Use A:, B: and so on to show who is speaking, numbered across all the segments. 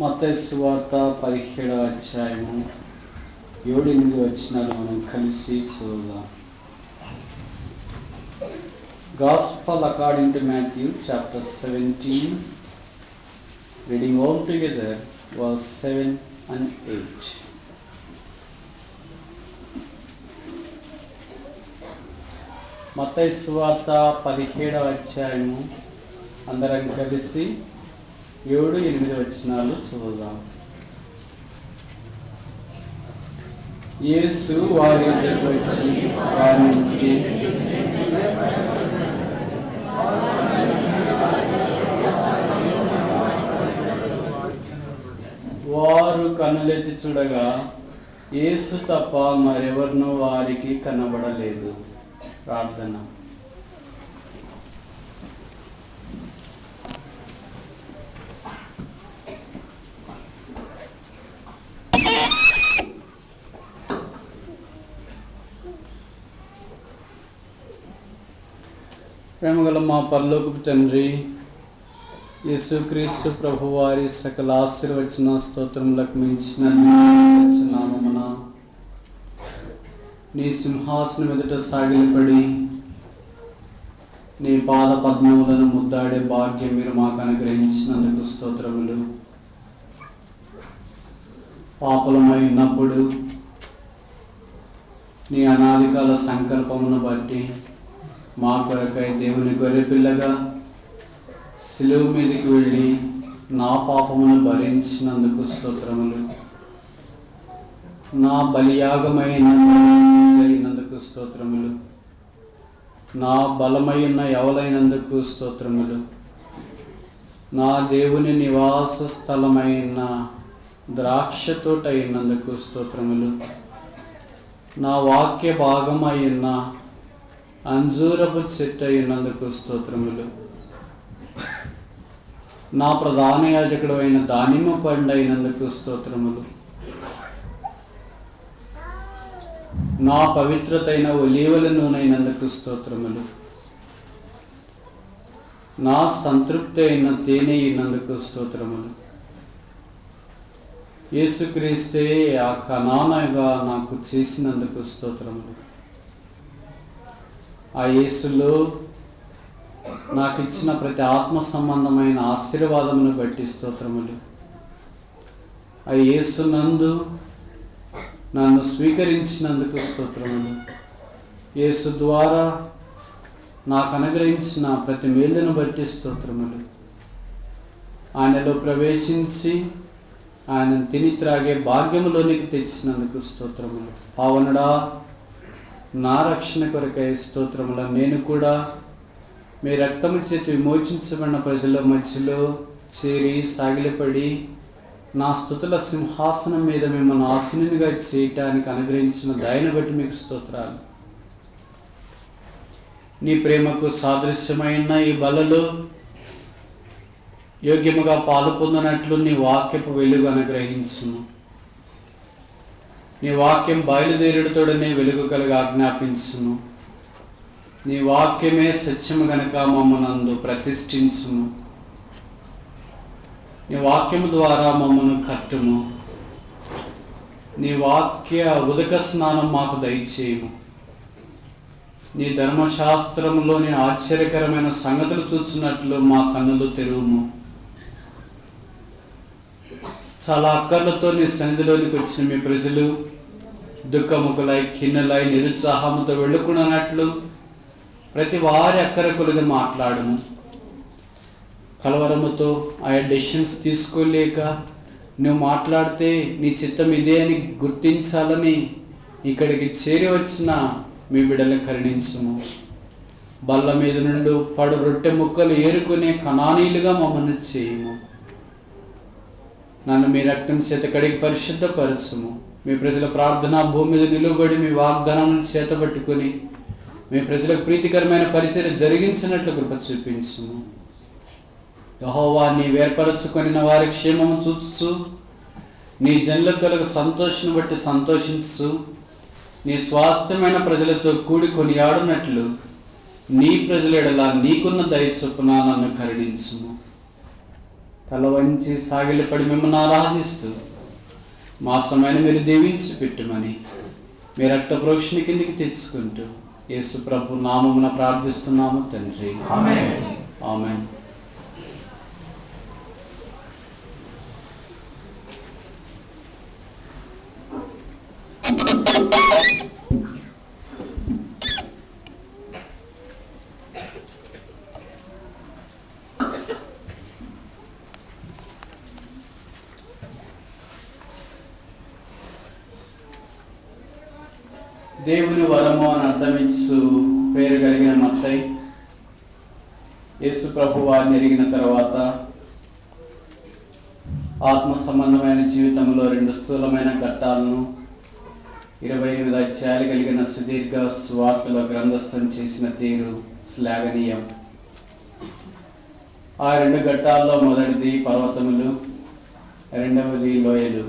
A: మత్తయి సువార్త 17వ అధ్యాయము 7-8 వచనాలు మనం కలిసి చదువుదాం. Gospel according to Matthew chapter 17, reading all together verse 7 and 8. మత్తయి సువార్త 17వ అధ్యాయము అందరం కలిసి 7-8 వచనాలు చదువుదాం. యేసు వారి వద్దకు వచ్చి వారిని ముట్టి, వారు కన్నులెత్తి చూడగా యేసు తప్ప మరెవరినూ వారికి కనబడలేదు. ప్రార్థన. ప్రేమగల మా పరలోకపు తండ్రి, యేసుక్రీస్తు ప్రభువారి సకల ఆశీర్వచన స్తోత్రములకు మించిన నామమున నీ సింహాసనం ఎదుట సాగిలపడి నీ పాద పద్మములను ముద్దాడే భాగ్యం మీరు మాకు అనుగ్రహించినందుకు స్తోత్రములు. పాపలమై ఉన్నప్పుడు నీ అనాదికాల సంకల్పమును బట్టి మా కొరకై దేవుని గొర్రెపిల్లగా సిలువ మీదకి వెళ్ళి నా పాపమును భరించినందుకు స్తోత్రములు. నా బలియాగమైనందుకు స్తోత్రములు. నా బలమైన ఎవలైనందుకు స్తోత్రములు. నా దేవుని నివాస స్థలమైన ద్రాక్ష తోట అయినందుకు స్తోత్రములు. నా వాక్య భాగమైన అంజూరపు చెట్టు అయినందుకు స్తోత్రములు. నా ప్రధాన యాజకుడు అయిన దానిమ్మ పండు అయినందుకు స్తోత్రములు. నా పవిత్రతైన ఒలీవల నూనె అయినందుకు స్తోత్రములు. నా సంతృప్తి అయిన తేనె అయినందుకు స్తోత్రములు. యేసుక్రీస్తే ఆ కనానగా నాకు చేసినందుకు స్తోత్రములు. ఆ యేసులో నాకు ఇచ్చిన ప్రతి ఆత్మ సంబంధమైన ఆశీర్వాదమును బట్టి స్తోత్రములు. ఆ యేసునందు నన్ను స్వీకరించినందుకు స్తోత్రములు. యేసు ద్వారా నాకు అనుగ్రహించిన ప్రతి మేలును బట్టి స్తోత్రములు. ఆయనలో ప్రవేశించి ఆయన తిని త్రాగే భాగ్యములోనికి తెచ్చినందుకు స్తోత్రములు. పావనుడా, నా రక్షణ కొరకై స్తోత్రములు. నేను కూడా మీ రక్తము చేతి విమోచించబడిన ప్రజల మధ్యలో చేరి సాగిలపడి నా స్తుతుల సింహాసనం మీద మిమ్మల్ని ఆసీనునిగా చేయటానికి అనుగ్రహించిన దయను బట్టి మీకు స్తోత్రాలు. నీ ప్రేమకు సాదృశ్యమైన ఈ బలలో యోగ్యముగా పాలు పొందినట్లు నీ వాక్యపు వెలుగు అనుగ్రహించును. నీ వాక్యం బయలుదేరుడితోడనే వెలుగు కలిగి ఆజ్ఞాపించును. నీ వాక్యమే సత్యము గనుక మమ్మనందు ప్రతిష్ఠించును. నీ వాక్యము ద్వారా మమ్మను కట్టుము. నీ వాక్య ఉదక స్నానం మాకు దయచేయము. నీ ధర్మశాస్త్రములోని ఆశ్చర్యకరమైన సంగతులు చూస్తున్నట్లు మా కన్నులు తెరువుము. చాలా అక్కర్లతో నీ సన్నిధిలోనికి వచ్చిన మీ ప్రజలు దుఃఖముఖులై ఖిన్నలై నిరుత్సాహముతో వెళ్ళుకున్నట్లు ప్రతి వారి అక్కరకులుగా మాట్లాడము. కలవరముతో ఆయా డెసిషన్స్ తీసుకోలేక నువ్వు మాట్లాడితే నీ చిత్తం ఇదే అని గుర్తించాలని ఇక్కడికి చేరి వచ్చిన మీ బిడ్డలను కరుణించుము. బల్ల మీద నుండి పడు రొట్టె ముక్కలు ఏరుకునే కణానీలుగా మమ్మల్ని చేయము. నన్ను మీ రక్తం చేత కడిగి పరిశుద్ధపరచుము. మీ ప్రజల ప్రార్థన భూమి మీద నిలువబడి మీ వాగ్దానం చేతబట్టుకొని మీ ప్రజలకు ప్రీతికరమైన పరిచర్య జరిగించినట్లు కృప చూపించుము. యెహోవా నీ వేర్పరచుకొని వారి క్షేమము చూచుచు నీ జనులకు కలుగు సంతోషం బట్టి సంతోషించు నీ స్వాస్థ్యమైన ప్రజలతో కూడి కొనియాడునట్లు నీ ప్రజల ఎడల నీకున్న దయ చొప్పున నన్ను కరుణించుము. తల వంచి సాగిలపడి మిమ్మల్ని ఆరాధిస్తూ మా సమయాన్ని మీరు దీవించి పెట్టుమని మీ రక్త ప్రోక్షణ కిందికి తెచ్చుకుంటూ యేసు ప్రభు నామమున ప్రార్థిస్తున్నాము తండ్రి.
B: ఆమేన్.
A: ఆమేన్. దేవుని వరము అని అర్థమించు పేరు కలిగిన మత్తయి యేసు ప్రభు వారిని ఎరిగిన తర్వాత ఆత్మ సంబంధమైన జీవితంలో 2 స్థూలమైన ఘట్టాలను 28 అధ్యాయాలు కలిగిన సుదీర్ఘ సువార్తలో గ్రంథస్థం చేసిన తీరు శ్లాఘనీయం. ఆ 2 ఘట్టాల్లో మొదటిది పర్వతములు, రెండవది లోయలు.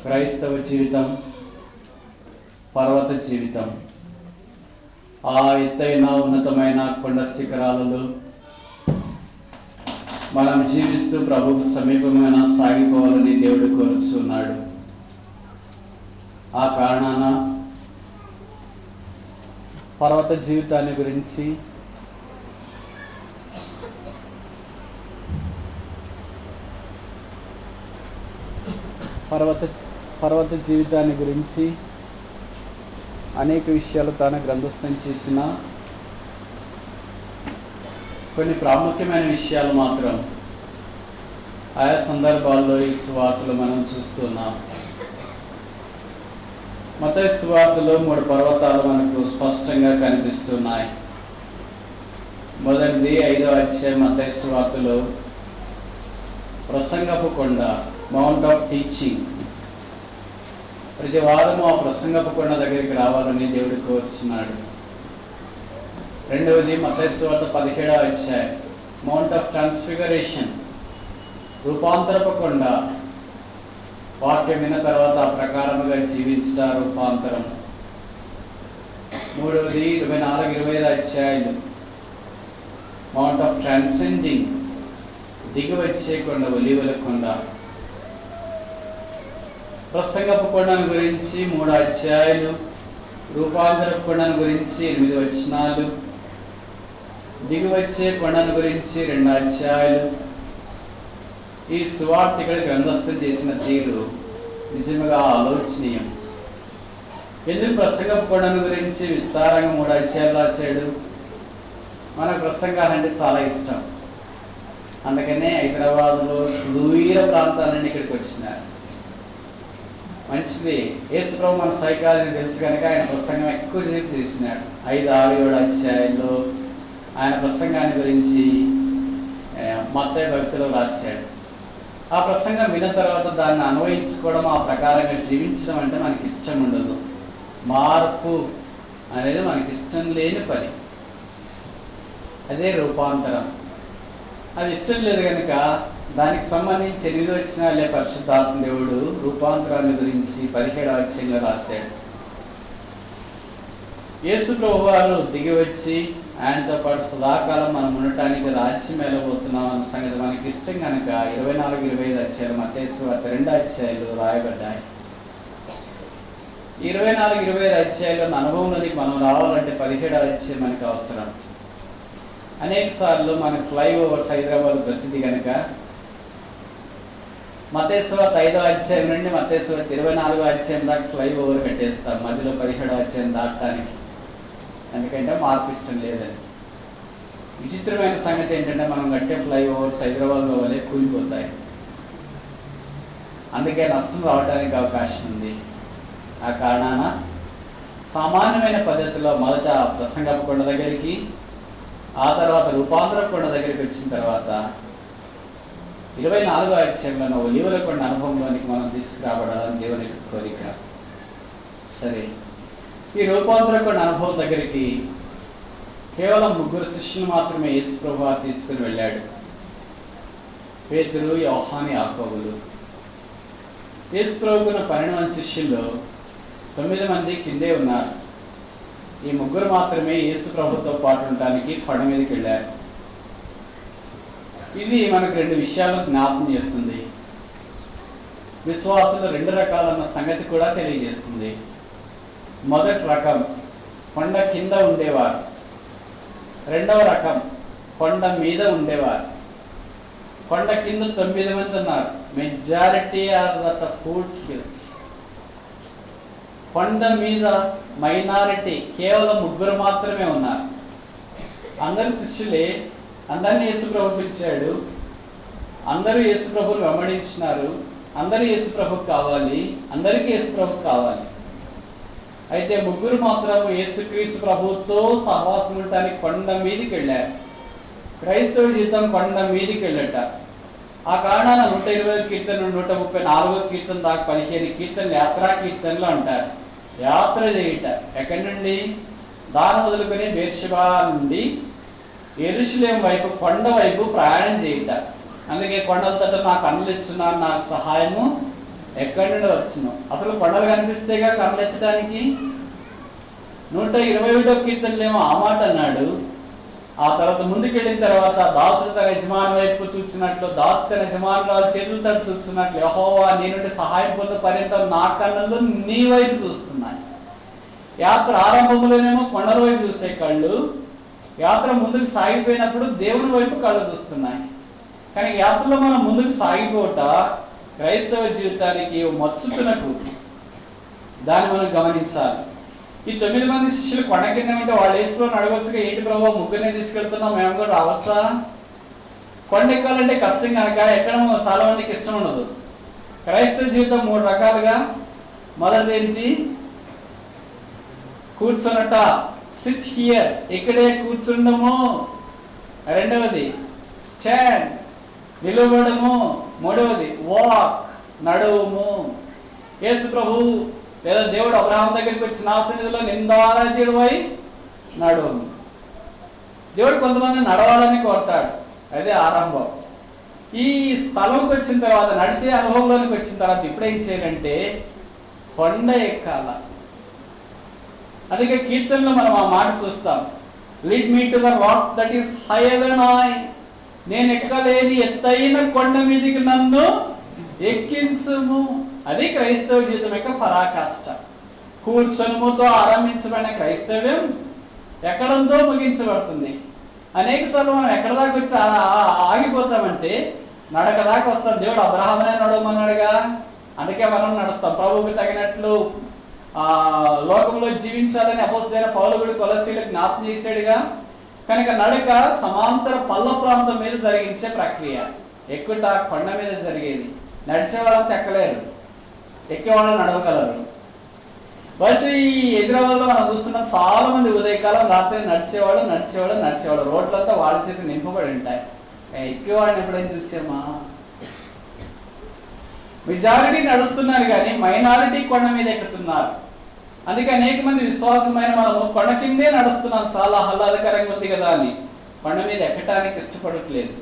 A: క్రైస్తవ జీవితం పర్వత జీవితం. ఆ ఎత్తైన ఉన్నతమైన కొండ శిఖరాలలో మనం జీవిస్తూ ప్రభువుకు సమీపమైన సాగిపోవాలని దేవుడు కోరుచున్నాడు. ఆ కారణాన పర్వత జీవితాన్ని గురించి పర్వత జీవితాన్ని గురించి అనేక విషయాలు తాను గ్రంథస్థం చేసిన కొన్ని ప్రాముఖ్యమైన విషయాలు మాత్రం ఆయా సందర్భాల్లో ఈ సువార్తలు మనం చూస్తున్నాం. మత్తయి సువార్తలో 3 పర్వతాలు మనకు స్పష్టంగా కనిపిస్తున్నాయి. మొదటిది 5వ అధ్యాయం మత్తయి సువార్తలో ప్రసంగపు కొండ, మౌంట్ ఆఫ్ టీచింగ్. ప్రతి వారము ఆ ప్రసంగపు కొండ దగ్గరికి రావాలని దేవుడు కోరుచున్నాడు. రెండవది మత్తయి సువార్త 17వ అధ్యాయం మౌంట్ ఆఫ్ ట్రాన్స్ఫిగరేషన్, రూపాంతరపు కొండ. వాక్యం విన్న తర్వాత ఆ ప్రకారముగా జీవించుట రూపాంతరం. మూడవది 24-25 అధ్యాయాలు మౌంట్ ఆఫ్ ట్రాన్సెండింగ్, దిగివచ్చే కొండ, ఒలీవల కొండ. ప్రసంగపు కొండను గురించి 3 అధ్యాయాలు, రూపాంతరపు కొండను గురించి 8 వచనాలు, దిగివచ్చే కొండను గురించి 2 అధ్యాయాలు. ఈ సువార్తికుడు గ్రంథస్థం చేసిన తీరు నిజంగా ఆలోచనీయం. ఎందుకు ప్రసంగపు కొండను గురించి విస్తారంగా 3 అధ్యాయాలు రాశాడు? మన ప్రసంగాలంటే చాలా ఇష్టం. అందుకనే హైదరాబాద్లో సుదూర ప్రాంతాల నుండి ఇక్కడికి వచ్చినారు. మంచిది. యేసు ప్రభు మన సైకాలజీ తెలుసు కనుక ఆయన ప్రసంగం ఎక్కువ సేపు చేసినాడు. 5, 6, 7 అధ్యాయాల్లో ఆయన ప్రసంగాన్ని గురించి మత్తయి భక్తిలో రాశాడు. ఆ ప్రసంగం విన్న తర్వాత దాన్ని అన్వయించుకోవడం, ఆ ప్రకారంగా జీవించడం అంటే మనకి ఇష్టం ఉండదు. మార్పు అనేది మనకి ఇష్టం లేని పని. అదే రూపాంతరం. అది ఇష్టం లేదు కనుక దానికి సంబంధించి 8 వచనాలే పరిశుద్ధాత్మ దేవుడు రూపాంతరాన్ని గురించి 17వ అధ్యాయంలో రాశాడు. యేసు ప్రభు వారు దిగి వచ్చి ఆయనతో పాటు సదాకాలం మనం ఉండటానికి రాజ్యం వెళ్ళబోతున్నాం అన్న సంగతి మనకి ఇష్టం కనుక 24-25 అధ్యాయాలు మత్తయి సువార్త 2 అధ్యాయాలు రాయబడ్డాయి. 24-25 అధ్యాయాల్లో అనుభవంలోకి మనం రావాలంటే 17వ అధ్యాయం మనకు అవసరం. అనేక సార్లు మనకు ఫ్లైఓవర్స్ హైదరాబాద్ ప్రసిద్ధి కనుక మత్తయి సువార్త 5వ అధ్యాయం నుండి మత్తయి సువార్త 24వ అధ్యాయం దాకా ఫ్లైఓవర్ కట్టేస్తాం, మధ్యలో 17వ అధ్యాయం దాటడానికి. ఎందుకంటే మార్పు ఇష్టం లేదని. విచిత్రమైన సంగతి ఏంటంటే మనం కట్టే ఫ్లైఓవర్స్ హైదరాబాద్లో వల్లే కూలిపోతాయి. అందుకే నష్టం రావడానికి అవకాశం ఉంది. ఆ కారణాన సామాన్యమైన పద్ధతిలో మొదట ప్రసంగపు కొండ దగ్గరికి, ఆ తర్వాత రూపాంతర కొండ దగ్గరికి వచ్చిన తర్వాత 24వ అధ్యాయంలో ఒలీవల కొండ అనుభవంలోనికి మనం తీసుకురాబడాలని దేవుని కోరిక. సరే, ఈ రూపాంతర కొండ అనుభవం దగ్గరికి కేవలం 3 శిష్యులు మాత్రమే యేసు ప్రభువు తీసుకుని వెళ్ళాడు. పేతురు, యోహాను, యాకోబులు. యేసు ప్రభువుకున్న 12 మంది శిష్యుల్లో 9 మంది కిందే ఉన్నారు. ఈ 3 మాత్రమే యేసు ప్రభుతో పాటు ఉండటానికి కొండ మీదకి వెళ్ళారు. ఇది మనకు రెండు విషయాలను జ్ఞాపకం చేస్తుంది. విశ్వాసులు రెండు రకాలన్న సంగతి కూడా తెలియజేస్తుంది. మొదటి రకం కొండ కింద ఉండేవారు, రెండవ రకం కొండ మీద ఉండేవారు. కొండ కింద 9 మంది ఉన్నారు. Majority are the foothills. కొండ మీద మైనారిటీ కేవలం 3 మాత్రమే ఉన్నారు. అందరు శిష్యులే, అందరినీ యేసుప్రభు పిలిచాడు, అందరూ యేసుప్రభుని వెంబడించినారు, అందరూ యేసుప్రభుకు కావాలి, అందరికీ యేసుప్రభుకు కావాలి. అయితే 3 మాత్రం యేసుక్రీస్తు ప్రభుతో సహవాసం ఉండటానికి కొండ మీదకి వెళ్ళారు. క్రైస్తవ జీవితం కొండ మీదకి వెళ్ళట. ఆ కారణాన 120 కీర్తన, 134 కీర్తన దాకా 15 కీర్తనలు యాత్రా కీర్తనలు అంటారు. యాత్ర చేయుట ఎక్కడి నుండి? దాని మొదలుకొని బేర్షెబా నుండి యెరూషలేము వైపు, కొండ వైపు ప్రయాణం చేయుట. అందుకే కొండల తట నాకు కన్నులు ఇచ్చున్నారు, నాకు సహాయము ఎక్కడి నుండి వచ్చును. అసలు కొండలు కనిపిస్తేగా కన్నులు ఎత్తడానికి. 121 కీర్తనలేమో ఆ మాట అన్నాడు. ఆ తర్వాత ముందుకెళ్ళిన తర్వాత దాసుడు తన యజమాని వైపు చూసినట్లు, దాసు తన యజమానుల చేతులతో చూస్తున్నట్లు, యెహోవా నీ నుండి సహాయం పొందే పర్యంతం నా కన్నులు నీ వైపు చూస్తున్నాయి. యాత్ర ఆరంభంలోనేమో కొండల వైపు చూసే కళ్ళు, యాత్ర ముందుకు సాగిపోయినప్పుడు దేవుని వైపు కళ్ళు చూస్తున్నాయి. కానీ యాత్రలో మనం ముందుకు సాగిపోట క్రైస్తవ జీవితానికి మచ్చుతునకు, దాన్ని మనం గమనించాలి. ఈ 9 మంది శిష్యులు కొండ కింద ఉంటే వాళ్ళు యేసుప్రభుని అడగొచ్చుగా, ఏంటి ప్రభు ముగ్గురిని తీసుకెళ్తున్నాం, మేము కూడా రావచ్చా? కొండ ఎక్కాలంటే కష్టం కనుక ఎక్కడం చాలా మందికి ఇష్టం ఉండదు. క్రైస్తవ జీవితం 3 రకాలుగా. మొదటిది ఏంటి? కూర్చొనట, సిట్ హియర్, ఇక్కడే కూర్చుండము. రెండవది స్టాండ్, నిలబడము. మూడవది వాక్, నడువుము. యేసు ప్రభు లేదా దేవుడు అబ్రహాం దగ్గరికి వచ్చి నా సన్నిధిలో నిందారాధ్యుడివై నడువుము. దేవుడు కొంతమంది నడవాలని కోరుతాడు, అదే ఆరంభం. ఈ స్థలంకి వచ్చిన తర్వాత, నడిచే అనుభవంలోనికి వచ్చిన తర్వాత ఇప్పుడు ఏం చేయాలంటే కొండ ఎక్కాల. అందుకే కీర్తనలో మనం ఆ మాట చూస్తాం, lead me to the rock that is higher than I. నేను ఎక్కలేని ఎత్తైన కొండ మీదికి నన్ను ఎక్కించుము. అది క్రైస్తవ జీవితం యొక్క పరాకాష్ట. కూర్చొనుముతో ఆరంభించబడిన క్రైస్తవ్యం ఎక్కడంతో ముగించబడుతుంది. అనేక సార్లు మనం ఎక్కడ దాకా వచ్చి ఆగిపోతామంటే నడక దాకా వస్తాం. దేవుడు అబ్రహామునే నడవమన్నాడుగా, అందుకే మనం నడుస్తాం. ప్రభువుకు తగినట్లు లోకంలో జీవించాలని అపోస్తలుడైన పౌలు కూడా కొలస్సీలకు జ్ఞాపకం చేశాడుగా. కనుక నడక సమాంతర పల్ల ప్రాంతం మీద జరిగించే ప్రక్రియ. ఎక్కుట కొండ మీద జరిగేది. నడిచే వాళ్ళంతా ఎక్కలేరు, ఎక్కేవాళ్ళు నడవగలరు. బస్సు ఈ హైదరాబాద్లో మనం చూస్తున్నాం, చాలా మంది ఉదయకాలం రాత్రి నడిచేవాడు. రోడ్లంతా వాళ్ళ చేతి నింపబడి ఉంటాయి. ఎక్కేవాడిని ఎప్పుడైనా చూసామా? మెజారిటీ నడుస్తున్నారు కానీ మైనారిటీ కొండ మీద ఎక్కుతున్నారు. అందుకే అనేక మంది విశ్వాసమైన మనము కొండ కిందే నడుస్తున్నాం, చాలా ఆహ్లాదకరంగా ఉంది కదా అని కొండ మీద ఎక్కడానికి ఇష్టపడట్లేదు.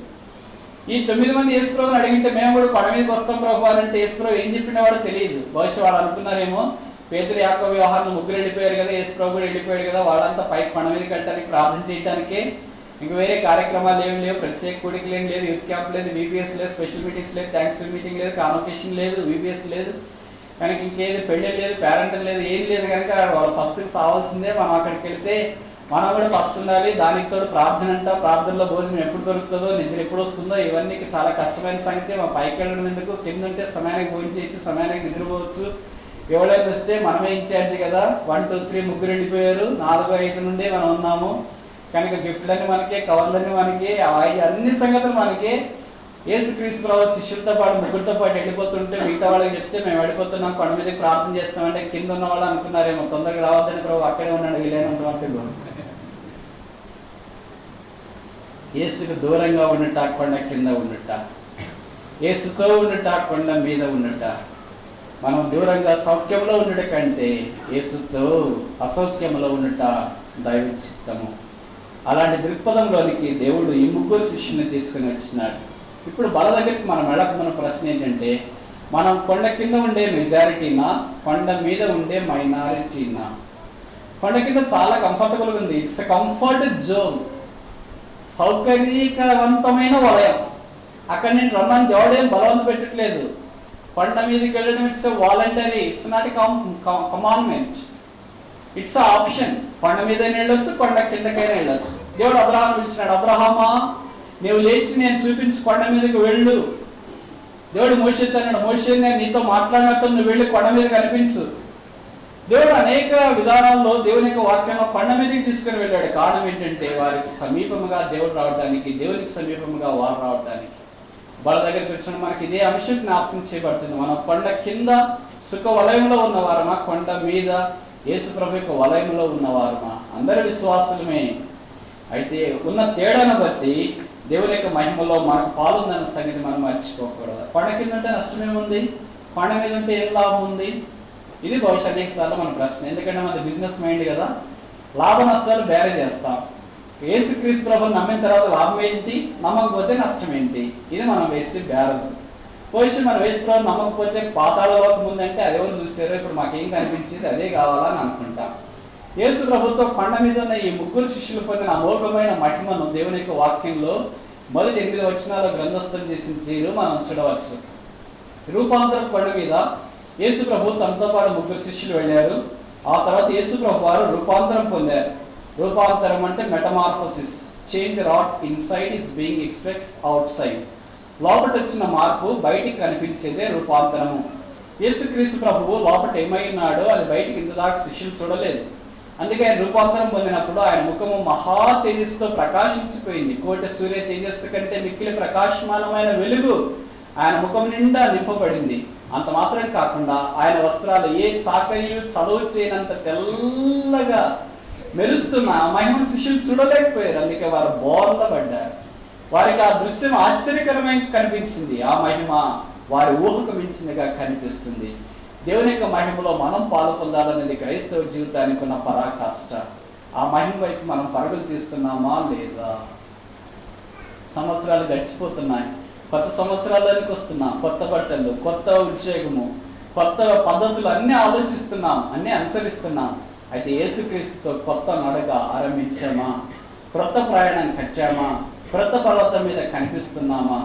A: ఈ 9 మంది యేసుప్రభుని అడిగితే మేము కూడా కొండ మీదకి వస్తాం ప్రభు అంటే యేసుప్రభు ఏం చెప్పిన వాడు తెలియదు. బహుశా వాళ్ళు అనుకున్నారేమో, పేతురు, యాకోబు, యోహాను 3 వెళ్ళిపోయారు కదా, యేసుప్రభు కూడా వెళ్ళిపోయాడు కదా, వాళ్ళంతా పైకి కొండ మీదకి వెళ్ళడానికి ప్రార్థన చేయడానికే, ఇంక వేరే కార్యక్రమాలు ఏమి లేవు, ప్రత్యేక కూడికలు ఏం లేదు, యూత్ క్యాంప్ లేదు, VBS లేదు, స్పెషల్ మీటింగ్స్ లేదు, థ్యాంక్స్ మీటింగ్ లేదు, కాన్వకేషన్ లేదు, VBS లేదు, కనుక ఇంకేది పెళ్ళి లేదు, పేరెంటల్ లేదు, ఏం లేదు. కనుక వాళ్ళ పస్తుకు సావాల్సిందే. మనం అక్కడికి వెళితే మనం కూడా పస్తుండాలి. దానికి తోడు ప్రార్థన అంట, ప్రార్థనలో భోజనం ఎప్పుడు దొరుకుతుందో, నిద్ర ఎప్పుడు వస్తుందో, ఇవన్నీ చాలా కష్టమైన సంగతి. మా పైకి వెళ్ళడం ఎందుకు, కింద ఉంటే సమయానికి భోజనం చేయొచ్చు, సమయానికి నిద్రపోవచ్చు. ఎవరైనా వస్తే మనమే ఇన్ఛార్జి కదా. 1 2 3 ముగ్గురు వెళ్ళిపోయారు, 4 5 నుండి మనం ఉన్నాము. కనుక గిఫ్ట్లన్నీ మనకే, కవర్లన్నీ మనకి, అన్ని సంగతులు మనకి. యేసుక్రీస్తు ప్రభు శిష్యులతో పాటు 3 పాటు వెళ్ళిపోతుంటే మిగతా వాళ్ళకి చెప్తే మేము వెళ్ళిపోతున్నాం, కొండ మీదకి ప్రార్థన చేస్తామంటే కింద ఉన్న వాళ్ళు అనుకున్నారేమో తొందరగా రావద్దని ప్రభు అక్కడే ఉన్నాడు, వీలైనంత వరకు. యేసుకు దూరంగా ఉన్నట్ట, కొండ కింద ఉన్నట్ట, యేసుతో ఉన్నట్ట, కొండ మీద ఉన్నట్ట. మనం దూరంగా సౌఖ్యంలో ఉండట కంటే యేసుతో అసౌఖ్యంలో ఉన్నట్ట దైవ చిత్తము. అలాంటి దృక్పథంలోనికి దేవుడు ఈ 3 శిష్యుని తీసుకుని వచ్చినాడు. ఇప్పుడు బల దగ్గరికి మనం వెళ్ళకమున్న ప్రశ్న ఏంటంటే, మనం కొండ కింద ఉండే మెజారిటీనా, కొండ మీద ఉండే మైనారిటీనా? కొండ కింద చాలా కంఫర్టబుల్గా ఉంది. ఇట్స్ ఎ కంఫర్ట్ జోన్, సౌకర్యవంతమైన వలయం.
B: అక్కడ నేను రమ్మని దేవుడు ఏం బలవంత పెట్టట్లేదు. కొండ మీదకి వెళ్ళడం it's voluntary, it's not a commandment, it's option. కొండ మీద వెళ్ళొచ్చు, కొండ కిందకైనా వెళ్ళొచ్చు. దేవుడు అబ్రహాం పిలిచినాడు, అబ్రహామా నీవు లేచి నేను చూపించి కొండ మీదకి వెళ్ళు. దేవుడు మోషేతో అన్నాడు, మోషే నేను నీతో మాట్లాడినట్టు నువ్వు వెళ్ళి కొండ మీద కనిపించు. దేవుడు అనేక విధానాల్లో దేవుని యొక్క వాక్యంలో కొండ మీదకి తీసుకుని వెళ్ళాడు. కారణం ఏంటంటే వారికి సమీపముగా దేవుడు రావడానికి, దేవునికి సమీపముగా వారు రావడానికి. వాళ్ళ దగ్గరికి వచ్చిన మనకి ఇదే అంశం జ్ఞాపకం చేయబడుతుంది. మనం కొండ కింద సుఖ వలయంలో ఉన్నవారమా, కొండ మీద యేసు ప్రభు యొక్క వలయంలో ఉన్నవారమా? అందరి విశ్వాసులమే. అయితే ఉన్న తేడాను బట్టి దేవుని యొక్క మహిమలో మనకు పాలుందన్న సంగతి మనం మర్చిపోకూడదు. కొండ కింద ఉంటే నష్టమేముంది, కొండ మీద ఉంటే ఏం లాభం ఉంది? ఇది బహుశా అనేక సార్లు మన ప్రశ్న. ఎందుకంటే మన బిజినెస్ మైండ్ కదా, లాభ నష్టాలు బేరే చేస్తాం. యేసుక్రీస్తు ప్రభువుని నమ్మిన తర్వాత లాభం ఏంటి, నమ్మకపోతే నష్టం ఏంటి? ఇది మనం వేసే బ్యారజ్. బహుశా మనం యేసు ప్రభువుని నమ్మకపోతే పాతాళలోకి ముందంటే అదేవో చూసారో ఇప్పుడు మాకేం కనిపించేది అదే కావాలని అనుకుంటాం. యేసు ప్రభుతో కొండ మీద ఉన్న ఈ ముగ్గురు శిష్యులు పొందిన అమోఘమైన మహిమను దేవుని యొక్క వాక్యంలో మొదటి 8 వచనాల గ్రంథస్థం చేసిన తీరు మనం చూడవచ్చు. రూపాంతరం కొండ మీద యేసు ప్రభు తనతో పాటు ముగ్గురు శిష్యులు వెళ్ళారు. ఆ తర్వాత యేసు ప్రభు వారు రూపాంతరం పొందారు. రూపాంతరం అంటే metamorphosis, change wrought inside is being express outside. లోపట వచ్చిన మార్పు బయటికి కనిపించేదే రూపాంతరము. యేసుక్రీస్తు ప్రభువు లోపట ఏమై ఉన్నాడో అది బయటికి ఇంతదాకా శిష్యులు చూడలేదు. అందుకే ఆయన రూపాంతరం పొందినప్పుడు ఆయన ముఖము మహా తేజస్సుతో ప్రకాశించిపోయింది. కోటి సూర్య తేజస్సు కంటే మిక్కిలి ప్రకాశమానమైన వెలుగు ఆయన ముఖం నిండా నింపబడింది. అంత మాత్రం కాకుండా ఆయన వస్త్రాలు ఏ చాకరియు చదువు చేయనంత తెల్లగా మెరుస్తున్న మహిమను శిష్యులు చూడలేకపోయారు. అందుకే వారు బోర్లపడ్డారు. వారికి ఆ దృశ్యం ఆశ్చర్యకరమైన కనిపించింది. ఆ మహిమ వారి ఊహకు మించినగా కనిపిస్తుంది. దేవుని యొక్క మహిమలో మనం పాలు పొందాలనేది క్రైస్తవ జీవితానికి ఉన్న పరాకాష్ట. ఆ మహిమ వైపు మనం పరుగులు తీస్తున్నామా లేదా? సంవత్సరాలు గడిచిపోతున్నాయి, కొత్త సంవత్సరాలకు వస్తున్నాం, కొత్త బట్టలు, కొత్త ఉద్యోగము, కొత్త పద్ధతులు అన్నీ ఆలోచిస్తున్నాం, అన్నీ అనుసరిస్తున్నాం. అయితే యేసుక్రీస్తుతో కొత్త నడక ఆరంభించామా? క్రొత్త ప్రయాణం కట్టామా? క్రొత్త పర్వతం మీద కనిపిస్తున్నామా?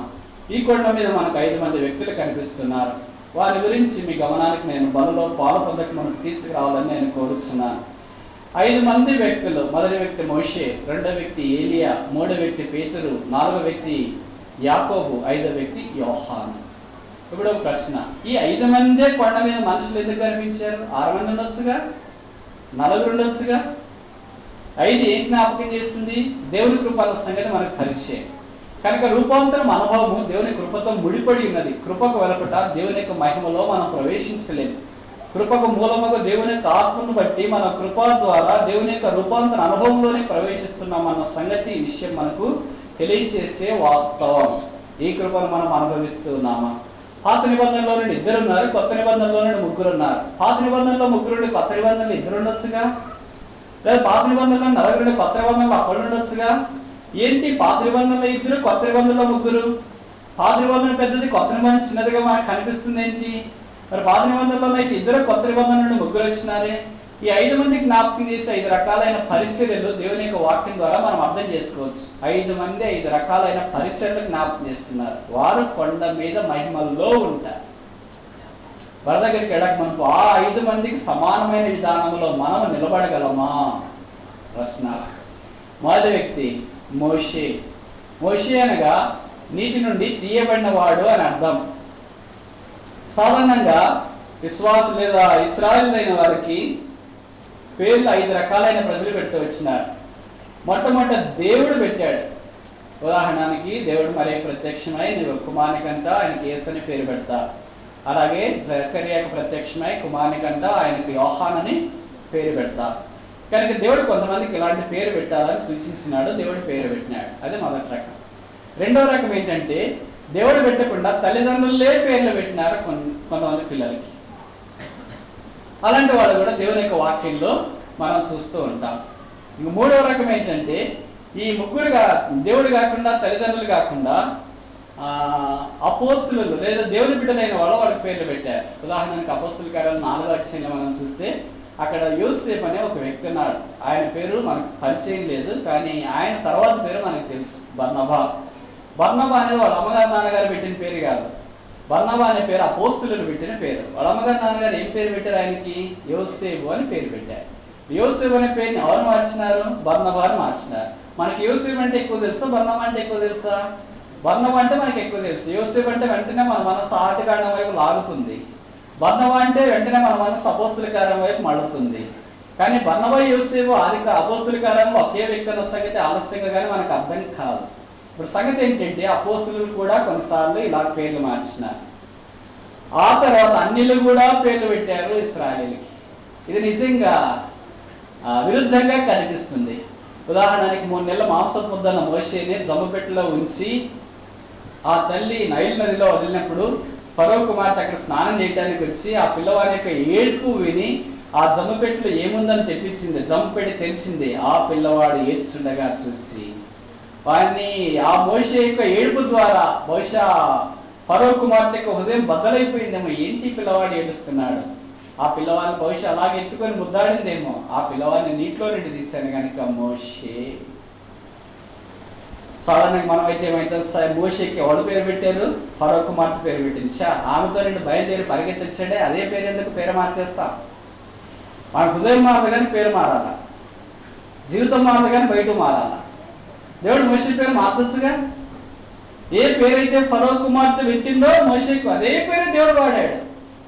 B: ఈ కొండ మీద మనకు 5 మంది వ్యక్తులు కనిపిస్తున్నారు. వారి గురించి మీ గమనానికి నేను బలలో పాలు పొందక మనకు తీసుకురావాలని నేను కోరుచున్నాను. 5 మంది వ్యక్తులు. మొదటి వ్యక్తి మోషే, రెండో వ్యక్తి ఏలియా, మూడో వ్యక్తి పేతురు, నాలుగో వ్యక్తి యాకోబు, 5వ వ్యక్తి యోహాను. ఇప్పుడు ఒక ప్రశ్న, ఈ 5 మందే కొండ మీద మనుషులు ఎందుకు కనిపించారు? 6 మంది ఉండొచ్చుగా, 4 ఉండొచ్చుగా. 5 ఏం జ్ఞాపకం చేస్తుంది? దేవుని కృప అన్న సంగతి మనకు పరిచయం. కనుక రూపాంతరం అనుభవము దేవుని కృపతో ముడిపడి ఉన్నది. కృపకు వెలపట దేవుని యొక్క మహిమలో మనం ప్రవేశించలేము. కృపకు మూలముగా దేవుని యొక్క ఆత్మను బట్టి మన కృప ద్వారా దేవుని యొక్క రూపాంతర అనుభవంలోనే ప్రవేశిస్తున్నాం అన్న సంగతి, ఈ విషయం మనకు తెలియచేసే వాస్తవం. ఈ కృపను మనం అనుభవిస్తున్నామా? పాత నిబంధనలో నుండి 2 ఉన్నారు, కొత్త నిబంధనలో నుండి 3 ఉన్నారు. పాత నిబంధనలో 3, కొత్త నిబంధనలు 2 ఉండొచ్చుగా. లేదా పాత నిబంధనలో 4, కొత్త నిబంధనలు అక్కడ ఉండొచ్చుగా. ఏంటి పాత నిబంధనలో 2, కొత్త నిబంధనలో 3? పాత నిబంధన పెద్దది, కొత్త నిబంధన చిన్నదిగా మనకు కనిపిస్తుంది ఏంటి? మరి పాత నిబంధనలో అయితే 2, కొత్త నిబంధన నుండి 3 వచ్చినారే. ఈ 5 మందికి జ్ఞాపకం చేసి 5 రకాలైన పరిచర్యలు దేవుని యొక్క వాక్యం ద్వారా మనం అర్థం చేసుకోవచ్చు. 5 మంది 5 రకాలైన పరిచర్యలు జ్ఞాపకం చేస్తున్నారు. వారు కొండ మీద మహిమల్లో ఉంటారు. వారి దగ్గరికి వెళ్ళక మనకు ఆ 5 మందికి సమానమైన విధానంలో మనం నిలబడగలమా? ప్రశ్న. మొదటి వ్యక్తి మోషే. మోషే అనగా నీటి నుండి తీయబడిన వాడు అని అర్థం. సాధారణంగా విశ్వాసం లేదా ఇశ్రాయేలీయులైన వారికి పేర్లు 5 రకాలైన ప్రజలు పెడుతూ వచ్చినారు. మొట్టమొదట దేవుడు పెట్టాడు. ఉదాహరణకి దేవుడు మరీ ప్రత్యక్షమై నీవు కుమారునికంట ఆయనకి యేసు అని పేరు పెడతా. అలాగే జకర్యాకు ప్రత్యక్షమై కుమారునికంట ఆయనకి యోహాన్ అని పేరు పెడతా. కనుక దేవుడు కొంతమందికి ఇలాంటి పేరు పెట్టాలని సూచించినాడు. దేవుడు పేరు పెట్టినాడు. అది మొదటి రకం. రెండవ రకం ఏంటంటే దేవుడు పెట్టకుండా తల్లిదండ్రులే పేర్లు పెట్టినారు కొంతమంది పిల్లలకి. అలాంటి వాళ్ళు కూడా దేవుని యొక్క వాక్యంలో మనం చూస్తూ ఉంటాం. ఇంక మూడవ రకం ఏంటంటే ఈ ముగ్గురుగా దేవుడు కాకుండా తల్లిదండ్రులు కాకుండా అపోస్తులు లేదా దేవుని బిడ్డలైన వాళ్ళకి పేర్లు పెట్టారు. ఉదాహరణకి అపోస్తుల కార్యాలు 4వ అధ్యాయంలో మనం చూస్తే అక్కడ యోసేపు అనే ఒక వ్యక్తి ఉన్నాడు. ఆయన పేరు మనకు పరిచయం లేదు, కానీ ఆయన తర్వాత పేరు మనకు తెలుసు, బర్నబా. బర్నబా అనేది వాళ్ళ అమ్మగారు నాన్నగారు పెట్టిన పేరు కాదు. బర్నబా అనే పేరు అపోస్తులు పెట్టిన పేరు. వాళ్ళ అమ్మగారు నాన్నగారు ఏం పేరు పెట్టారు ఆయనకి? యోసేపు అని పేరు పెట్టారు. యోసేపు అనే పేరుని ఎవరు మార్చినారు? బర్నబా అని మార్చినారు. మనకి యోసేపు అంటే ఎక్కువ తెలుసా, బర్నబా అంటే ఎక్కువ తెలుసా? బర్నబా అంటే మనకి ఎక్కువ తెలుసు. యోసేపు అంటే వెంటనే మన మనసు ఆటకాండం వైపు లాగుతుంది. బర్నబా అంటే వెంటనే మన మనసు అపోస్తుల కార్యం వైపు మళ్ళుతుంది. కానీ బర్నబా యోసేపు అపోస్తుల కార్యంలో ఒకే వ్యక్తి అన్న సంగతి ఆలస్యంగా కానీ మనకు అర్థం కాదు. ఇప్పుడు సంగతి ఏంటంటే అపోస్తులు కూడా కొన్నిసార్లు ఇలా పేర్లు మార్చినారు. ఆ తర్వాత అన్యులు కూడా పేర్లు పెట్టారు ఇశ్రాయేలీయులకి. ఇది నిజంగా విరుద్ధంగా కనిపిస్తుంది. ఉదాహరణకి 3 నెలల మాంసపు ముద్దన్న మోషేని జమ్ముపెట్టులో ఉంచి ఆ తల్లి నైల్ నదిలో వదిలినప్పుడు ఫరో కుమార్తె అక్కడ స్నానం చేయడానికి వచ్చి ఆ పిల్లవాడి యొక్క ఏడ్పు విని ఆ జమ్ముపెట్టులో ఏముందని తెప్పించింది. జమ్ముపెట్టి తెలిసింది. ఆ పిల్లవాడు ఏడ్చుండగా చూసి వాడిని ఆ మోషే యొక్క ఏడుపు ద్వారా బహుశా ఫరో కుమార్తె యొక్క హృదయం బద్దలైపోయిందేమో. ఏంటి పిల్లవాడు ఏడుస్తున్నాడు? ఆ పిల్లవాడిని బహుశా అలాగే ఎత్తుకొని ముద్దాడిందేమో. ఆ పిల్లవాడిని నీటిలో నుండి తీశాను కనుక మోషే. సాధారణంగా మనం అయితే ఏమైతే మోషేకి ఎవరు పేరు పెట్టారు? ఫరో కుమార్తె పేరు పెట్టించా. ఆమెతో నుండి బయలుదేరి పరిగెత్తించాడే. అదే పేరు ఎందుకు పేరు మార్చేస్తాం? మన హృదయం మారదు కానీ పేరు మారాలా, జీవితం మారదు కానీ బయట మారాలా. దేవుడు మోషే పేరు మార్చొచ్చుగా. ఏ పేరైతే ఫరో కుమార్తె పెట్టిందో మోషేకు అదే పేరు దేవుడు వాడాడు.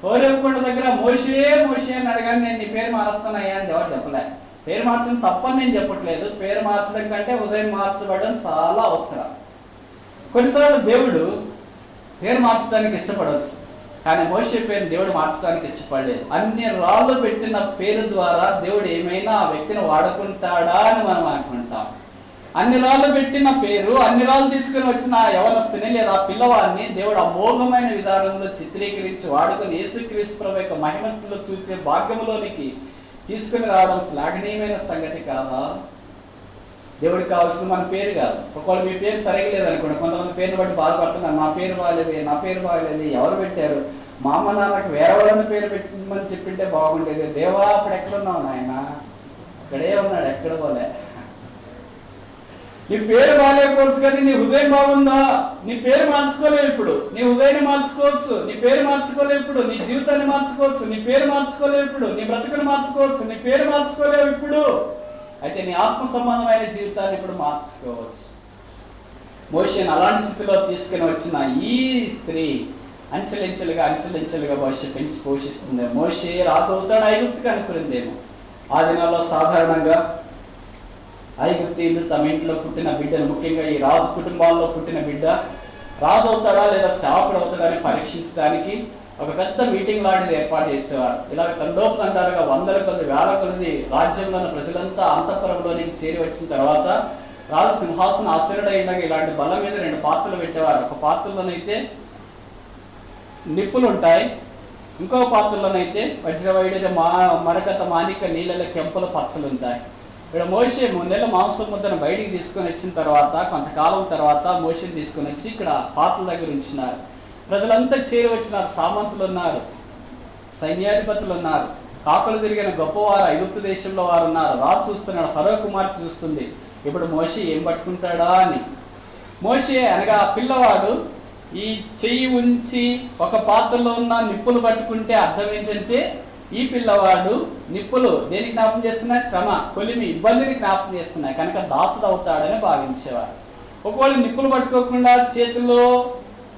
B: హోరేబు కొండ దగ్గర మోషే మోషే అని అడగానే నేను నీ పేరు మారుస్తానయ్యా అని దేవుడు చెప్పలే. పేరు మార్చడం తప్పని నేను చెప్పట్లేదు. పేరు మార్చడం కంటే హృదయం మార్చబడడం చాలా అవసరం. కొన్నిసార్లు దేవుడు పేరు మార్చడానికి ఇష్టపడవచ్చు, కానీ మోషే పేరు దేవుడు మార్చడానికి ఇష్టపడలేదు. అన్ని రాళ్ళు పెట్టిన పేరు ద్వారా దేవుడు ఏమైనా ఆ వ్యక్తిని వాడుకుంటాడా అని మనం అనుకుంటాం. అన్ని రాళ్ళు పెట్టిన పేరు, అన్ని రాళ్ళు తీసుకుని వచ్చిన యవనస్తుని లేదా పిల్లవాడిని దేవుడు అమోఘమైన విధానంలో చిత్రీకరించి వాడుకొని యేసుక్రీస్తు ప్రభువు యొక్క మహిమలో చూచే భాగ్యంలోనికి తీసుకుని రావడం శ్లాఘనీయమైన సంగతి కాదా? దేవుడికి కావాల్సిన మన పేరు కాదు. ఒకవేళ మీ పేరు సరిగా లేదనుకోండి, కొంతమంది పేరుని బట్టి బాధపడుతున్నారు. నా పేరు బాగాలేదు, నా పేరు బాగాలేదు. ఎవరు పెట్టారు? మా అమ్మ నాన్నకు వేరే వాళ్ళని పేరు పెట్టమని చెప్పింటే బాగుండేది. దేవా అప్పుడు ఎక్కడున్నావు నాయన? ఇక్కడే ఉన్నాడు, ఎక్కడ పోలే. నీ పేరు బాగాలేకపోవచ్చు కానీ నీ హృదయం బాగుందా? నీ పేరు మార్చుకోలేవు ఇప్పుడు. నీ హృదయాన్ని మార్చుకోవచ్చు, నీ పేరు మార్చుకోలేవు ఇప్పుడు. నీ జీవితాన్ని మార్చుకోవచ్చు, నీ పేరు మార్చుకోలేవు ఇప్పుడు. నీ బ్రతుకుని మార్చుకోవచ్చు, నీ పేరు మార్చుకోలేవు ఇప్పుడు. అయితే నీ ఆత్మ సంబంధమైన జీవితాన్ని ఇప్పుడు మార్చుకోవచ్చు. మోషేని అలాంటి స్థితిలో తీసుకుని వచ్చిన ఈ స్త్రీ అంచెలంచెలుగా భవిష్య పెంచి పోషిస్తుంది. మోషే రాజు అవుతాడు ఐగుప్తుకి అనుకునిందేమో. ఆ దినాల్లో సాధారణంగా ఐగుప్తీయులు తమ ఇంట్లో పుట్టిన బిడ్డను, ముఖ్యంగా ఈ రాజు కుటుంబాల్లో పుట్టిన బిడ్డ రాజు అవుతాడా లేదా సేవకుడు అవుతాడా అని పరీక్షించడానికి ఒక పెద్ద మీటింగ్ లాంటిది ఏర్పాటు చేసేవారు. ఇలాగ తండోపతండాలుగా వందల కొద్ది వేల కొద్ది రాజ్యంలో ఉన్న ప్రజలంతా అంతఃపురంలోనికి చేరి వచ్చిన తర్వాత రాజు సింహాసన ఆశ్చర్యుడై ఉండగా ఇలాంటి బల్ల మీద 2 పాత్రలు పెట్టేవారు. ఒక పాత్రలోనైతే నిప్పులు ఉంటాయి, ఇంకో పాత్రలోనైతే వజ్రవైడూర్య మరకత మాణిక నీళ్ళ కెంపుల పచ్చలు ఉంటాయి. ఇక్కడ మోషే 3 నెలల మాంసం ముద్దను బయటికి తీసుకొని వచ్చిన తర్వాత కొంతకాలం తర్వాత మోషేని తీసుకొని వచ్చి ఇక్కడ పాత్రల దగ్గర ఉంచినారు. ప్రజలంతా చేరి వచ్చినారు. సామంతులు ఉన్నారు, సైన్యాధిపతులు ఉన్నారు, కాకులు తిరిగిన గొప్పవారు ఐగుప్తు దేశంలో వారు ఉన్నారు. రాజు చూస్తున్నాడు, ఫరో కుమార్తె చూస్తుంది. ఇప్పుడు మోషే ఏం పట్టుకుంటాడా అని. మోషే అనగా పిల్లవాడు ఈ చెయ్యి ఉంచి ఒక పాత్రలో ఉన్న నిప్పులు పట్టుకుంటే అర్థం ఏంటంటే ఈ పిల్లవాడు నిప్పులు దేనికి జ్ఞాపకం చేస్తున్నాయి? శ్రమ, కొలిమి, ఇబ్బందిని జ్ఞాపకం చేస్తున్నాయి కనుక దాసుడు అవుతాడని భావించేవారు. ఒకవేళ నిప్పులు పట్టుకోకుండా చేతుల్లో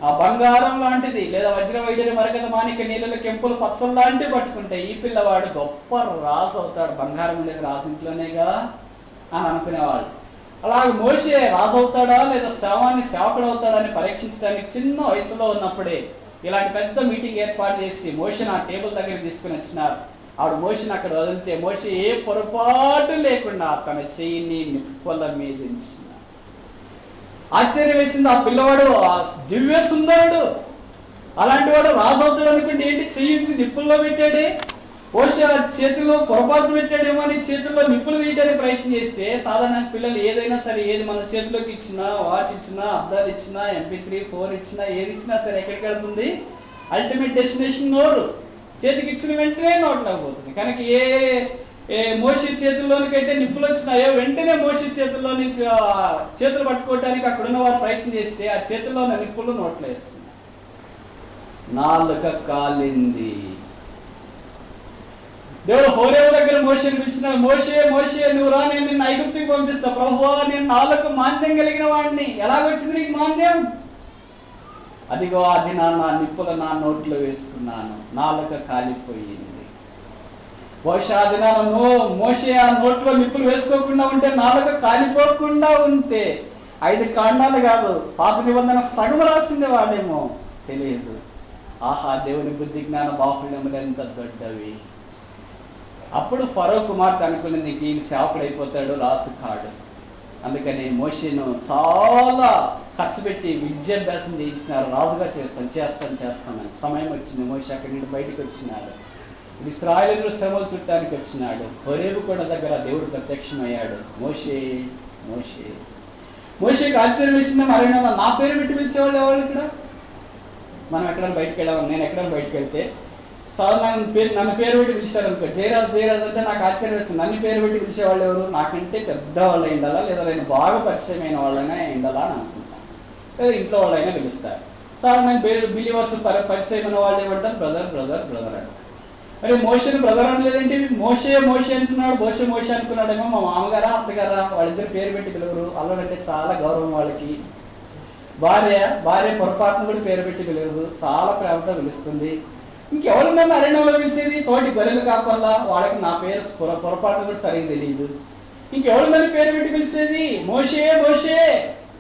B: ఆ బంగారం లాంటిది లేదా వజ్రవైడూర్య మరకత మాణిక నీళ్ళ కెంపులు పచ్చలు లాంటివి పట్టుకుంటే ఈ పిల్లవాడు గొప్ప రాజు అవుతాడు. బంగారం ఉండేది రాజు ఇంట్లోనేగా అని అనుకునేవాడు. అలాగే మోషే రాజు అవుతాడా లేదా సేవకుడు అవుతాడా అని పరీక్షించడానికి చిన్న వయసులో ఉన్నప్పుడే ఇలాంటి పెద్ద మీటింగ్ ఏర్పాటు చేసి మోషేని ఆ టేబుల్ దగ్గర తీసుకుని వచ్చినారు. ఆవిడ మోషేని అక్కడ వదిలితే మోషే ఏ పొరపాటు లేకుండా తన చెయ్యిని నిప్పుల మీద ఉంచిన. ఆశ్చర్యం వేసింది. ఆ పిల్లవాడు దివ్య సుందరుడు, అలాంటి వాడు రాజు అవుతాడు అనుకుంటే ఏంటి చెయ్యించి నిప్పుల్లో పెట్టాడే. మోషే ఆ చేతుల్లో పొరపాటు పెట్టాడేమో అని చేతుల్లో నిప్పులు తీయడానికి ప్రయత్నం చేస్తే సాధారణ పిల్లలు ఏదైనా సరే, ఏది మన చేతిలోకి ఇచ్చినా, వాచ్ ఇచ్చినా, అద్దాలు ఇచ్చినా, MP3 4 ఇచ్చినా, ఏది ఇచ్చినా సరే ఎక్కడికి వెళ్తుంది? అల్టిమేట్ డెస్టినేషన్ నోరు. చేతికి ఇచ్చిన వెంటనే నోట్లోకి పోతుంది. కనుక ఏ మోషే చేతుల్లోనికైతే నిప్పులు వచ్చినాయో వెంటనే మోషే చేతుల్లోని చేతులు పట్టుకోవడానికి అక్కడున్న వారు ప్రయత్నం చేస్తే ఆ చేతుల్లో ఉన్న నిప్పులు నోట్లో వేసుకున్నారు. నాలుక కాలింది. దేవుడు హోరేవు దగ్గర మోషేని పిలిచినాడు. మోషే మోషే నువ్వు రా, నేను నిన్ను ఐగుప్తుకి పంపిస్తా. ప్రభువా, నేను నాలుగు మాంద్యం కలిగిన వాడిని, ఎలాగొచ్చింది నీకు మాంద్యం? అదిగో అది నా నిప్పుల నా నోట్లో వేసుకున్నాను, నాలుక కాలిపోయింది. బహుశా అది మోషే ఆ నోట్లో నిప్పులు వేసుకోకుండా ఉంటే, నాలుక కాలిపోకుండా ఉంటే 5 కాండాలు కాదు, పాత నిబంధన సగం రాసింది వాడేమో తెలియదు. ఆహా, దేవుని బుద్ధి జ్ఞాన బాహుళ్యములు ఎంత దొడ్డవి. అప్పుడు ఫరో కుమార్తె అనుకున్నది, ఈయన సేవకుడైపోతాడు, రాసు కాడు. అందుకని మోషేను చాలా ఖర్చు పెట్టి విద్యాభ్యాసం చేయించినారు. రాజుగా చేస్తానని. సమయం వచ్చింది, మోషే అక్కడి నుండి బయటకు వచ్చినాడు. ఇశ్రాయేలు శ్రమలు చుట్టానికి వచ్చినాడు. హోరేబు కొండ దగ్గర దేవుడు ప్రత్యక్షమయ్యాడు. మోషేకి ఆశ్చర్యం వేసింది. మరైనా నా పేరు పెట్టి పిలిచేవాళ్ళు ఎవరు ఇక్కడ? మనం ఎక్కడైనా బయటకు వెళ్ళాము, నేను ఎక్కడైనా బయటకు వెళ్తే సాధారణ నన్ను పేరు పెట్టి పిలిచారు అనుకో, జయరాజ్ అంటే నాకు ఆశ్చర్యం వేస్తుంది. నన్ను పేరు పెట్టి పిలిచేవాళ్ళు ఎవరు? నాకంటే పెద్దవాళ్ళు ఉండాలా, లేదా నేను బాగా పరిచయమైన వాళ్ళైనా ఉండాలా అని అనుకుంటాను. లేదా ఇంట్లో వాళ్ళైనా పిలుస్తారు. సాధారణ బిలీవర్స్ పరిచయమైన వాళ్ళు ఏమంటారు? బ్రదర్ అంటారు. మరి మోషేని బ్రదర్ అనలేదేంటి? మోషే అంటున్నాడు. మోషే అనుకున్నాడేమో. మా మామగారా అత్తగారా వాళ్ళిద్దరు పేరు పెట్టి పిలువరు. అల్లడంటే చాలా గౌరవం వాళ్ళకి. భార్య పొరపాటును కూడా పేరు పెట్టి పిలవదు, చాలా ప్రేమతో పిలుస్తుంది. ఇంకెవరున్నారు అరణ్యంలో పిలిచేది? తోటి గొర్రెలు కాపర్లా, వాళ్ళకి నా పేరు పొరపాటు కూడా సరిగ్గా తెలియదు. ఇంకెవరుందని పేరు పెట్టి పిలిచేది? మోషే.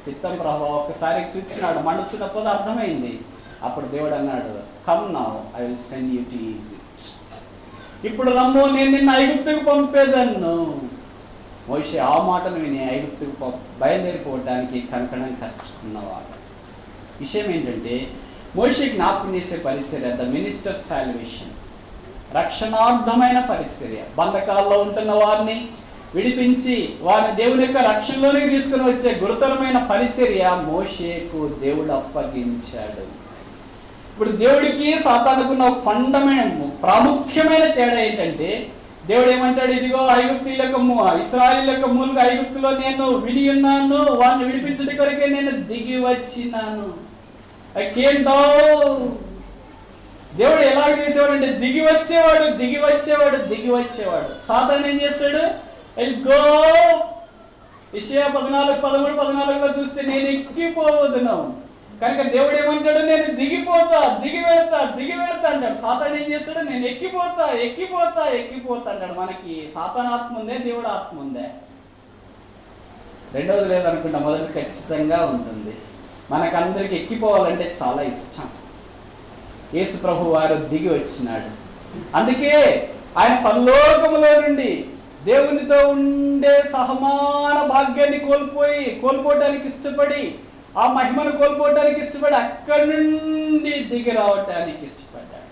B: చిత్తం ప్రభావ ఒక్కసారి చూసినాడు, మనసున్నప్పుడు అర్థమైంది. అప్పుడు దేవుడు అన్నాడు, come now I will send you to Egypt. ఇప్పుడు రమ్ము, నేను నిన్ను ఐగుప్తుకు పంపేదన్ను. మోషే ఆ మాటను విని ఐగుప్తుకు బయలుదేరిపోవడానికి కంకణం కట్టుకున్నవాడు. విషయం ఏంటంటే, మోషే జ్ఞాపకం చేసే పరిచర్య ద మినిస్టర్ ఆఫ్ సాల్వేషన్, రక్షణార్థమైన పరిచర్య. బంధకాల్లో ఉంటున్న వారిని విడిపించి వారిని దేవుని యొక్క రక్షణలోనికి తీసుకుని వచ్చే గురుతరమైన పరిచర్య మోషేకు దేవుడు అప్పగించాడు. ఇప్పుడు దేవుడికి సాతానుకున్న ఒక ప్రాముఖ్యమైన తేడా ఏంటంటే, దేవుడు ఏమంటాడు? ఇదిగో ఇశ్రాయేలు యొక్క మూలుగా ఐగుప్తులో నేను విడి ఉన్నాను, వారిని విడిపించడం కొరకే నేను దిగి వచ్చినాను. I came down. దేవుడు ఎలాగ చేసేవాడు అంటే దిగి వచ్చేవాడు. సాతాను ఏం చేస్తాడు? I go. యెషయా 14:13-14 చూస్తే నేను ఎక్కిపోవదును. కనుక దేవుడు ఏమంటాడు? నేను దిగి వెళతా అంటాడు. సాతాను ఏం చేస్తాడు? నేను ఎక్కిపోతా అంటాడు. మనకి సాతాను ఆత్మ ఉందే, దేవుడు ఆత్మ ఉందే? రెండవది లేదనుకుంటా, మొదటి ఖచ్చితంగా ఉంటుంది. మనకందరికి ఎక్కిపోవాలంటే చాలా ఇష్టం. యేసు ప్రభు వారు దిగి వచ్చినాడు. అందుకే ఆయన పరలోకములో నుండి దేవునితో ఉండే సహమాన భాగ్యాన్ని కోల్పోవటానికి ఇష్టపడి, ఆ మహిమను కోల్పోవటానికి ఇష్టపడి అక్కడి నుండి దిగి రావటానికి ఇష్టపడ్డాడు.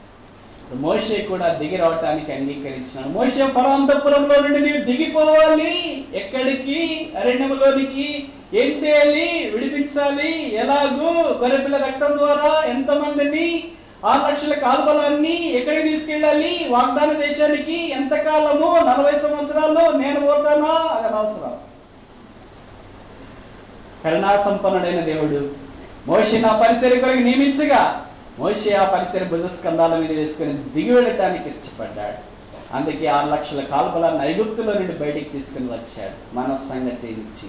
B: మోషే కూడా దిగి రావటానికి అంగీకరించినాడు. మోషే ఫరోంతపురంలో నుండి నీవు దిగిపోవాలి. ఎక్కడికి? అరణ్యములోనికి. ఏం చేయాలి? విడిపించాలి. ఎలాగూ? గొర్రెపిల్ల రక్తం ద్వారా ఎంతమందిని? 6 లక్షల కాల్బలాన్ని ఎక్కడికి తీసుకెళ్ళాలి? వాగ్దాన దేశానికి. ఎంతకాలము? 40 సంవత్సరాలు. నేను పోతానా? అది అనవసరం. కరుణా సంపన్నుడైన దేవుడు మోషే నా పరిచర్య కొరకు నియమించగా, మోషే ఆ పరిచర్య భుజస్కంధాల మీద వేసుకుని దిగి వెళ్ళటానికి ఇష్టపడ్డాడు. అందుకే 6 లక్షల కాల్బలాన్ని ఐగుప్తులో నుండి బయటికి తీసుకుని వచ్చాడు. మన సంగతి ఏంటి?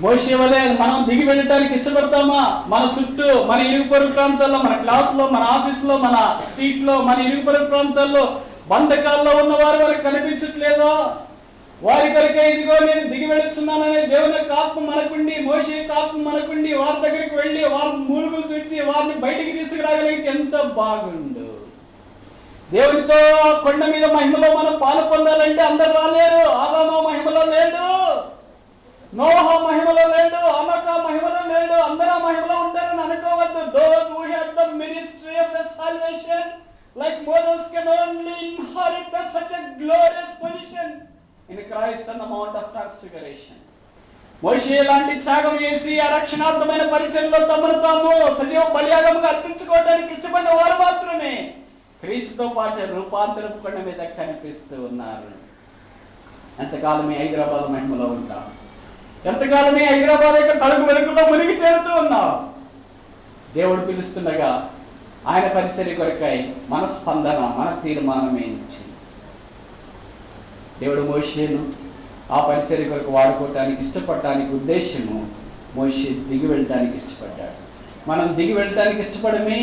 B: మోషే వలె మనం దిగి వెళ్ళటానికి ఇష్టపడతామా? మన చుట్టూ, మన ఇరుగు పొరుగు ప్రాంతాల్లో, మన క్లాసులో, మన ఆఫీసులో, మన స్ట్రీట్లో, మన ఇరుగు పొరుగు ప్రాంతాల్లో బంధకాల్లో ఉన్న వారు మనకు కనిపించట్లేదో? వారి కొరకే ఇదిగో నేను దిగి వెళుతున్నాననే దేవుని యొక్క ఆత్మ మనకుండి, మోషే యొక్క ఆత్మ మనకుండి, వారి దగ్గరికి వెళ్ళి వారి మూలుగులు చూచి వారిని బయటికి తీసుకురాగలిగితే ఎంత బాగుండు. దేవునితో కొండ మీద మహిమలో మనం పాలు పొందాలంటే అందరు రాలేరు. ఆదాము మహిమలో లేడు, నోహ మహిమలో లేడు, అనక మహిమలో లేడు. అందరూ మహిమలో ఉంటారని అనుకోవద్దు. Those who have the ministry of the salvation like Moses can only inherit such a glorious position in Christ and the Mount of Transfiguration. మోషే లాంటి త్యాగం చేసి ఆ రక్షణార్థమైన పరిచర్యలో తమను తాము సజీవ బలియాగముగా అర్పించుకోవడానికి ఇష్టపడిన వారు మాత్రమే క్రీస్తుతో పాటు రూపాంతరపు కొండ మీద కనిపిస్తూ ఉన్నారు. ఎంతకాలమే హైదరాబాద్ మహిమలో ఉంటాం, ఎంతకాలమే హైదరాబాద్ యొక్క తలుపు వెలుగులో మునిగి తేలుతూ ఉన్నాం. దేవుడు పిలుస్తుండగా ఆయన పరిచర్య కొరకై మన స్పందన, మన తీర్మానం ఏంటి? దేవుడు మోషేను ఆ పరిచర్య కొరకు వాడుకోవటానికి ఇష్టపడటానికి ఉద్దేశము, మోషే దిగి వెళ్ళటానికి ఇష్టపడ్డాడు. మనం దిగి వెళ్ళటానికి ఇష్టపడమే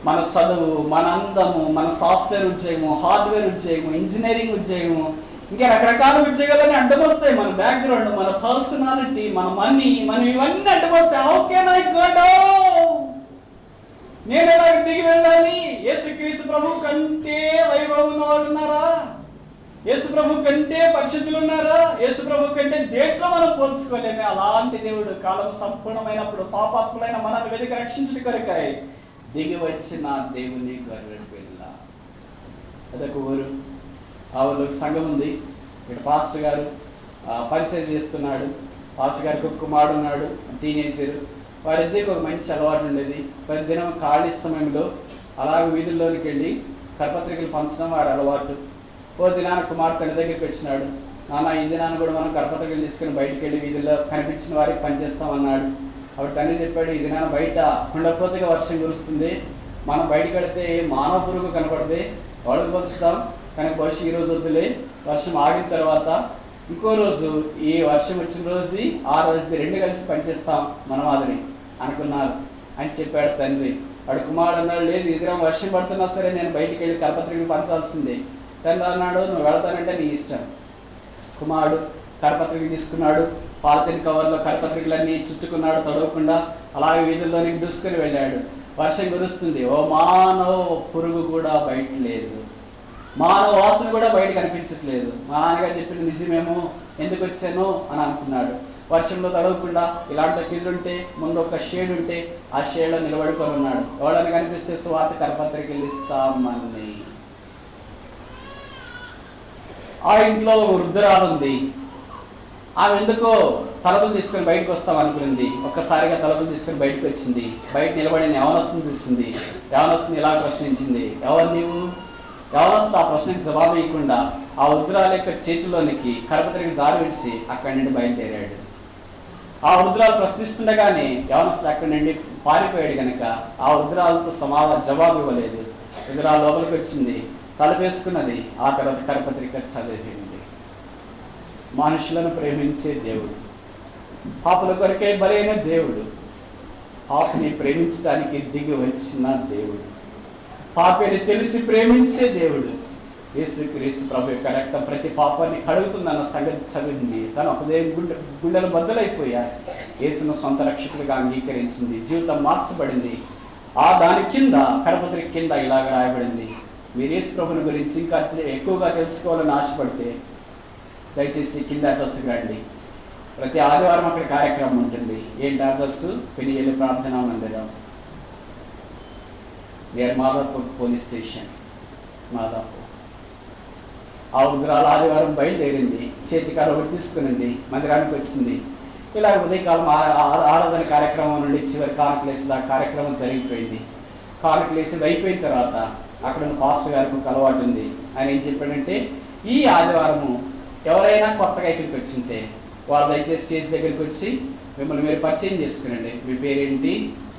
B: మన చదువు, మన అందము, మన సాఫ్ట్వేర్ ఉద్యోగము, హార్డ్వేర్ ఉద్యోగము, ఇంజనీరింగ్ ఉద్యోగము, ఇంకా రకరకాల ఉద్యోగాలని అడ్డం వస్తాయి. మన బ్యాక్గ్రౌండ్, మన పర్సనాలిటీ, మన మనీ, మనం ఇవన్నీ అడ్డం వస్తాయి. How can I go down? నేను ఎలాగ దిగి వెళ్ళాలి? యేసుక్రీస్తు ప్రభు కంటే వైభవం ఉన్నవాడు ఉన్నారా? యేసు ప్రభు కంటే పరిశుద్ధులు ఉన్నారా? యేసు ప్రభు కంటే దేంట్లో మనం పోల్చుకోలేమే. అలాంటి దేవుడు కాలం సంపూర్ణమైనప్పుడు పాపాత్ములైన మనల్ని వెతికి రక్షించుట కొరకై దిగి వచ్చిన దేవుని గొర్రె పిల్ల. అదొక ఊరు, ఆ ఊళ్ళో సంఘం ఉంది. ఇక్కడ పాస్టర్ గారు పరిచయం చేస్తున్నాడు. పాస్టర్ గారికి ఒక కుమారుడు ఉన్నాడు, టీనేజర్. వారిద్దరికి ఒక మంచి అలవాటు ఉండేది. ప్రతి దినం ఖాళీ సమయంలో అలాగ వీధుల్లోనికి వెళ్ళి కరపత్రికలు పంచడం వారి అలవాటు. ఓ దినాన కుమార్తె తన దగ్గరికి వచ్చినాడు. నాన్న, ఈ దినాన్ని కూడా మనం కరపత్రికలు తీసుకుని బయటికి వెళ్ళి వీధుల్లో కనిపించిన వారికి పనిచేస్తామన్నాడు. అప్పుడు తండ్రి చెప్పాడు, ఈ దినాన బయట కుండపోతగా వర్షం కురుస్తుంది, మనం బయటకు వెళితే మానవ పురుగు కనపడితే వాళ్ళకి పలుస్తాం, కానీ బహుశా ఈ రోజు వద్దులే, వర్షం ఆగిన తర్వాత ఇంకో రోజు ఈ వర్షం వచ్చిన రోజుది ఆ రోజుది రెండు కలిసి పనిచేస్తాం మన మాదిరి అనుకున్నారు అని చెప్పాడు తండ్రి. వాడు కుమారుడు అన్నాడు, లేదు ఈ దినం వర్షం పడుతున్నా సరే నేను బయటికి వెళ్ళి కరపత్రికలు పంచాల్సిందే. తండ్రి అన్నాడు, నువ్వు వెళతానంటే నీ ఇష్టం. కుమారుడు కరపత్రికలు తీసుకున్నాడు, పాలిథిన్ కవర్లో కరపత్రికలన్నీ చుట్టుకున్నాడు తడవకుండా. అలాగే వీధుల్లోనికి దూసుకొని వెళ్ళాడు. వర్షం కురుస్తుంది, ఓ మానవ పురుగు కూడా బయట లేదు, మానవ వాసన కూడా బయట కనిపించట్లేదు. మా నాన్నగారు చెప్పింది నిజమేమో, ఎందుకు వచ్చాను అని అనుకున్నాడు. వర్షంలో తడవకుండా ఇలాంటి కిల్లుంటే ముందు ఒక షేడ్ ఉంటే ఆ షేడ్లో నిలబడుకొని ఉన్నాడు. ఎవడని కనిపిస్తే సువార్త కరపత్రికలు ఇస్తామని. ఆ ఇంట్లో వృద్ధురాలు ఉంది. ఆమె ఎందుకో తలుపులు తీసుకొని బయటకు వస్తాం అనుకుంది. ఒక్కసారిగా తలుపులు తీసుకొని బయటకు వచ్చింది. బయట నిలబడిన యవనస్తుని చూసింది. యవనస్తుని ఇలా ప్రశ్నించింది, ఎవరు నీవు? యవనస్తు ఆ ప్రశ్నకి జవాబు ఇవ్వకుండా ఆ వృద్ధురాల యొక్క చేతిలోనికి కరపత్రిక జారు విడిచి అక్కడి నుండి బయలుదేరాడు. ఆ వృద్ధురాలు ప్రశ్నిస్తుండగానే యవనస్తుడు అక్కడి నుండి పారిపోయాడు కనుక ఆ వృద్ధురాలతో జవాబు ఇవ్వలేదు. వృద్ధురాలు లోపలికి వచ్చింది, తలుపేసుకున్నది. ఆ తర్వాత కరపత్రిక చదివింది. మనుషులను ప్రేమించే దేవుడు, పాపుల కొరకే బలైన దేవుడు, పాపిని ప్రేమించడానికి దిగి వచ్చిన దేవుడు, పాపిని తెలిసి ప్రేమించే దేవుడు. యేసుక్రీస్తు ప్రభు యొక్క రక్తం ప్రతి పాపాన్ని కడుగుతుందన్న సంగతి చదివింది. తను ఒకదే గుండెలు బద్దలైపోయారు. యేసును సొంత రక్షకుడిగా అంగీకరించింది. జీవితం మార్చబడింది. ఆ దాని కింద కరపత్రిక కింద ఇలాగ రాయబడింది, మీరు యేసు ప్రభుని గురించి ఇంకా ఎక్కువగా తెలుసుకోవాలని ఆశపడితే దయచేసి కింద అడ్రస్కి రండి. ప్రతి ఆదివారం అక్కడ కార్యక్రమం ఉంటుంది. ఏంటి అడ్రస్సు? పెనియలి ప్రార్థనా మందిరం, near Madhapur police station, Madhapur. ఆ వృద్ధురాలు ఆదివారం బయలుదేరింది. చేతికారు ఒకటి తీసుకునింది, మందిరానికి వచ్చింది. ఇలా ఉదయకాలం ఆరాధన కార్యక్రమం నుండి చివరి కానుకలేసి కార్యక్రమం జరిగిపోయింది. కానుకలేసి అయిపోయిన తర్వాత అక్కడ ఉన్న పాస్టర్ గారికి ఒక అలవాటు ఉంది. ఆయన ఏం చెప్పాడంటే, ఈ ఆదివారము ఎవరైనా కొత్తగా ఇక్కడికి వచ్చింటే వాళ్ళు దయచేసి స్టేజ్ దగ్గరికి వచ్చి మిమ్మల్ని మీరు పరిచయం చేసుకునండి. మీ పేరేంటి,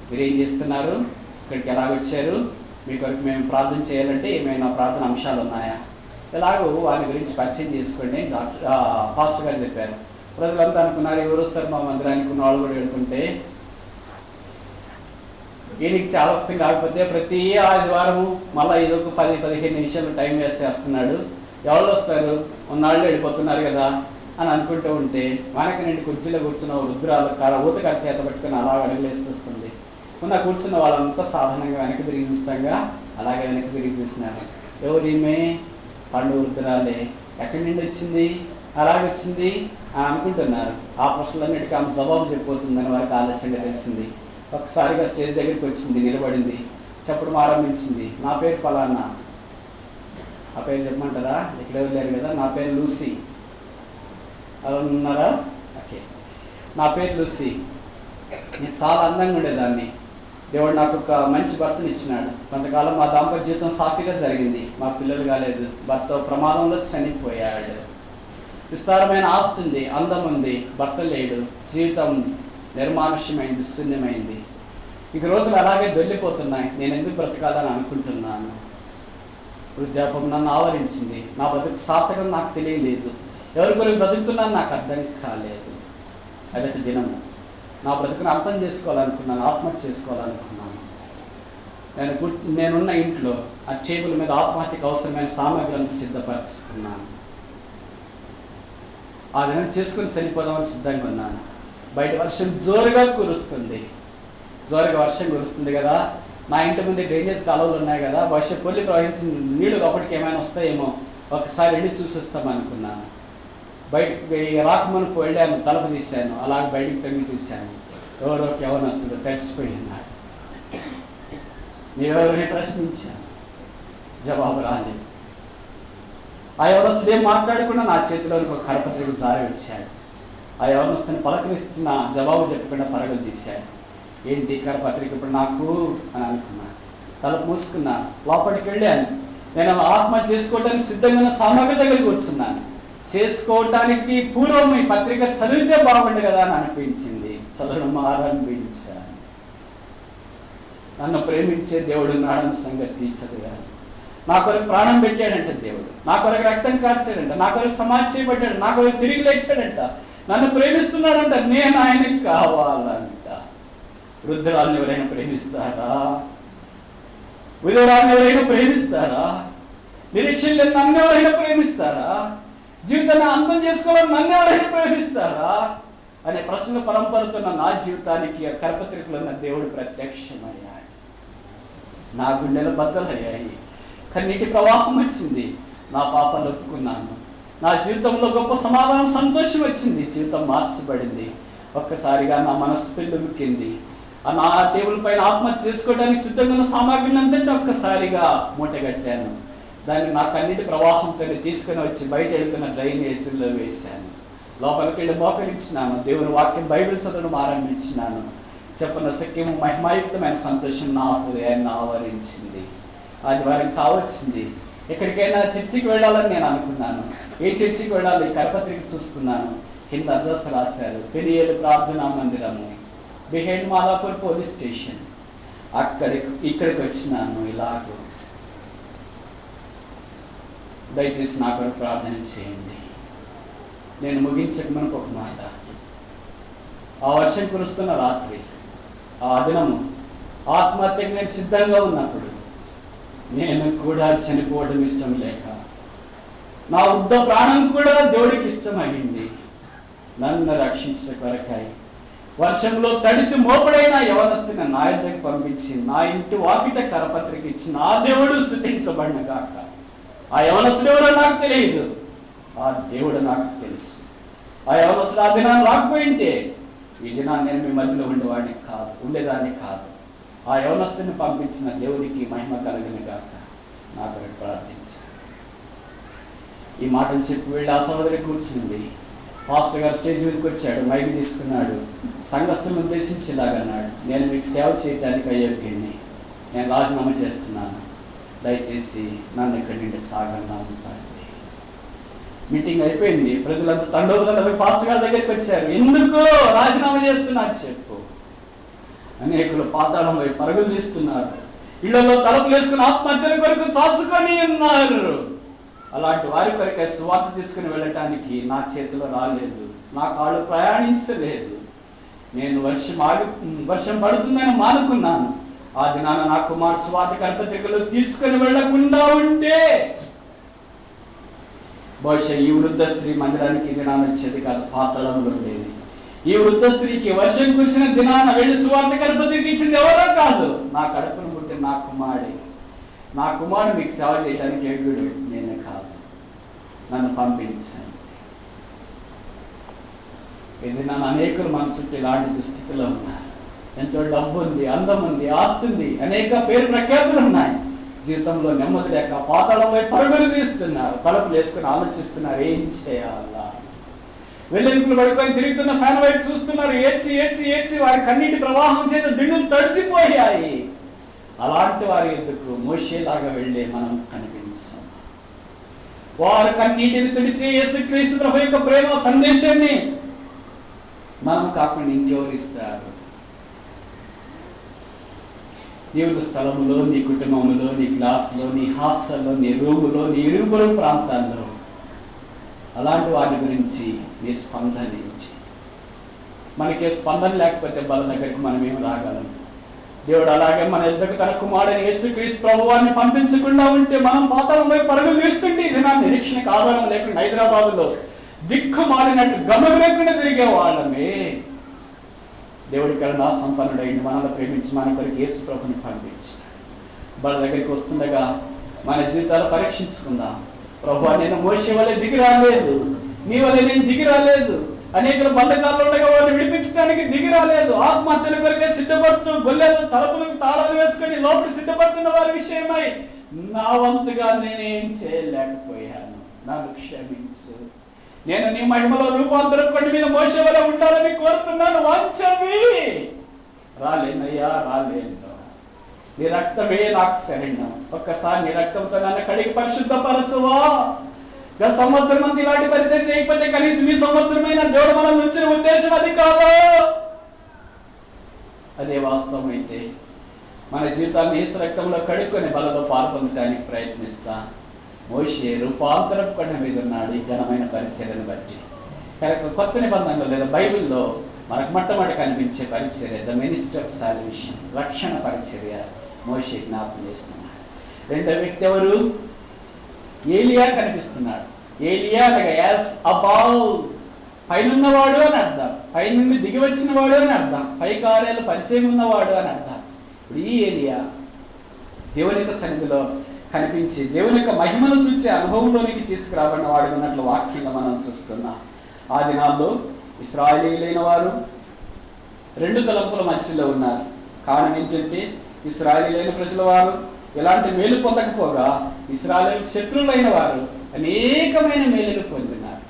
B: మీరు ఏం చేస్తున్నారు, ఇక్కడికి ఎలాగొచ్చారు, మీ కొరకు మేము ప్రార్థన చేయాలంటే ఏమైనా ప్రార్థన అంశాలు ఉన్నాయా, ఎలాగో వారి గురించి పరిచయం చేసుకోండి పాస్టర్ గారు చెప్పారు. ప్రజలంతా అనుకున్నారు, ఎవరు వస్తారు మా మందిరానికి, ఉన్న వాళ్ళు కూడా వెళ్తుంటే ఈయనకి చాలా వస్తుంది. కాకపోతే ప్రతి ఆదివారము మళ్ళీ ఏదో ఒక 10-15 నిమిషాలు టైం వేస్ట్ చేస్తున్నాడు. ఎవరు వస్తారు, ఉన్నాళ్ళు వెళ్ళిపోతున్నారు కదా అని అనుకుంటూ ఉంటే వెనక నుండి కుర్చీలో కూర్చున్న వృద్ధురాలు ఊతకర చేత పట్టుకొని అలా అడుగులేస్తూ వస్తుంది. ఉన్న కూర్చున్న వాళ్ళంతా సాధారణంగా వెనక్కి తిరిగి చూస్తాగా అలాగే వెనక్కి తిరిగి చూసినారు. ఎవరిమే? పండు వృద్ధురాలే. ఎక్కడి నుండి వచ్చింది, అలాగే వచ్చింది అని అనుకుంటున్నారు. ఆ ప్రశ్నలన్నిటికీ ఆమె జవాబు చెప్పిపోతుందని వారికి ఆలస్యంగా తెలిసింది. ఒకసారిగా స్టేజ్ దగ్గరికి వచ్చింది, నిలబడింది, చెప్పడం ఆరంభించింది. నా పేరు పలానా. ఆ పేరు చెప్పమంటారా? ఇక్కడ వెళ్ళారు కదా. నా పేరు లూసీ. అలా ఉన్నారా? ఓకే, నా పేరు లూసీ. నేను చాలా అందంగా ఉండేదాన్ని. దేవుడు నాకు ఒక మంచి భర్తను ఇచ్చినాడు. కొంతకాలం మా దాంపత్య జీవితం సాఫీగా జరిగింది. మా పిల్లలు కాలేదు. భర్త ప్రమాదంలో చనిపోయాడు. విస్తారమైన ఆస్తి ఉంది, అందం ఉంది, భర్త లేడు. జీవితం నిర్మానుష్యమైంది, శూన్యమైంది. ఇక రోజులు అలాగే వెళ్ళిపోతున్నాయి. నేను ఎందుకు బ్రతకాలని అనుకుంటున్నాను. వృద్ధాపం నన్ను ఆవరించింది. నా బ్రతుకు సార్థకం నాకు తెలియలేదు. ఎవరి కొరకు బ్రతుకుతున్నాను నాకు అర్థం కాలేదు. అదొక దినము నా బ్రతుకును అర్థం చేసుకోవాలనుకున్నాను, ఆత్మహత్య చేసుకోవాలనుకున్నాను. నేనున్న ఇంట్లో ఆ టేబుల్ మీద ఆత్మహత్యకు అవసరమైన సామగ్రిని సిద్ధపరచుకున్నాను. ఆ దినం చేసుకుని చనిపోదామని సిద్ధంగా ఉన్నాను. బయట వర్షం జోరుగా కురుస్తుంది. వర్షం కురుస్తుంది కదా, నా ఇంటి ముందు డ్రైనేజ్ కాలువలు ఉన్నాయి కదా, వర్షం పొల్లి ప్రవహించిన నీళ్లు అప్పటికి ఏమైనా వస్తాయేమో, ఒకసారి వెళ్ళి చూసేస్తామనుకున్నాను. బయటకు రాకమని వెళ్ళాను, తలుపు తీశాను, అలాగే బయటికి తగ్గి చూశాను. ఎవరిని వస్తుందో తడిసిపోయినాడు. ఎవరిని ప్రశ్నించాను, జవాబు రాలేదు. ఆ యవనస్తుడు ఏం మాట్లాడకుండా నా చేతిలోకి ఒక కరపత్రిక జారి వచ్చాడు. ఆ యవనస్తుని పలకరిస్తున్న జవాబు చెప్పకుండా పరుగులు తీశాడు. ఏంటి కరపత్రిక ఇప్పుడు నాకు అని అనుకున్నాను. తలుపు మూసుకున్నాను, లోపలికి వెళ్ళాను. నేను ఆత్మహత్య చేసుకోవడానికి సిద్ధంగా ఉన్న సామగ్రి దగ్గర కూర్చున్నాను. చేసుకోవటానికి పూర్వం ఈ పత్రిక చదివితే బాగుండు కదా అని అనిపించింది. చదవడం ఆరంభించాను. నన్ను ప్రేమించే దేవుడు ఉన్నాడన్న సంగతి చదివాను. నా కొరకు ప్రాణం పెట్టాడంట దేవుడు, నా కొరకు రక్తం కార్చాడంట, నా కొరకు సమాధి చేయబడ్డాడు, నా కొరకు తిరిగి లేచాడంట, నన్ను ప్రేమిస్తున్నాడంట, నేను ఆయనకి కావాలంట. వృద్ధురాలను ఎవరైనా ప్రేమిస్తారా? విధురాలను ఎవరైనా ప్రేమిస్తారా? నిరీక్షణ లేని నన్ను ఎవరైనా ప్రేమిస్తారా? జీవితాన్ని అంతం చేసుకోవాలని నన్ను ఎవరైనా ప్రేమిస్తారా అనే ప్రశ్నలు పరంపరుతున్న నా జీవితానికి ఆ కరపత్రికలో ఉన్న దేవుడు ప్రత్యక్షమయ్యాడు. నా గుండెలు బద్దలయ్యాయి, కన్నీటి ప్రవాహం వచ్చింది. నా పాపాలు ఒప్పుకున్నాను. నా జీవితంలో గొప్ప సమాధానం, సంతోషం వచ్చింది. జీవితం మార్చబడింది. ఒక్కసారిగా నా మనసు పెళ్ళుకింది. నా టేబుల్ పైన ఆత్మహత్య చేసుకోవడానికి సిద్ధంగా ఉన్న సామాగ్రిని అంతటా ఒక్కసారిగా మూటగట్టాను. దాన్ని నా కన్నీటి ప్రవాహంతో తీసుకుని వచ్చి బయట వెళ్తున్న డ్రైనేజీలో వేశాను. లోపలికి వెళ్ళి మోకరించినాను. దేవుని వాక్యం బైబిల్ చదవడం ఆరంభించినాను. చెప్పిన సఖ్యము మహిమాయుక్తమైన సంతోషం నా హృదయాన్ని ఆవరించింది. ఆదివారం కావచ్చింది. ఎక్కడికైనా చర్చికి వెళ్ళాలని నేను అనుకున్నాను. ఏ చర్చికి వెళ్ళాలి? కరపత్రిక చూసుకున్నాను. కింద అడ్రస్ రాశారు, పెనియేలు ప్రార్థనా మందిరము, బిహైండ్ మాదాపూర్ పోలీస్ స్టేషన్. ఇక్కడికి వచ్చినాను. ఇలాగూ దయచేసి నా కొరకు ప్రార్థన చేయండి. నేను ముగించక మనకు ఒక మాట. ఆ వర్షం కురుస్తున్న రాత్రి, ఆ దినము ఆత్మహత్యకు నేను సిద్ధంగా ఉన్నప్పుడు నేను కూడా చనిపోవడం ఇష్టం లేక నా వృద్ధ ప్రాణం కూడా దేవుడికి ఇష్టమైంది. నన్ను రక్షించిన కొరకై వర్షంలో తడిసి మోపడైన యవనస్తుని నా యొద్దకు పంపించి నా ఇంటి వాకిట కరపత్రిక ఇచ్చి నా దేవుడు స్తుతించబడిన గాక. ఆ యవనస్తుడు ఎవరో నాకు తెలియదు, ఆ దేవుడు నాకు తెలుసు. ఆ యవనస్తుడు ఆ దినాన్ని రాకపోయింటే ఈ దినాన్ని నేను మీ మధ్యలో ఉండేదాన్ని కాదు. ఆ యవనస్తుని పంపించిన దేవుడికి మహిమ కలిగిన గాక. నా కొరకు ప్రార్థించాను. ఈ మాటలు చెప్పి వెళ్ళి ఆ సహోదరి కూర్చుంది. పాస్టర్ గారు స్టేజ్ మీదకి వచ్చాడు, మైక్ తీసుకున్నాడు. సంఘస్థులను ఉద్దేశించి ఇలాగన్నాడు, నేను మీకు సేవ చేయడానికి అయోగ్యుడిని, నేను రాజీనామా చేస్తున్నాను. దయచేసి నన్ను ఇక్కడి నుండి సాగంగా ఉంటాను. మీటింగ్ అయిపోయింది. ప్రజలంతా తండోపతండ పాస్టర్ గారి దగ్గరికి వచ్చారు. ఎందుకు రాజీనామా చేస్తున్నారు చెప్పు. అనేకులు పాతాళం వైపు పరుగులు తీస్తున్నారు. ఇళ్లలో తలుపులు వేసుకుని ఆత్మహత్యల కొరకు చాచుకొని ఉన్నారు. అలాంటి వారి కొరకే సువార్త తీసుకుని వెళ్ళటానికి నా చేతిలో రాలేదు, నా కాళ్ళు ప్రయాణించలేదు. నేను వర్షం పడుతుందని మానుకున్నాను. ఆ దినాన నా కుమారుడు సువార్త కరపత్రికలు తీసుకుని వెళ్లకుండా ఉంటే బహుశా ఈ వృద్ధ స్త్రీ మందిరానికి ఈ దినాన వచ్చేది కాదు, పాతాళంలో ఉండేది. ఈ వృద్ధ స్త్రీకి వర్షం కురిసిన దినాన వెళ్ళి సువార్త కరపత్రిక ఇచ్చింది ఎవరో కాదు, నా కడుపును పుట్టిన నా కుమారుడే. నా కుమారుడు మీకు సేవ చేయడానికి యోగ్యుడు నేను కాదు, నన్ను పంపించాను. ఇది నన్ను అనేకులు మన చుట్టూ ఇలాంటి దుస్థితిలో ఉన్నారు. ఎంతో డబ్బు ఉంది, అందం ఉంది, ఆస్తి ఉంది, అనేక పేరు ప్రఖ్యాతులు ఉన్నాయి. జీవితంలో నెమ్మది లేక పాతాళంపై పరుగులు తీస్తున్నారు. తలుపులు వేసుకుని ఆలోచిస్తున్నారు ఏం చేయాలా. వెల్లెంకులు పడుకొని తిరుగుతున్న ఫ్యాన్ వైపు చూస్తున్నారు. ఏడ్చి ఏడ్చి ఏడ్చి వారి కన్నీటి ప్రవాహం చేత దిండులు తడిసిపోయాయి. అలాంటి వారి ఎద్దుకు మోషేలాగా వెళ్ళే మనం కనిపించాం. వారు కన్నీటిని తుడిచి యేసుక్రీస్తు ప్రభు యొక్క ప్రేమ సందేశాన్ని మనం కాకుండా ఇంకెవరు ఇస్తారు? దేవుని స్థలములో, నీ కుటుంబంలో, నీ క్లాసులో, నీ హాస్టల్లో, నీ రూములో, నీ ఇరుగు ప్రాంతాల్లో అలాంటి వాటి గురించి నీ స్పందన ఇచ్చి, మనకి స్పందన లేకపోతే బల దగ్గరికి మనం ఏం రాగలం? దేవుడు అలాగే మన ఇద్దరు తన కుమారుడైన యేసుక్రీస్తు ప్రభువాన్ని పంపించకుండా ఉంటే మనం పాతాళం వైపు పరుగులు తీస్తుంటే ఇది నా నిరీక్షణకు ఆధారం లేకుండా హైదరాబాద్లో దిక్కు మారినట్టు గమనం లేకుండా తిరిగే వాళ్ళమే. దేవుడి కరుణా సంపన్నుడైన మనల్ని ప్రేమించి మన కొరకు యేసు ప్రభుని పంపించాడు. బల దగ్గరికి వస్తుండగా మన జీవితాలు పరీక్షించుకుందాం. ప్రభువా, నేను మోషే వలె దిగి రాలేదు, నీ వలె నేను దిగి రాలేదు, అనేక బంధకాల్లో ఉండగా వారిని విడిపించడానికి దిగి రాలేదు, ఆత్మహత్యల కొరకే సిద్ధపడుతూ గొల్లెలు తలుపులకు తాళాలు వేసుకొని లోపల సిద్ధపడుతున్న వారి విషయమై నా వంతుగా నేనేం చేయలేకపోయాను, నన్ను క్షమించు. నేను నీ మహిమలో రూపాంతరం కొండ మీద మోషే వలె ఉండాలని కోరుతున్నాను. వాంఛని రాలేనయ్యా, రాలేను. నీ రక్తమే నాకు శరణ్యం. ఒక్కసారి నీ రక్తంతో నన్ను కడిగి పరిశుద్ధపరచువా. గత సంవత్సరం మంది ఇలాంటి పరిచయం చేయకపోతే కనీసం ఈ సంవత్సరమైన దేవుడు మనం నుంచిన ఉద్దేశం అది కాదు. అదే వాస్తవం అయితే మన జీవితాన్ని యేసు రక్తంలో కడుక్కొని బలలో పాల్పొందడానికి ప్రయత్నిస్తా. మోషే రూపాంతరం కొండ మీద ఉన్నాడు ఈ ఘనమైన పరిచర్యను బట్టి. కొత్త నిబంధనలో లేదా బైబిల్లో మనకు మొట్టమొదటి కనిపించే పరిచర్య ద మినిస్ట్రీ ఆఫ్ సాల్వేషన్, రక్షణ పరిచర్య మోషే జ్ఞాపకం చేస్తున్నాడు. రెండో వ్యక్తి ఎవరు? ఏలియా కనిపిస్తున్నాడు. ఏలియా అనగా యాస్ అబౌవ్, పైనున్నవాడు అని అర్థం, పైనుండి దిగి వచ్చినవాడు అని అర్థం, పై కార్యాలు పరిచయం ఉన్నవాడు అని అర్థం. ఇప్పుడు ఈ ఏలియా దేవుని యొక్క సన్నిధిలో కనిపించి దేవుని యొక్క మహిమను చూసే అనుభవంలోనికి తీసుకురాబడిన వాడు ఉన్నట్లు వాక్యంగా మనం చూస్తున్నాం. ఆ దినాల్లో ఇశ్రాయేలీలైన వారు రెండు తలంపుల మధ్యలో ఉన్నారు. కారణం ఏంటంటే ఇశ్రాయేలీలైన ప్రజల వారు ఎలాంటి మేలు పొందకపోగా ఇశ్రాయేలు శత్రువులైన వారు అనేకమైన మేలులు పొందినారు.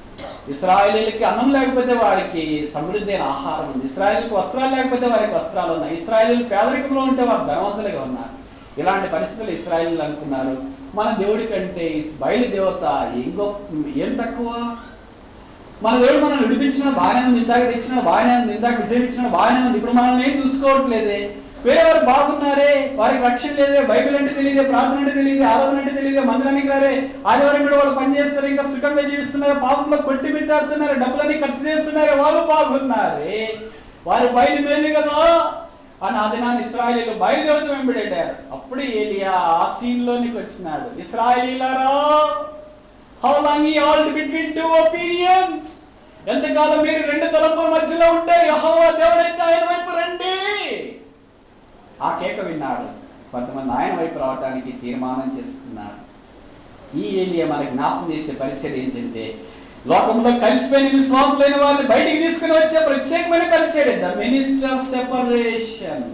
B: ఇశ్రాయేలీలకి అన్నం లేకపోతే వారికి సమృద్ధి అయిన ఆహారం ఉంది. ఇశ్రాయేలుకి వస్త్రాలు లేకపోతే వారికి వస్త్రాలు ఉన్నాయి. ఇశ్రాయేలు పేదరికంలో ఉంటే వారు ధనవంతులుగా ఉన్నారు. ఇలాంటి పరిస్థితులు ఇశ్రాయేలీలు అనుకున్నారు, మన దేవుడి కంటే బయలుదేవత ఏం తక్కువ, మన దేవుడు మనల్ని విడిపించిన బాగానే ఉంది, ఇందాక తెచ్చిన బాగానే ఉంది, ఇందాక విజయం ఇచ్చిన బాగానే ఉంది, ఇప్పుడు మనల్ని ఏం చూసుకోవట్లేదే, వేరే వారు బాగున్నారే, వారికి రక్షణ లేదే, బైబిల్ అంటే తెలియదే, ప్రార్థన అంటే తెలియదు, ఆరాధన అంటే తెలియదు, మందిరానికి రారే, ఆదివారం కూడా వాళ్ళు పని చేస్తారు, ఇంకా సుఖంగా జీవిస్తున్నారు, పాపంలో కొట్టి పెట్టాడుతున్నారు, డబ్బులన్నీ ఖర్చు చేస్తున్నారు, వాళ్ళు బాగున్నారే, వారి బయలు మేలు కదా అని ఆ దినాన్ని ఇశ్రాయేలీలు బయలుదేవత వెంబడేటారు. అప్పుడు ఏలియా ఆ సీన్లోనికి వచ్చినాడు. ఇశ్రాయేలీలారా, how long you halt between two opinions, ఎంతకాలం మీరు రెండు తలంపుల మధ్యలో ఉంటే యెహోవా దేవుడైతే ఆయన వైపు రండి. ఆ కేక విన్నాడు. కొంతమంది ఆయన వైపు రావడానికి తీర్మానం చేసుకున్నారు. ఈ ఏలియా మనకి జ్ఞాపకం చేసే పరిచయం ఏంటంటే లోకంలో కలిసిపోయిన విశ్వాసులైన వారిని బయటికి తీసుకుని వచ్చే ప్రత్యేకమైన పరిచయం ద మినిస్ట్రీ ఆఫ్ సెపరేషన్.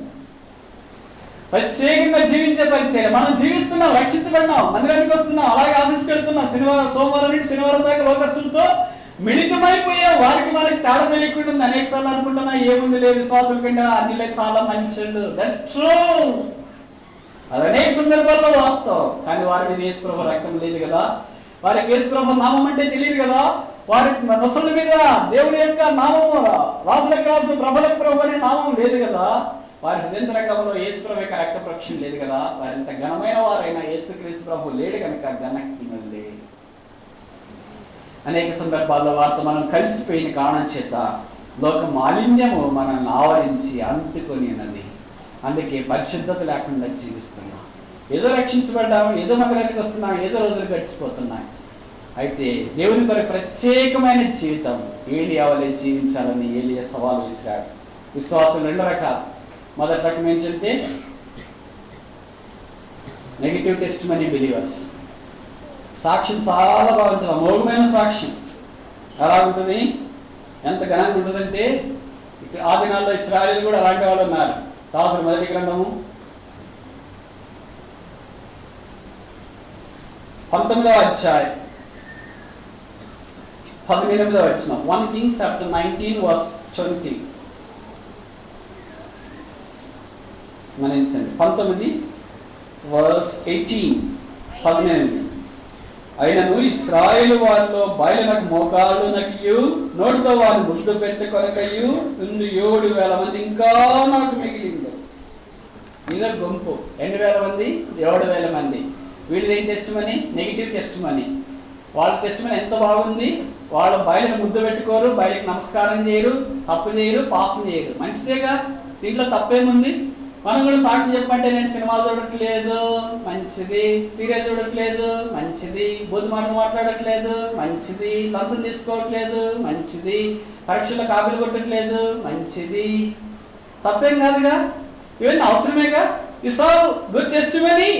B: ప్రత్యేకంగా జీవించే పరిచయం. మనం జీవిస్తున్నాం, రక్షించబడినాం, మందిరానికి వస్తున్నాం, అలాగే ఆఫీస్కి వెళ్తున్నాం, సోమవారం నుండి శనివారం దాకా లోకస్తులతో మిళితమైపోయే వారికి మనకి తేడా తెలియకుండా ఉంది. అనేక సార్లు అనుకుంటున్నా ఏముంది లేదు విశ్వాసుల కంటే అన్ని చాలా మంచిడు. దట్స్ ట్రూ, అది అనేక సందర్భాల్లో వాస్తవం. కానీ వారి మీద యేసుప్రభు రక్తం లేదు కదా, వారికి యేసుప్రభు నామం అంటే తెలియదు కదా, వారి నొసళ్ళ మీద దేవుని యొక్క నామము రాసులకు రాసు ప్రభులకు ప్రభు అనే నామం లేదు కదా, వారి హృదయంతరంగంలో యేసుప్రభు యొక్క రక్త ప్రోక్షణ లేదు కదా, వారి ఎంత ఘనమైన వారైనా యేసుక్రీస్తు ప్రభు లేడు కనుక ఘనహీనులే. అనేక సందర్భాల్లో వారితో మనం కలిసిపోయిన కారణం చేత లోక మాలిన్యము మనల్ని ఆవరించి అంటుకొని ఉన్నది. అందుకే పరిశుద్ధత లేకుండా జీవిస్తున్నాం. ఏదో రక్షించబడ్డాము, ఏదో మందిరానికి వస్తున్నాం, ఏదో రోజులు గడిచిపోతున్నాయి. అయితే దేవుని కొరకు ప్రత్యేకమైన జీవితం ఏలియా వలె జీవించాలని ఏలియా సవాల్ విసిరాడు. విశ్వాసం రెండు రకాలు. మొదటి రకం ఏంటంటే నెగిటివ్ టెస్టిమనీ బిలీవర్స్. సాక్ష్యం చాలా బాగుంటుంది, అమోఘమైన సాక్ష్యం. ఎలా ఉంటుంది, ఎంత ఘనంగా ఉంటుందంటే ఇక్కడ ఆ దినాల్లో ఇశ్రాయేలు కూడా అలాంటి వాళ్ళు ఉన్నారు. దాసుల మొదటి గ్రంథము 19వ అధ్యాయం 18వ వచనం. 1 Kings chapter 19 verse 20. మనించండి. 19 verse 18. 18. అయినను ఇశ్రాయేలు వారిలో బయలునకు మోకాళ్ళు నకియు నోటితో వారిని ముష్టి పెట్టుకొనకయు 7,000 మంది ఇంకా నాకు మిగిలింది. ఇదో గుంపు. 2,000 మంది, 7,000 మంది. వీళ్ళది ఏం test money? Negative test money. వాళ్ళ టెస్ట్ మనీ ఎంత బాగుంది. వాళ్ళు బయలుని ముద్దు పెట్టుకోరు, బయలుకి నమస్కారం చేయరు, తప్పు చేయరు, పాపం చేయరు. మంచిదేగా, దీంట్లో తప్పేముంది? మనం కూడా సాక్షి చెప్పమంటే నేను సినిమాలు చూడట్లేదు, మంచిది. సీరియల్ చూడట్లేదు, మంచిది. బూతు మాటలు మాట్లాడట్లేదు, మంచిది. లంచం తీసుకోవట్లేదు, మంచిది. పరీక్షల్లో కాపీలు కొట్టట్లేదు, మంచిది. తప్పేం కాదుగా, ఇవన్నీ అవసరమేగా. This all good test money.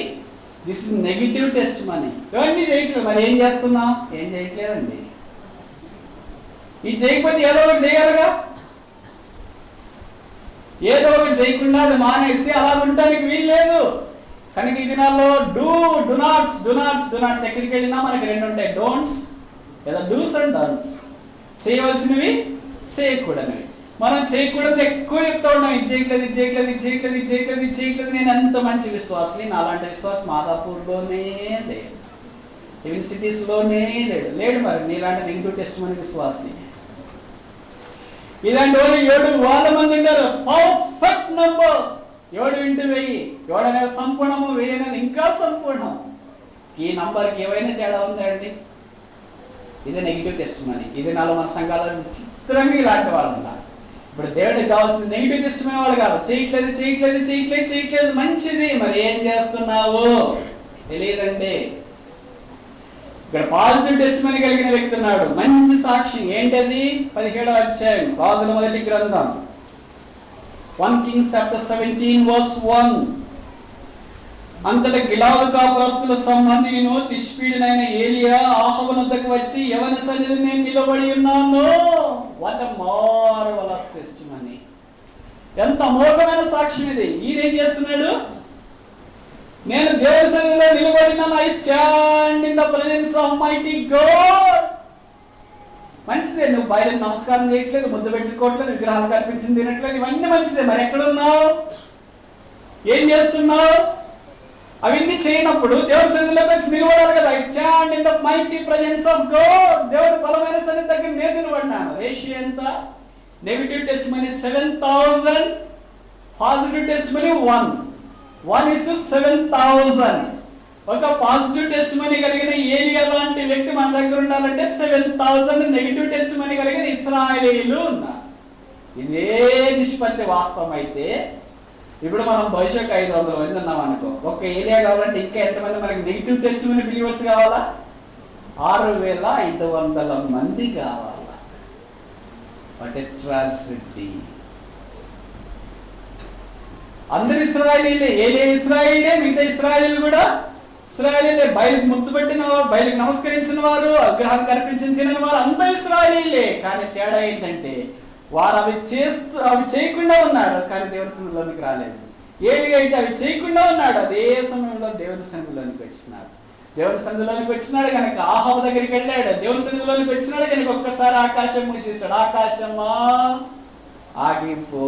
B: This is negative test money. ఇవన్నీ చేయట్లేదు. మరి ఏం చేస్తున్నాం? ఏం చేయట్లేదండి. ఇది చేయకపోతే ఏదో ఒకటి చేయాలిగా. ఏదో ఒకటి చేయకుండా అది మానేసి అలా ఉండటానికి వీలు లేదు. కనుక ఈ దినాల్లో డు నాట్స్ ఎక్కడికి వెళ్ళినా మనకి 2 ఉంటాయి. డోంట్స్ లేదా డూస్ అండ్ డోంట్స్. చేయవలసినవి, చేయకూడనివి. మనం చేయకూడదు ఎక్కువ చెప్తా ఉన్నాం. ఇది చేయట్లేదు. నేను ఎంత మంచి విశ్వాసిని, నాలాంటి విశ్వాసం మాదాపూర్లోనే లేడు, ఈవెన్ సిటీస్లోనే లేడు. మరి నీలాంటి నెగిటివ్ టెస్ట్ మనీ విశ్వాసిని. ఇలాంటి వాళ్ళు 7,000 మంది ఉంటారు. Perfect number. 7 ఇంటూ 1000. 7 అనేది సంపూర్ణము, 1000 అనేది ఇంకా సంపూర్ణం. ఈ నంబర్కి ఏమైనా తేడా ఉందా అండి? ఇది నెగిటివ్ టెస్ట్ మనీ. ఇది నాలో మన సంఘాలలో విచిత్రంగా ఇలాంటి వాళ్ళు ఉన్నారు. ఇప్పుడు దేవుడికి కావాల్సింది నెగిటివ్ టెస్ట్ మనీ వాళ్ళు కాదు. చేయట్లేదు, మంచిది. మరి ఏం చేస్తున్నావు తెలియదండి. ఇక్కడ పాజిటివ్ టెస్ట్ మనీ కలిగిన వ్యక్తి ఉన్నాడు. మంచి సాక్ష్యం ఏంటది? 17వ అధ్యాయం రాజుల మొదటి గ్రంథం 1 Kings chapter 17 verse 1. అంతట గిలాదు కాపురస్తుల సంబంధిను తిష్పీడినైన ఏలియా ఆహాబు వద్దకు వచ్చి యెహోవా సన్నిధిని నేను నిలబడి ఉన్నాను. What a marvellous testimony. ఎంత అమోఘమైన సాక్ష్యం ఇది. ఈయన ఏం చేస్తున్నాడు? నేను దేవుని సన్నిధిలో నిలబడినాను. I stand in the presence of mighty God. మంచిదే. నువ్వు బయలుకి నమస్కారం చేయట్లేదు, ముద్దు పెట్టుకోవట్లేదు, విగ్రహాలు కల్పించింది తినట్లేదు, ఇవన్నీ మంచిదే. మరి ఎక్కడున్నావు? ఏం చేస్తున్నావు? అవన్నీ చేయనప్పుడు దేవుడి సన్నిధిలోకి వచ్చి నిలబడాలి కదా. I stand in the mighty presence of God. దేవుడి బలమైన సన్నిధి దగ్గర నేను నిలబడినాను. రేషియో ఎంత? Negative test money 7,000, positive test money 1:7,000. ఒక పాజిటివ్ టెస్ట్ మనీ కలిగిన ఏలియా లాంటి వ్యక్తి మన దగ్గర ఉండాలంటే 7,000 నెగిటివ్ టెస్ట్ మనీ కలిగిన ఇశ్రాయేలీయులు ఉన్నారు. ఇదే నిష్పత్తి వాస్తవం అయితే ఇప్పుడు మనం భవిష్యత్తు 500 మంది ఉన్నాం అనుకో. ఒక ఏలియా కావాలంటే ఇంకా ఎంతమంది మనకి నెగిటివ్ టెస్ట్ మనీ బిలీవర్స్ కావాలా? 6,500 మంది కావాలా? What a tragedy. అందరు ఇశ్రాయేలీలే. ఏలియా ఇశ్రాయేలీలే, మిగతా ఇశ్రాయేలీలు కూడా ఇశ్రాయేలీలే. బయలుకి ముద్దు పెట్టిన వారు, బయలుకి నమస్కరించిన వారు, విగ్రహాలు కనిపించిన తినని వారు అంతా ఇశ్రాయేలీలే. కానీ తేడా ఏంటంటే వారు అవి చేయకుండా ఉన్నారు, కానీ దేవుని సన్నిధిలోనికి రాలేదు. ఏలియా అయితే అవి చేయకుండా ఉన్నాడు, అదే సమయంలో దేవుని సన్నిధిలోనికి వచ్చినాడు. దేవుని సన్నిధిలోనికి వచ్చినాడు కనుక ఆహాబు దగ్గరికి వెళ్ళాడు. దేవుని సన్నిధిలోనికి వచ్చినాడు కనుక ఒక్కసారి ఆకాశం మూసేశాడు. ఆకాశమా ఆగిపో,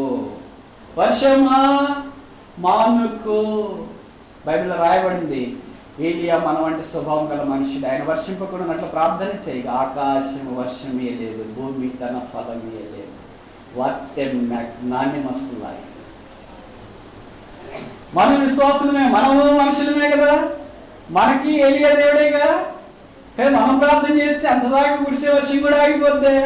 B: వర్షమా మానుకో. బైబిల్లో రాయబడింది, ఏలియా మన వంటి స్వభావం గల మనుషుడు. ఆయన వర్షింపకున్నట్లు ప్రార్థన చేయగా ఆకాశం వర్షం ఇయ్యలేదు, భూమి తన ఫలం ఇయ్యలేదు. What a magnanimous life. మన విశ్వాసమే, మనము మనుషులమే కదా, మనకి ఏలియా దేవుడేగా. మనం ప్రార్థన చేస్తే అంతదాకా కురిసే వర్షం కూడా ఆగిపోద్ది.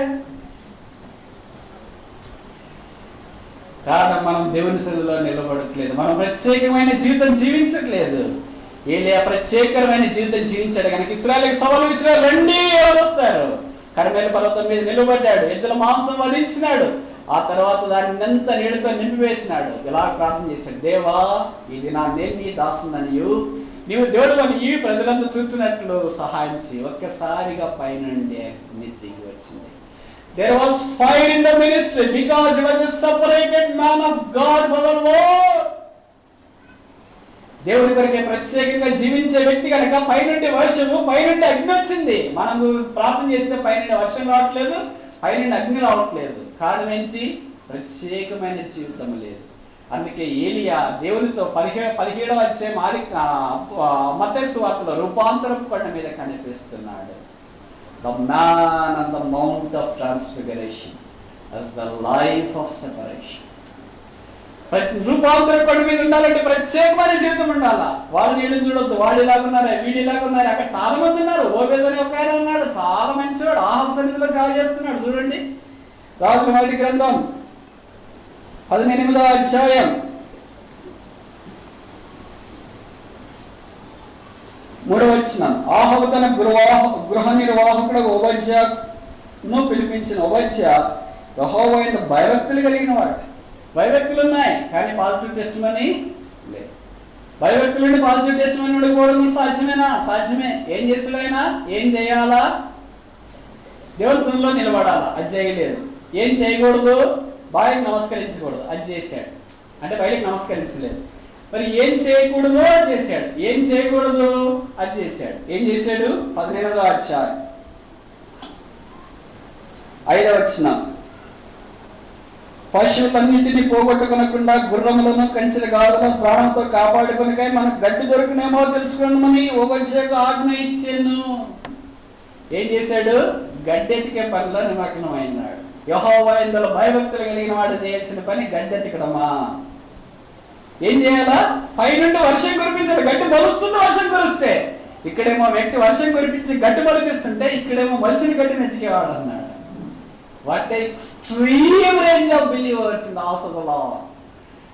B: కారణం మనం దేవుని సన్నిధిలో నిలబడట్లేదు, మనం ప్రత్యేకమైన జీవితం జీవించట్లేదు. ఏలియా ప్రత్యేకమైన జీవితం జీవించాడు కనుక ఇశ్రాయేలుకి సవాలు విసిరారు. రండి, ఎవరు వస్తారు? కర్మేలు పర్వతం మీద నిలబడ్డాడు, ఎద్దుల మాంసం వధించినాడు. ఆ తర్వాత దాన్ని ఎంత నీళ్ళతో నింపివేసినాడు. ఇలా ప్రార్థన చేశాడు, దేవా ఇది నా నేను నీ దాసుననియు నీవు దేవుడు అని ఈ ప్రజలంతా చూసినట్లు సహాయం చేయి. ఒక్కసారిగా పైనుండి అగ్ని దిగి వచ్చింది. There was fire in the ministry because he was a separated man of God for the Lord. దేవుడి కొరకే ప్రత్యేకంగా జీవించే వ్యక్తి కనుక పైనుండి వర్షము, పైనుండి అగ్ని వచ్చింది. మనం ప్రార్థన చేస్తే పైనుండి వర్షం రావట్లేదు, పైనుండి అగ్ని రావట్లేదు. కారణం ఏంటి? ప్రత్యేకమైన జీవితం లేదు. అందుకే ఏలియా దేవునితో 17వ అధ్యాయం మత్తయి సువార్తలో రూపాంతరపు కొండ మీద కనిపిస్తున్నాడు. The man on the mount of transfiguration as the life of separation. రూపాంతర కొండ మీద ఉండాలంటే ప్రత్యేకమైన జీవితం ఉండాలా. వాళ్ళు వీళ్ళు చూడొద్దు, వాడు ఇలాగున్నారే, వీడు ఇలాగున్నారు. అక్కడ చాలా మంది ఉన్నారు. ఓబేదని ఒక ఆయన ఉన్నాడు, చాలా మంచివాడు, ఆహాబు సన్నిధిలో సేవ చేస్తున్నాడు. చూడండి, రాజుల మొదటి గ్రంథం 18వ అధ్యాయం 3వ వచనం. ఆహాబు తన గృహ నిర్వాహకుడు ఓబద్యాను పిలిపించిన ఓబద్యా యెహోవా యందు భయభక్తులు కలిగిన వాడు. భయభక్తులు ఉన్నాయి కానీ పాజిటివ్ టెస్టిమనీ లేదు. భయభక్తులు ఉండి పాజిటివ్ టెస్టిమనీ ఉండకపోవడం సాధ్యమేనా? సాధ్యమే. ఏం చేసాడు ఆయన? ఏం చేయాలా? దేవుని సన్నిధిలో నిలబడాలా, అది చేయలేదు. ఏం చేయకూడదు? బయటకు నమస్కరించకూడదు, అది చేశాడు. అంటే బయటకు నమస్కరించలేదు. మరి ఏం చేయకూడదో చేశాడు. ఏం చేయకూడదు అది చేశాడు. ఏం చేశాడు? 18వ అధ్యాయం 5వ వచనం. పశువులన్నింటినీ పోగొట్టుకునకుండా గుర్రములను కంచెల గాడులను ప్రాణంతో కాపాడుకునికై మనకు గడ్డి దొరికినేమో తెలుసుకోమని ఓబద్యాకు ఆజ్ఞ ఇచ్చాను. ఏం చేశాడు? గడ్డెతికే పనిలో నిమగ్నం అయినాడు. యెహోవా యందు భయభక్తులు కలిగిన వాడు చేయాల్సిన పని గడ్డెతికడమా. ఏం చేయాలా? పైనుండి వర్షం కురిపించాలి. గడ్డి మొలుస్తుంది వర్షం కురిస్తే. ఇక్కడేమో వ్యక్తి వర్షం కురిపించి గడ్డి మొలిపిస్తుంటే ఇక్కడేమో మనిషిని గడ్డిని ఎతికేవాడు అన్నాడు. What extreme range of believers in the house of the lord.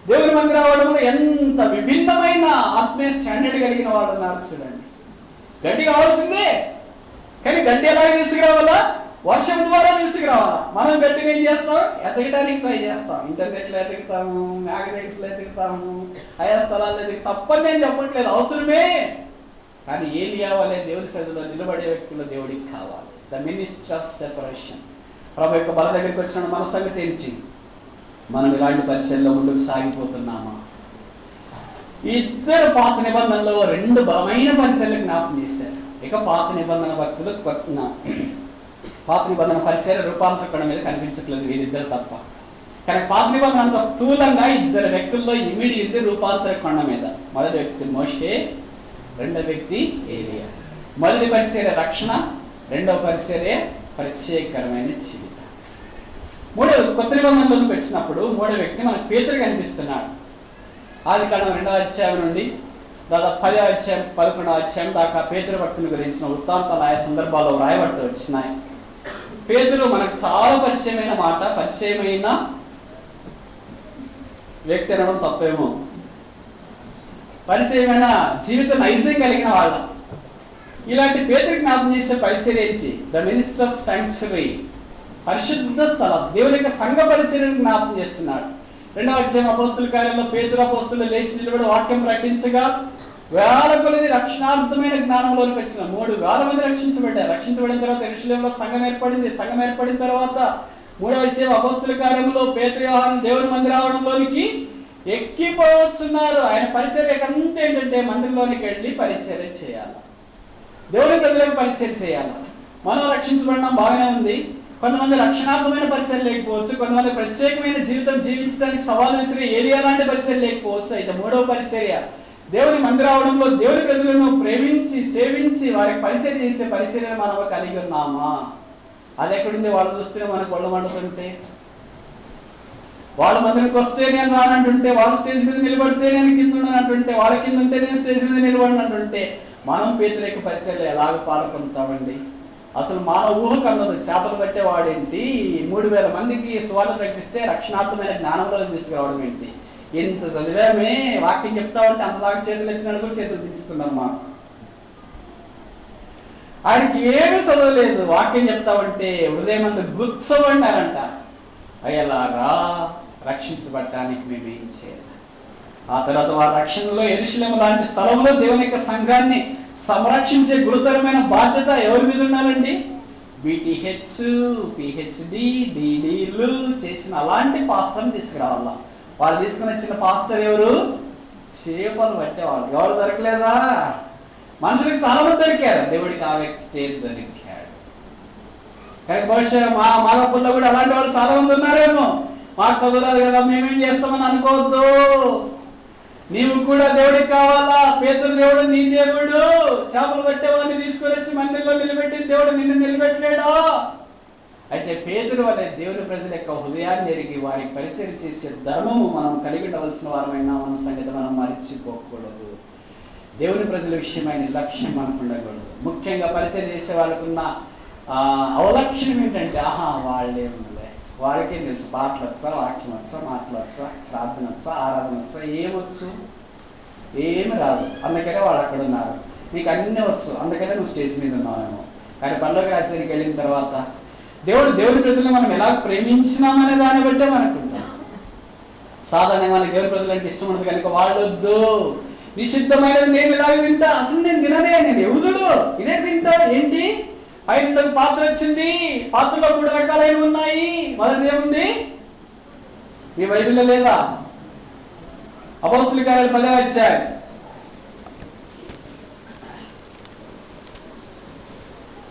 B: దేవుని మందిరం రావడంలో ఎంత విభిన్నమైన ఆత్మీయ స్టాండర్డ్ కలిగిన వాడు ఉన్నారు. చూడండి, గడ్డి కావాల్సిందే కానీ గడ్డి ఎలా తీసుకురావాలా? వర్షం ద్వారా తీసుకురావాలా. మనం గడ్డిని ఏం చేస్తాం? ఎతకడానికి ట్రై చేస్తాం. ఇంటర్నెట్లో ఎతుకుతాము, మ్యాగజైన్స్లో ఎతుకుతాము, ఆయా స్థలాల్లో తప్పని నేను చెప్పట్లేదు, అవసరమే. కానీ ఏలియా వలె దేవుని సన్నిధిలో నిలబడే వ్యక్తులు దేవుడికి కావాలి. The minister of separation. ప్రభు యొక్క బల దగ్గరికి వచ్చిన మన సంగతి ఏంటి? మనం ఇలాంటి పరిచయంలో ముందుకు సాగిపోతున్నామా? ఇద్దరు పాత నిబంధనలో 2 బలమైన పరిచయాలకు జ్ఞాపకం చేశారు. ఇక పాత నిబంధన భక్తులు పాత నిబంధన పరిచయాలు రూపాంతర కొండ మీద కనిపించట్లేదు, వీరిద్దరు తప్ప. కానీ పాత నిబంధన అంత స్థూలంగా 2 వ్యక్తుల్లో ఇమిడియట్ రూపాంతర కొండ మీద. మొదటి వ్యక్తి మోషే, రెండవ వ్యక్తి ఏలియా. మొదటి పరిచర్య రక్షణ, రెండవ పరిచర్య ప్రత్యేకరమైన జీవితం. కొత్త నిబంధనలోకి వచ్చినప్పుడు 3వ వ్యక్తి మనకు పేతురు కనిపిస్తున్నాడు. ఆదికాండం 2వ అధ్యాయం నుండి దాదాపు 10వ అధ్యాయం 11వ అధ్యాయం దాకా పేతురు భక్తుని గురించిన వృత్తాంతాలు ఆయా సందర్భాల్లో వ్రాయబడుతూ వచ్చినాయి. పేతురు మనకు చాలా పరిచయమైన వ్యక్తి అనడం తప్పేమో, పరిచయమైన జీవిత నైజం కలిగిన వాళ్ళ. ఇలాంటి పేతురు జ్ఞాపకం చేసే పరిచయం ఏంటి? ద మినిస్టర్ ఆఫ్ సాంక్చురీ, పరిశుద్ధ స్థలం, దేవుని యొక్క సంఘ పరిచర్యను జ్ఞాపకం చేస్తున్నాడు. 2వ అధ్యాయం అపోస్తుల కార్యంలో పేతురు అపోస్తులు లేచి నిలబడి వాక్యం ప్రకటించగా వేల కొలది రక్షణార్థమైన జ్ఞానంలోనికి వచ్చిన 3,000 మంది రక్షించబడ్డారు. రక్షించబడిన తర్వాత యెరూషలేములో సంఘం ఏర్పడింది. సంఘం ఏర్పడిన తర్వాత 3వ అధ్యాయం అపోస్తుల కార్యంలో పేతురు యోహాను దేవుని మందిరావడంలోనికి ఎక్కిపోవచ్చున్నారు. ఆయన పరిచర్య అంతా ఏంటంటే మందిరంలోనికి వెళ్ళి పరిచర్య చేయాలి, దేవుని ప్రజలకు పరిచర్య చేయాలి. మనం రక్షించబడడం బాగానే ఉంది. కొంతమంది రక్షణాత్మకమైన పరిచయం లేకపోవచ్చు, కొంతమంది ప్రత్యేకమైన జీవితం జీవించడానికి సవాలు విసిరే ఏలియా లాంటి పరిచయం లేకపోవచ్చు. అయితే 3వ పరిచర్య దేవుని మందిరావడంలో దేవుని ప్రజలను ప్రేమించి సేవించి వారికి పరిచయం చేసే పరిచర్యను మనం కలిగి ఉన్నామా? అది ఎక్కడుంది? వాళ్ళు చూస్తే మనకు ఒళ్ళు మండుతుంటే, వాళ్ళ మందిరికి వస్తే నేను రానంటుంటే, వాళ్ళ స్టేజ్ మీద నిలబడితే నేను కింద ఉండనంటుంటే, వాళ్ళ కింద ఉంటే నేను స్టేజ్ మీద నిలబడినట్టుంటే మనం పేతురు పరిచయలు ఎలాగ పాల్గొంటామండి? అసలు మానవ ఊహకు అందదు. చేపలు పట్టేవాడేంటి, 3,000 మందికి సువార్త ప్రకటిస్తే రక్షణాత్మకమైన జ్ఞానంలో తీసుకురావడం ఏంటి? ఎంత చదివామే, వాక్యం చెప్తా ఉంటే అంతదాకా చేతులు ఎత్తినాడు కూడా చేతులు దించుతున్నారు. మాకు ఆయనకి ఏమీ చదవలేదు, వాక్యం చెప్తా ఉంటే హృదయం అంతా గుచ్చబడినారంట. అయ్యేలాగా రక్షించబడటానికి మేము ఏం చేయాలి? ఆ తర్వాత వారి రక్షణలో యెరూషలేము లాంటి స్థలంలో దేవుని యొక్క సంఘాన్ని సంరక్షించే గురుతరమైన బాధ్యత ఎవరి మీద ఉండాలండి? BTH, PhD, DDలు చేసిన అలాంటి పాస్టర్ని తీసుకురావాలా. వాళ్ళు తీసుకుని వచ్చిన పాస్టర్ ఎవరు? చేపలు పట్టేవాళ్ళు. ఎవరు దొరకలేదా? మనుషులకు చాలా మంది దొరికారు, దేవుడికి ఆ వ్యక్తి దొరికాడు. కానీ బహుశా మా మాలపుల్లో కూడా అలాంటి వాళ్ళు చాలా మంది ఉన్నారేమో. మాకు చదువురాదు కదా, మేమేం చేస్తామని అనుకోవద్దు. నీవు కూడా దేవుడికి కావాలా. పేతురు దేవుడు నీ దేవుడు. చేపలు పట్టేవాడిని తీసుకొని వచ్చి మందిరంలో నిలబెట్టిన దేవుడు నిన్ను నిలబెట్టలేడా? అయితే పేతురు వలె దేవుని ప్రజల యొక్క హృదయాన్ని ఎరిగి వారికి పరిచయం చేసే ధర్మము మనం కలిగి ఉండవలసిన వారమైనా మన సంగతి మనం మరిచిపోకూడదు. దేవుని ప్రజల విషయమైన లక్ష్యం మనకు ఉండకూడదు. ముఖ్యంగా పరిచయం చేసే వాళ్ళకున్న అవలక్షణం ఏంటంటే, వాళ్ళేముందిలే, వాళ్ళకేం తెలుసు, పాటలు వచ్చా, వాక్యం వచ్చా, మాటలు వచ్చా, ప్రార్థన వచ్చా, ఆరాధన వచ్చా, ఏమొచ్చు? ఏమి రాదు. అందుకనే వాళ్ళు అక్కడ ఉన్నారు. నీకు అన్నీ వచ్చు, అందుకనే నువ్వు స్టేజ్ మీద ఉన్నావేమో. కానీ పరలోక రాజ్యానికి వెళ్ళిన తర్వాత దేవుని ప్రజల్ని మనం ఎలా ప్రేమించినామనే దాన్ని బట్టే మనకుంటాం. సాధారణంగా మనకి దేవుని ప్రజలు అంటే ఇష్టం ఉండదు కనుక వాళ్ళొద్దు, నిషిద్ధమైనది నేను ఇలాగ తింటా, అసలు నేను తిననే, నేను ఎవుదుడు, ఇదే తింటా ఏంటి? ఆయన పాత్ర వచ్చింది, పాత్రలో 3 రకాలైనవి ఉన్నాయి. మొదటిది ఏముంది? మీ బైబిల్లో లేదా? అపోస్తలుల కార్యాలు 10వ అధ్యాయం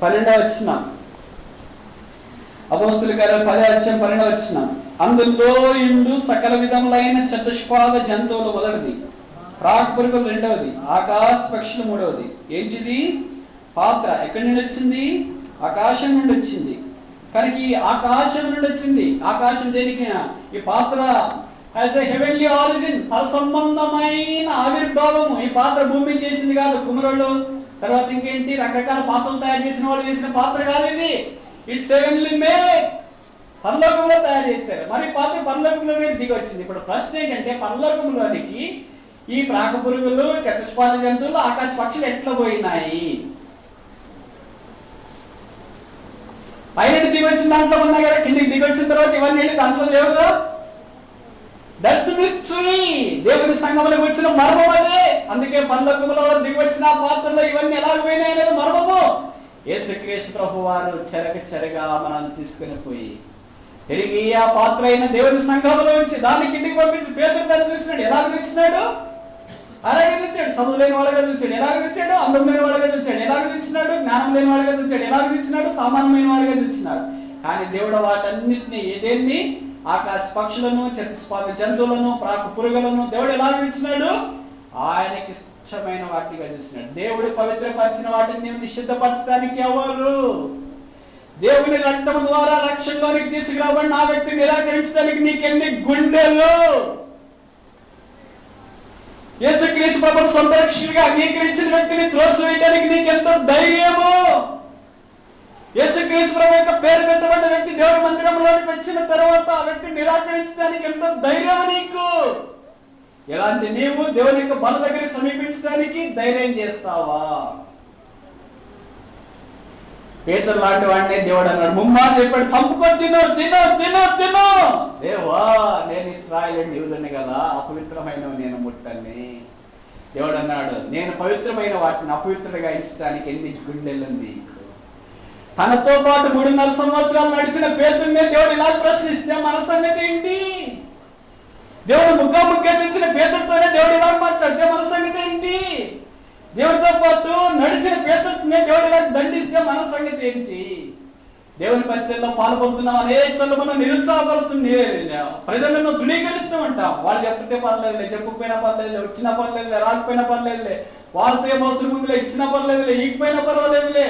B: 12వ వచనం. అపోస్తలుల కార్యాలు 10వ అధ్యాయం 12వ వచనం. అందులో ఇండు సకల విధములైన చతుష్పాద జంతువులు మొదటిది, ప్రాక్పురుకులు రెండవది, ఆకాశ పక్షులు మూడవది. ఏంటిది? పాత్ర. ఎక్కడి నుండి వచ్చింది? ఆకాశం నుండి వచ్చింది. కానీ ఈ ఆకాశం నుండి వచ్చింది. ఆకాశం దేనికి? ఈ పాత్ర యాజ్ ఎ హెవెన్లీ ఆరిజిన్, పరసంబంధమైన ఆవిర్భావము. ఈ పాత్ర భూమి చేసింది కాదు, కుమరులు తర్వాత ఇంకేంటి రకరకాల పాత్రలు తయారు చేసిన వాళ్ళు చేసిన పాత్ర కాదు ఇది. ఇట్స్ హెవెన్లీ మేడ్, పరలోకంలో తయారు చేశారు. మరి పాత్ర పరలోకంలో దిగి వచ్చింది. ఇప్పుడు ప్రశ్న ఏంటంటే, పరలోకంలోనికి ఈ ప్రాక పురుగులు, చతుష్పాద జంతువులు, ఆకాశ పక్షులు ఎట్లా పోయినాయి? పైన దిగి వచ్చిన దాంట్లో ఉన్నా కదా, కిందికి దిగి వచ్చిన తర్వాత ఇవన్నీ వెళ్ళి దాంట్లో లేవుగా. That's mystery. దేవుని సంఘంలో వచ్చిన మర్మం అదే. అందుకే పరలోకంలో దిగి వచ్చిన పాత్రలో ఇవన్నీ ఎలాగ పోయినాయి అనేది మర్మము. యేసుక్రీస్తు ప్రభు వారు చెరగా మనల్ని తీసుకుని పోయి తిరిగి ఆ పాత్ర అయిన దేవుని సంఘంలో ఉంచి దాన్ని కిందికి పంపించి పేతురు దాన్ని చూసినాడు. ఎలాగ చూసినాడు? అలాగే చూచాడు. చదువు లేని వాళ్ళగా చూచాడు. ఎలాగ చూచాడు? అందం లేని వాళ్ళగా చూచాడు. ఎలాగ చూచినాడు? జ్ఞానం లేని వాళ్ళగా చూచాడు. ఎలాగ చూచినాడు? సామాన్యమైన వారిగా చూచినాడు. కానీ దేవుడు వాటన్నిటిని, ఏదేన్ని, ఆకాశ పక్షులను, చతుష్పాద జంతువులను, ప్రాక పురుగులను దేవుడు ఎలాగ చూచినాడు? ఆయనకి ఇష్టమైన వాటిగా చూసినాడు. దేవుడు పవిత్రపరిచిన వాటిని నేను నిషిద్ధపరచడానికి ఎవరు? దేవుని రక్తం ద్వారా రక్షణలోనికి తీసుకురాబడిన ఆ వ్యక్తిని నిరాకరించడానికి నీకెన్ని గుండెలు? యేసుక్రీస్తు ప్రభువును సొంత రక్షకుడిగా అంగీకరించిన వ్యక్తిని త్రోసివేయడానికి నీకెంత ధైర్యము? యేసుక్రీస్తు ప్రభు యొక్క పేరు పెట్టబడిన వ్యక్తి దేవుడి మందిరంలోనికి వచ్చిన తర్వాత ఆ వ్యక్తిని నిరాకరించడానికి ఎంత ధైర్యం నీకు? ఎలాంటి నీవు దేవుని యొక్క బల దగ్గర సమీపించడానికి ధైర్యం చేస్తావా? పేతురు లాంటి వాడినే దేవుడు అన్నాడు, ముమ్మారు చెప్పాడు, చంపుకొని తిను తిను తిను తిను. దేవా, నేను ఇశ్రాయేలు యూదుని కదా, అపవిత్రమైనవి నేను ముట్టని. దేవుడు అన్నాడు, నేను పవిత్రమైన వాటిని అపవిత్రంగా ఎంచడానికి ఎన్ని గుండెలు నీకు? తనతో పాటు 3.5 సంవత్సరాలు నడిచిన పేతురునే దేవుడు ఇలా ప్రశ్నిస్తే మన సంగతి ఏంటి? దేవుడు ముఖాముఖిగా తెచ్చిన పేతురుతోనే దేవుడు ఇలా మాట్లాడితే మన సంగతి ఏంటి? దేవుడితో పాటు నడిచిన పేతురునే దేవుడు ఇలా దండిస్తే మన సంగతి ఏంటి? దేవుని పరిచయంలో పాల్గొంటున్నాం అనేకసార్లు మనం నిరుత్సాహపరుస్తుంది, ప్రజలను తృణీకరిస్తూ ఉంటాం. వాళ్ళు చెప్పితే పర్లేదులే, చెప్పకపోయినా పర్లేదులే, వచ్చినా పర్లేదులే, రాకపోయినా పర్లేదులే, వాళ్ళతో మోసలు ముందులే, ఇచ్చినా పర్లేదులే, ఈగిపోయినా పర్వాలేదులే.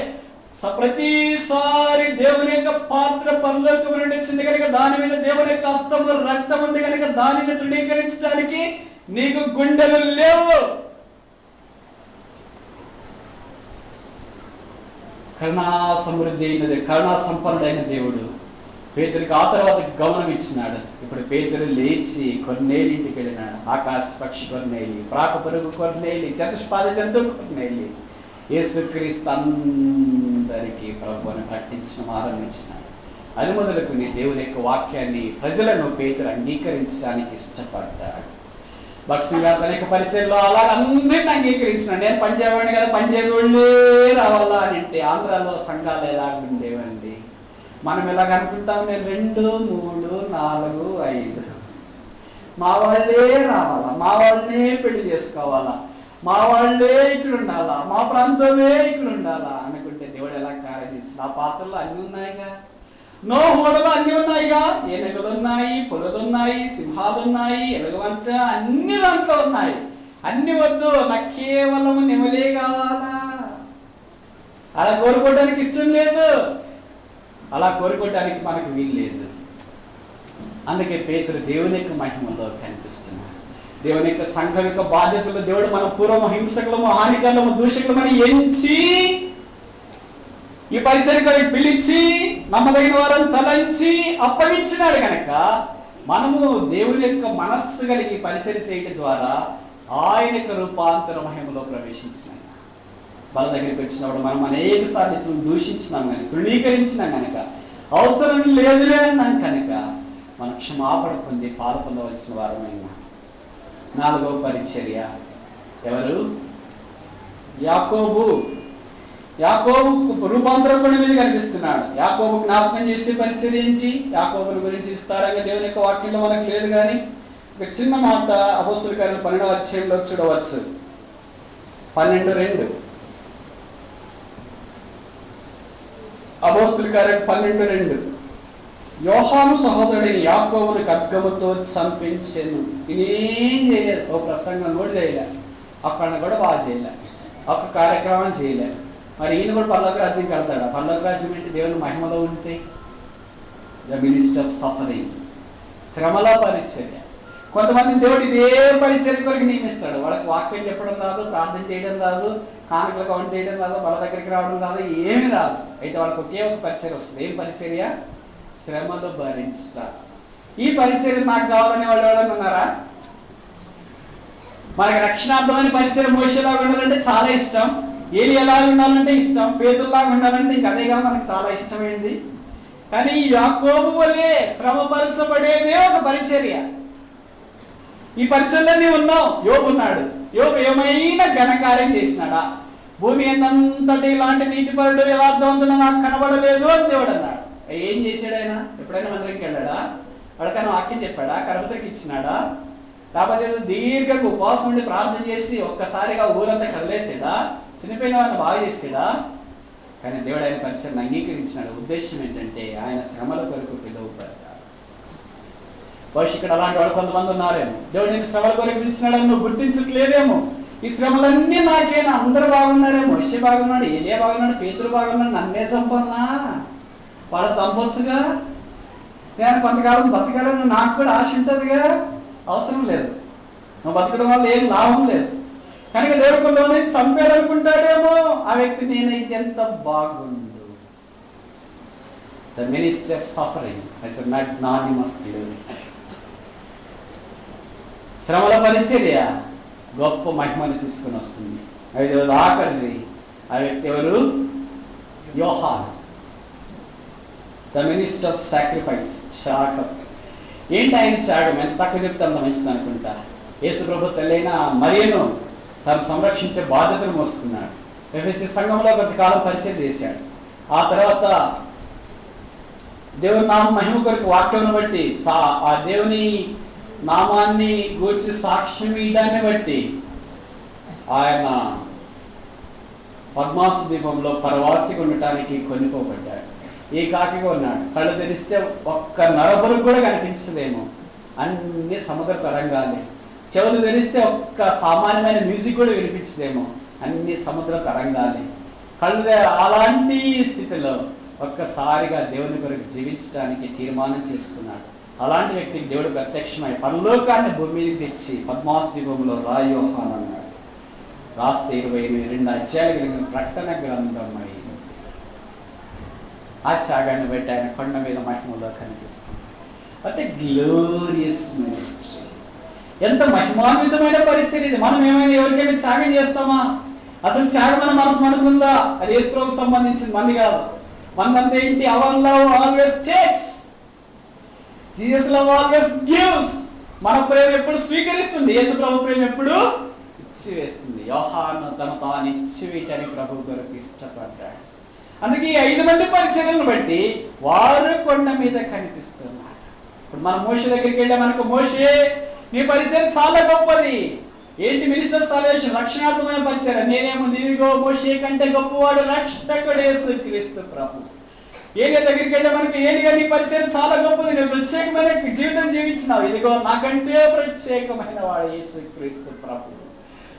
B: ప్రతిసారి దేవుని యొక్క పాత్ర పరలోకం నుండి వచ్చింది కనుక దాని మీద దేవుని యొక్క హస్తము రక్తం ఉంది కనుక దానిని తృణీకరించడానికి నీకు గుండెలు లేవు. కరుణా సమృద్ధి అయినది, కరుణా సంపన్నుడైన దేవుడు పేతురికి ఆ తర్వాత గమనం ఇచ్చినాడు. ఇప్పుడు పేతురు లేచి కొన్నేళ్ళు ఇంటికి వెళ్ళినాడు. ఆకాశ పక్షి కొన్నేళ్ళు, ప్రాక పురుగు కొన్నేళ్ళు, చతుష్పాద జంతువు కొన్నేళ్ళు. యేసుక్రీస్తు అందరికీ ప్రభువుని ప్రకటించడం ఆరంభించినాడు. అది మొదలుకుని దేవుని యొక్క వాక్యాన్ని ప్రజలను పేతురు అంగీకరించడానికి ఇష్టపడ్డాడు. భక్తి గారు తన యొక్క పరిచయంలో అలాగ అందరిని అంగీకరించినాడు. నేను పంజాబీ కదా, పంజాబీ వాళ్ళే రావాలా అని అంటే ఆంధ్రాలో సంఘాలు ఎలాగ ఉండేవండి? మనం ఎలాగ అనుకుంటాం, నేను 2, 3, 4, 5 మా వాళ్ళే రావాలా, మా వాళ్ళనే పెళ్లి చేసుకోవాలా, మా వాళ్ళే ఇక్కడ ఉండాలా, మా ప్రాంతమే ఇక్కడ ఉండాలా అనుకుంటే దేవుడు ఎలా కార్యం చేస్తుంది? ఆ పాత్రలో అన్నీ ఉన్నాయిగా, నో హోడలో అన్నీ ఉన్నాయిగా, ఏనుగులు ఉన్నాయి, పులులు ఉన్నాయి, సింహాలు ఉన్నాయి, ఎలుగువంట అన్ని దాంట్లో ఉన్నాయి. అన్ని వద్దు, నాకు కేవలం నెమలే కావాలా. అలా కోరుకోవడానికి ఇష్టం లేదు, అలా కోరుకోవడానికి మనకు వీలు లేదు. అందుకే పేతురు దేవుని యొక్క మహిమలో కనిపిస్తున్నాడు. దేవుని యొక్క సంఘం యొక్క బాధ్యతలు దేవుడు మన పూర్వము హింసకులము, హానికరము, దూషకులమని ఎంచి ఈ పరిచర్యకు పిలిచి నమ్మదగిన వారిని తలంచి అప్పగించినాడు కనుక మనము దేవుని యొక్క మనస్సు కలిగి పరిచర్య చేయడం ద్వారా ఆయన యొక్క రూపాంతర మహిమలో ప్రవేశించిన వాళ్ళ దగ్గరికి వచ్చినప్పుడు మనం అనేక సార్లు దూషించినాం కనుక, తృణీకరించినాం కనుక, అవసరం లేదులే అన్నాం కనుక మనం క్షమాపణ పొంది పాలు పొందవలసిన వారమైనా. 4వ పరిచర్య ఎవరు? యాకోబు. యాకోబు రూపాంతరకుడి మీద కనిపిస్తున్నాడు. యాకోబు జ్ఞాపకం చేసే పరిచర్య ఏంటి? యాకోబుని గురించి విస్తారంగా దేవుని యొక్క వాక్యంలో మనకు లేదు, కానీ ఒక చిన్న మాట అపోస్తుల కార్యాలు 12వ అధ్యాయంలో చూడవచ్చు. 12:2 అపోస్తుల కార్యాలు 12:2 యోహాను సహోదరుడిని యాకోబుని ఖడ్గముతో చంపించాను. ఇదేం చేయలేదు, ఓ ప్రసంగం కూడా చేయలేదు, అక్కడ కూడా బాగా చేయలేదు, ఒక కార్యక్రమం చేయలేదు. మరి ఈయన కూడా పల్లవ రాజ్యం కడతాడు. పల్లవ రాజ్యం ఏంటి? దేవుని మహిమలో ఉంటే ద మినిస్టర్ ఆఫ్ సఫరింగ్, శ్రమల పరిచర్య. కొంతమంది దేవుడు ఇదే పరిచర్య కొరకు నియమిస్తాడు. వాళ్ళకి వాక్యం చెప్పడం రాదు, ప్రార్థన చేయడం రాదు, కానుకలు కౌంట్ చేయడం రాదు, వాళ్ళ దగ్గరికి రావడం రాదు, ఏమి రాదు. అయితే వాళ్ళకి ఒకే ఒక పరిచర్య వస్తుంది. ఏం పరిచర్య? శ్రమలు భరించుట. ఈ పరిచర్య నాకు కావాలనే వాళ్ళు ఎవరైనా ఉన్నారా? మనకు రక్షణార్థమైన పరిచర్య మోషేలాగా ఉండాలంటే చాలా ఇష్టం, ఏలియాలాగా ఉండాలంటే ఇష్టం, పేతుల్లాగా ఉండాలంటే ఇంక అదేగా మనకు చాలా ఇష్టమైంది. కానీ యాకోబు వలె శ్రమపరచబడేదే ఒక పరిచర్య. ఈ పరిచర్యలన్నీ ఉన్నావు. యోబు ఉన్నాడు. యోబు ఏమైనా ఘనకార్యం చేసినాడా? భూమి ఎంతంతటి ఇలాంటి నీతిపరుడు యథార్థవంతుడు నాకు కనబడలేదు అని దేవుడు అన్నాడు. ఏం చేశాడు ఆయన? ఎప్పుడైనా మందిరంకి వెళ్ళాడా? వాడికైనా వాక్యం చెప్పాడా? కరపత్రికి ఇచ్చినాడా? లేకపోతే ఏదో దీర్ఘంగా ఉపవాసం ఉండి ప్రార్థన చేసి ఒక్కసారిగా ఊరంతా కదిలేసేదా? చనిపోయిన వారిని బాగా చేసేదా? కానీ దేవుడు ఆయన పరిచర్యను అంగీకరించినాడు. ఉద్దేశం ఏంటంటే ఆయన శ్రమల కొరకు పిలువబడ్డాడు. బహుశా ఇక్కడ అలాంటి వాడు కొంతమంది ఉన్నారేమో. దేవుడు నేను శ్రమల కొరకు పిలిచినాడని నువ్వు గుర్తించట్లేదేమో. ఈ శ్రమలన్నీ నాకేనా? అందరూ బాగున్నారేమో. మోషే బాగున్నాడు, ఏలియా బాగున్నాడు, పేతురు బాగున్నాడు, నన్నే చంపన్నా? వాళ్ళ చంపొచ్చుగా, నేను కొంతకాలం బతకాలని నాకు కూడా ఆశ ఉంటుందిగా. అవసరం లేదు, నువ్వు బతకడం వల్ల ఏం లాభం లేదు. కనుక దేవుడు కొంతమంది చంపేయాలనుకుంటాడేమో. ఆ వ్యక్తి నేనైతే ఎంత బాగుండు. The minister suffering as a magnanimous glory. శ్రమల పరిచర్య గొప్ప మహిమని తీసుకుని వస్తుంది. 5వ ఆఖరిది ఆ వ్యక్తి ఎవరు? యోహాను, ద మినిస్టర్ ఆఫ్ సాక్రిఫైస్. త్యాగం. ఏంటి ఆయన త్యాగం? ఎంత తక్కువ చెప్తే అంత మంచిది అనుకుంటా. యేసు ప్రభు తల్లైన మరియను తను సంరక్షించే బాధ్యతను మోసుకున్నాడు. ఎఫెసీ సంఘంలో కొంతకాలం పరిచయం చేశాడు. ఆ తర్వాత దేవుని నామ మహిమ కొరకు వాక్యం బట్టి ఆ దేవుని నామాన్ని గూర్చి సాక్ష్యం ఇవ్వడాన్ని బట్టి ఆయన పద్మాసు ద్వీపంలో పరవాసిగా ఉండటానికి కొనుక్కోబడ్డాడు. ఏ కాకిగా ఉన్నాడు. కళ్ళు తెరిస్తే ఒక్క నరబురకు కూడా కనిపించలేము, అన్ని సముద్ర తరంగాలే. చెవులు తెరిస్తే ఒక్క సామాన్యమైన మ్యూజిక్ కూడా వినిపించలేము, అన్ని సముద్ర తరంగాలే. కళ్ళు అలాంటి స్థితిలో ఒక్కసారిగా దేవుని కొరకు జీవించడానికి తీర్మానం చేసుకున్నాడు. అలాంటి వ్యక్తికి దేవుడు ప్రత్యక్షమై పరలోకాన్ని భూమి మీదకి తెచ్చి పద్మాసు ద్వీపంలో రా యోహాను అన్నాడు. రాస్తే 22 అధ్యాయాలు కలిగిన ప్రకటన గ్రంథమై ఆ త్యాగాన్ని బట్టి ఆయన కొండ మీద మహిమలో కనిపిస్తుంది. అంటే గ్లోరియస్ మినిస్ట్రీ. ఎంత మహిమాన్వితమైన పరిచర్య ఇది. మనం ఏమైనా ఎవరికైనా త్యాగం చేస్తామా? అసలు త్యాగం మన మనసు మనకుందా? అది యేసు ప్రభువుకు సంబంధించింది, మంది కాదు. మనదంతా ఏంటి? Hour love always takes, Jesus love always gives. మన ప్రేమ ఎప్పుడు స్వీకరిస్తుంది, యేసు ప్రభు ప్రేమ ఎప్పుడు ఇచ్చివేస్తుంది. యోహాను తను తాను ఇచ్చివేయటానికి ప్రభు కొరకు ఇష్టపడ్డాడు. అందుకే ఈ 5 మంది పరిచర్యలను బట్టి వారు కొండ మీద కనిపిస్తున్నారు. ఇప్పుడు మన మోషే దగ్గరికి వెళ్ళే మనకు మోషే నీ పరిచయం చాలా గొప్పది. ఏంటి? మినిస్టర్ సాల్వేషన్, రక్షణార్థమైన పరిచయం. నేనేముంది, ఇదిగో మోషే కంటే గొప్పవాడు రక్షకుడు యేసుక్రీస్తు ప్రభు. ఏలియా దగ్గరికి వెళ్ళే మనకి, ఏలియా నీ పరిచయం చాలా గొప్పది, నేను ప్రత్యేకమైన జీవితం జీవించినావు, ఇదిగో నాకంటే ప్రత్యేకమైన వాడు యేసుక్రీస్తు ప్రభు.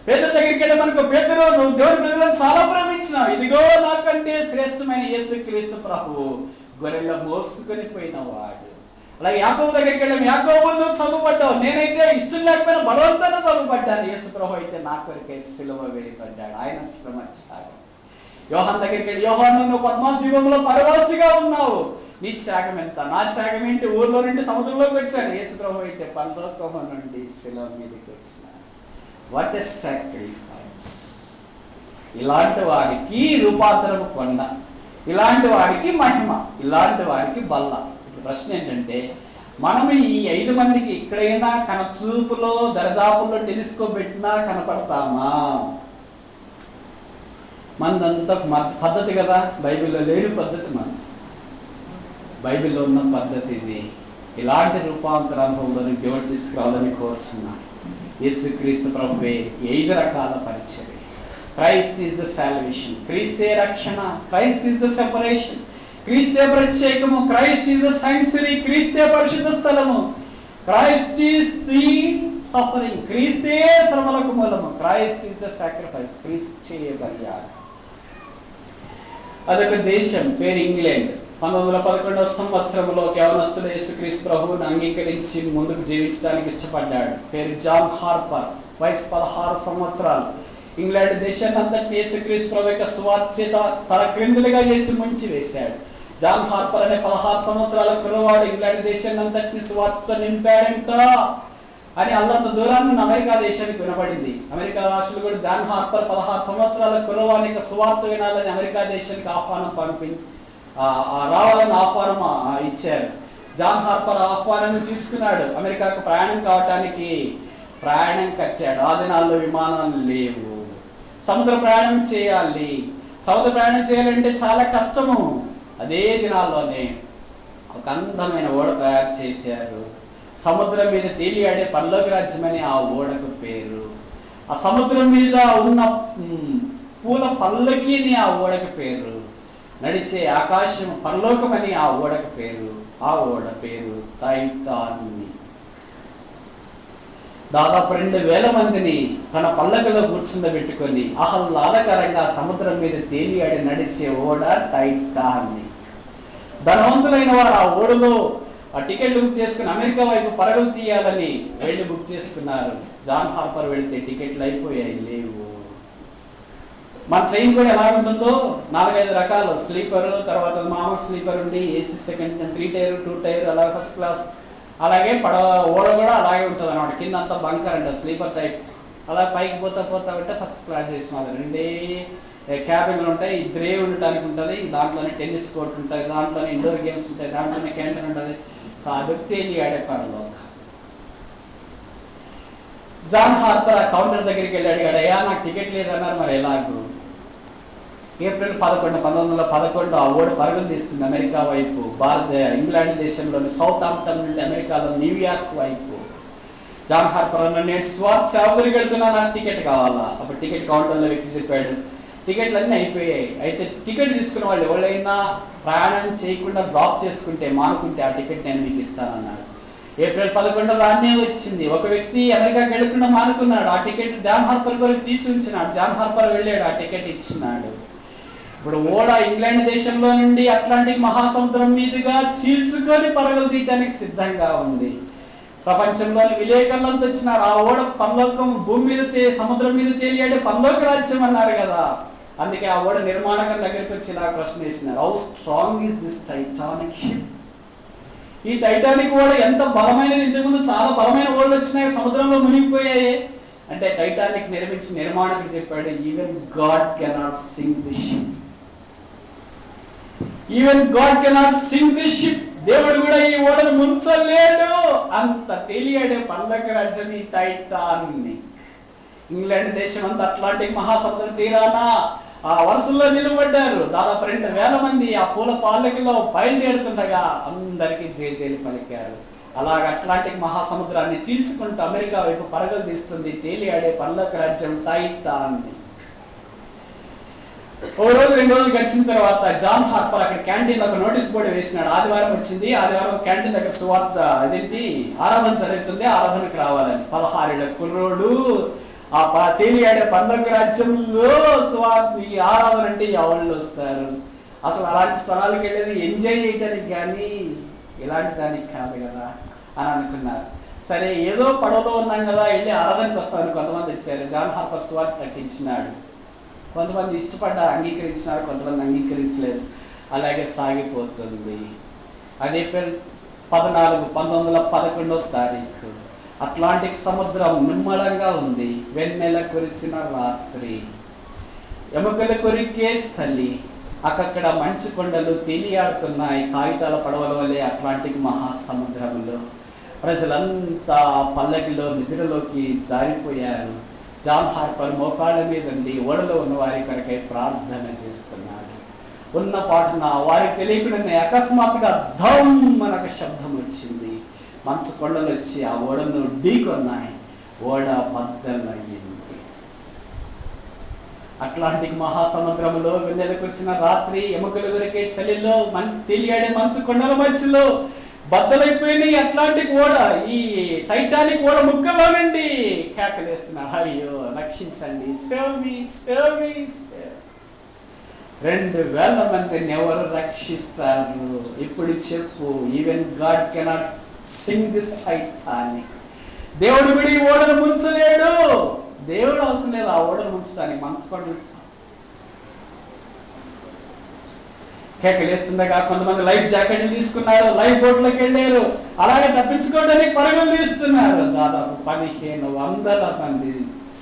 B: పేతురు దగ్గరికి వెళ్ళే మనకు, పేతురు నువ్వు దేవుని ప్రజలను చాలా ప్రేమించినావు, ఇదిగో నాకంటే శ్రేష్టమైన యేసుక్రీస్తు ప్రభు. గొర్రెల్లో మోసుకొని పోయిన వాడు. అలాగే యాకోబు దగ్గరికి వెళ్ళాము, యాకోబు నువ్వు చదువుపడ్డావు, నేనైతే ఇష్టం లేకపోయినా బలవంతంగా చదువుపడ్డాను, యేసు ప్రభు అయితే నా కొరకే సిలువ వేయబడ్డాడు, ఆయన శ్రమ త్యాగం. యోహాను దగ్గరికి వెళ్ళి, యోహాను నువ్వు పద్మాస్ ద్వీపంలో పరవాసిగా ఉన్నావు, నీ త్యాగం ఎంత, నా త్యాగం ఏంటి, ఊర్లో నుండి సముద్రంలోకి వచ్చాను, యేసు ప్రభు అయితే పరలోకము నుండి సిలువ మీదకి వచ్చినాడు. What a sacrifice! ఇలాంటి వారికి రూపాంతరము కొండ, ఇలాంటి వారికి మహిమ, ఇలాంటి వారికి బల్ల. ప్రశ్న ఏంటంటే, మనం ఈ 5 మందికి ఎక్కడైనా కనచూపులో దరిదాపుల్లో టెలిస్కోప్ పెట్టినా కనపడతామా? మనదంతా పద్ధతి కదా, బైబిల్లో లేని పద్ధతి మన, బైబిల్లో ఉన్న పద్ధతి ఇది. ఇలాంటి రూపాంతర అనుభవంలోని దేవుడు తీసుకురావాలని కోరుచున్నాను. యేసుక్రీస్తు ప్రభువే 5 రకాల పరిచర్య. క్రైస్ట్ ఈస్ ద సాల్వేషన్, క్రీస్తే రక్షణ, క్రైస్ట్ ఈస్ ద సెపరేషన్, క్రీస్తే ప్రత్యేకము, క్రైస్ట్ ఈస్ ద సాంక్చురీ, క్రీస్తే పరిశుద్ధ స్థలము, క్రైస్ట్ ఈస్ ది సఫరింగ్, క్రీస్తే శ్రమలకు మూలము, క్రైస్ట్ ఈస్ ద సాక్రిఫైస్, క్రీస్తే బలియాగం. అదొక దేశం, పేరు ఇంగ్లాండ్. 1911వ సంవత్సరంలో యవనస్తుడు యేసుక్రీస్తు ప్రభువుని అంగీకరించి ముందుకు జీవించడానికి ఇష్టపడ్డాడు. పేరు జాన్ హార్పర్, వయసు 16 సంవత్సరాలు. ఇంగ్లాండ్ దేశాన్ని అంతటి యేసుక్రీస్తు ప్రభు యొక్క సువార్త చేత తల క్రిందులుగా చేసి ముంచి వేశాడు. జాన్ హార్పర్ అనే 16 సంవత్సరాల కుర్రవాడు ఇంగ్లాండ్ దేశాన్ని అంతటిని సువార్తతో నింపాడంట అని అల్లంత దూరాన్ని అమెరికా దేశానికి వినబడింది. అమెరికా రాష్ట్రాలు కూడా జాన్ హార్పర్ 16 సంవత్సరాల కుర్రవాని యొక్క సువార్త వినాలని అమెరికా దేశానికి ఆహ్వానం రావాలని ఆహ్వానం ఇచ్చారు. జాన్ హార్పర్ ఆహ్వానాన్ని తీసుకున్నాడు. అమెరికాకు ప్రయాణం కావటానికి ప్రయాణం కట్టాడు. ఆ దినాల్లో విమానాలు లేవు, సముద్ర ప్రయాణం చేయాలి. సముద్ర ప్రయాణం చేయాలంటే చాలా కష్టము. అదే దినాల్లోనే ఒక అందమైన ఓడ తయారు చేశారు. సముద్రం మీద తేలియాడే పరలోక రాజ్యం అని ఆ ఓడకు పేరు. ఆ సముద్రం మీద ఉన్న పూల పల్లకిని ఆ ఓడకు పేరు. నడిచే ఆకాశం పరలోకమని ఆ ఓడకు పేరు. ఆ ఓడ పేరు టైటానిక్. దాదాపు 2000 మందిని తన పల్లకలో కూర్చుండబెట్టుకొని ఆహ్లాదకరంగా సముద్రం మీద తేలియాడి నడిచే ఓడ టైటానిక్. ధనవంతులైన వారు ఆ ఓడలో ఆ టికెట్లు బుక్ చేసుకుని అమెరికా వైపు పరుగులు తీయాలని వెళ్ళి బుక్ చేసుకున్నారు. జాన్ హార్పర్ వెళితే టికెట్లు అయిపోయాయి, లేవు. మన ట్రైన్ కూడా ఎలా ఉంటుందో 4-5 రకాలు, స్లీపరు, తర్వాత మామూలు స్లీపర్ ఉండి, ఏసీ సెకండ్, 3 టైర్, 2 టైర్, అలా ఫస్ట్ క్లాస్, అలాగే ఓడ కూడా అలాగే ఉంటుంది అనమాట. కింద అంతా బంకర్ అంట, స్లీపర్ టైప్. అలా పైకి పోతా ఉంటే ఫస్ట్ క్లాస్ చేసిన వాళ్ళు 2 క్యాబిన్లు ఉంటాయి. 2 ఉండటానికి ఉంటుంది. దాంట్లోనే టెన్నిస్ కోర్ట్ ఉంటుంది, దాంట్లోనే ఇండోర్ గేమ్స్ ఉంటాయి, దాంట్లోనే క్యాంటీన్ ఉంటుంది. సో అది తేలియాడే పనిలో జాన్ హార్పర్ ఆ కౌంటర్ దగ్గరికి వెళ్ళి అడిగాడు, అయ్యా నాకు టికెట్ లేదన్నారు, మరి ఎలాగూ? ఏప్రిల్ 11, 1911 ఆ ఓడ పరుగులు తీస్తుంది అమెరికా వైపు. ఇంగ్లాండ్ దేశంలోని సౌత్ ఆంప్టన్ నుండి అమెరికాలో న్యూయార్క్ వైపు. జాన్ హార్పర్ అన్న, నేను స్వాత్ సేవకుడికి వెళ్తున్నా, నాకు టికెట్ కావాలా? అప్పుడు టికెట్ కౌంటర్లో వ్యక్తి చెప్పాడు, టికెట్లు అన్నీ అయిపోయాయి, అయితే టికెట్ తీసుకున్న వాళ్ళు ఎవరైనా ప్రయాణం చేయకుండా డ్రాప్ చేసుకుంటే, మానుకుంటే ఆ టికెట్ నేను మీకు ఇస్తానన్నాడు. ఏప్రిల్ 11 రానే వచ్చింది. ఒక వ్యక్తి అమెరికాకి వెళ్ళకుండా మానుకున్నాడు. ఆ టికెట్ జాన్ హార్పర్ కొరకు తీసి ఉంచినాడు. జాన్ హార్పర్ వెళ్ళాడు, ఆ టికెట్ ఇచ్చినాడు. ఇప్పుడు ఓడ ఇంగ్లాండ్ దేశంలో నుండి అట్లాంటిక్ మహాసముద్రం మీదుగా చీల్చుకొని పరుగులు తీయడానికి సిద్ధంగా ఉంది. ప్రపంచంలోని విలేకరులంతా వచ్చినారు. ఆ ఓడ పరలోకం, భూమి మీద సముద్రం మీద తేలియాడే పరలోక రాజ్యం అన్నారు కదా. అందుకే ఆ ఓడ నిర్మాణకం దగ్గరికి వచ్చి ఇలా ప్రశ్న వేసినారు, how strong is this Titanic ship? ఈ టైటానిక్ ఓడ ఎంత బలమైనది. ఇంతకుముందు చాలా బలమైన ఓడలు వచ్చినాయి, సముద్రంలో మునిగిపోయాయి. అంటే టైటానిక్ నిర్మించి నిర్మాణకుడు చెప్పాడు, even God cannot sink the ship. Even God cannot sink the ship. దేవుడు కూడా ఈ ఓడను ముంచలేడు. అంత తెలియడే పరలోక రాజ్యం ఈ టైటానిక్. ఇంగ్లాండ్ దేశం అంతా అట్లాంటిక్ మహాసముద్ర తీరాన ఆ వరుసల్లో నిలబడ్డారు. దాదాపు 2000 మంది ఆ పూల పాలకిలో బయలుదేరుతుండగా అందరికీ జేజేలు పలికారు. అలాగ అట్లాంటిక్ మహాసముద్రాన్ని చీల్చుకుంటూ అమెరికా వైపు పరుగులు తీస్తుంది తేలియాడే పర్లోక రాజ్యం టైటాన్. ఓ రోజు 2 రోజులు గడిచిన తర్వాత జాన్ హార్పర్ అక్కడ క్యాంటీన్లో ఒక నోటీస్ బోర్డు వేసినాడు. ఆదివారం వచ్చింది, ఆదివారం క్యాంటీన్ దగ్గర సువార్త ఆరాధన జరుగుతుంది, ఆరాధనకు రావాలని. 16 ఏళ్ల కుర్రోడు ఆ తేలియాడే పర్లోక రాజ్యంలో ఈ ఆరాధన అంటే ఎవరు వస్తారు? అసలు అలాంటి స్థలాలకు వెళ్ళేది ఎంజాయ్ చేయటానికి కానీ ఇలాంటి దానికి కాదు కదా అని అనుకున్నారు. సరే ఏదో పడవలో ఉన్నాం కదా వెళ్ళి ఆరాధనకు వస్తామని కొంతమంది వచ్చారు. జాన్ హార్పర్ సువార్త ప్రకటించినాడు. కొంతమంది ఇష్టపడ్డారు, అంగీకరించినారు, కొంతమంది అంగీకరించలేదు. అలాగే సాగిపోతుంది. అది ఏప్రిల్ 14, 1911వ తారీఖు అట్లాంటిక్ సముద్రం నిమ్మలంగా ఉంది. వెన్నెల కురిసిన రాత్రి, ఎముకలు కొరికే చలి, అక్కడ మంచు కొండలు తేలియాడుతున్నాయి కాగితాల పడవల వలె అట్లాంటిక్ మహాసముద్రంలో. ప్రజలంతా పల్లకిలో నిద్రలోకి జారిపోయారు. జాన్ హార్పర్ మోకాళ్ళ మీద ఉండి ఓడలో ఉన్న వారి కొరకై ప్రార్థన చేస్తున్నాడు. ఉన్న పాటున వారికి తెలియకుండా అకస్మాత్తుగా ధమ్ అనొక శబ్దం వచ్చింది. మంచు కొండలు వచ్చి ఆ ఓడను ఢీకొన్నాయి. ఓడ బద్దలయ్యింది. అట్లాంటిక్ మహాసముద్రంలో వెన్నెల కురిసిన రాత్రి, ఎముకలు దొరికే చలిలో తెలియాడే మంచు కొండల మధ్యలో బద్దలైపోయినాయి అట్లాంటిక్ ఓడ. ఈ టైటానిక్ ఓడ ముక్కల్లో నుండి కేకలేస్తున్నారు, అయ్యో రక్షించండి, save me, save me, save. 2000 మందిని ఎవరు రక్షిస్తారు? ఇప్పుడు చెప్పు. Even God cannot Singh this Titanic. దేవుడు కూడా ఈ ఓడను ముంచలేడు. దేవుడు అవసరం లేదు ఆ ఓడను ముంచడానికి. మంచుకోండి కేకలేస్తుండగా కొంతమంది లైఫ్ జాకెట్లు తీసుకున్నారు, లైఫ్ బోట్లోకి వెళ్ళారు. అలాగే తప్పించుకోవడానికి పరుగులు తీస్తున్నారు. దాదాపు 1500 మంది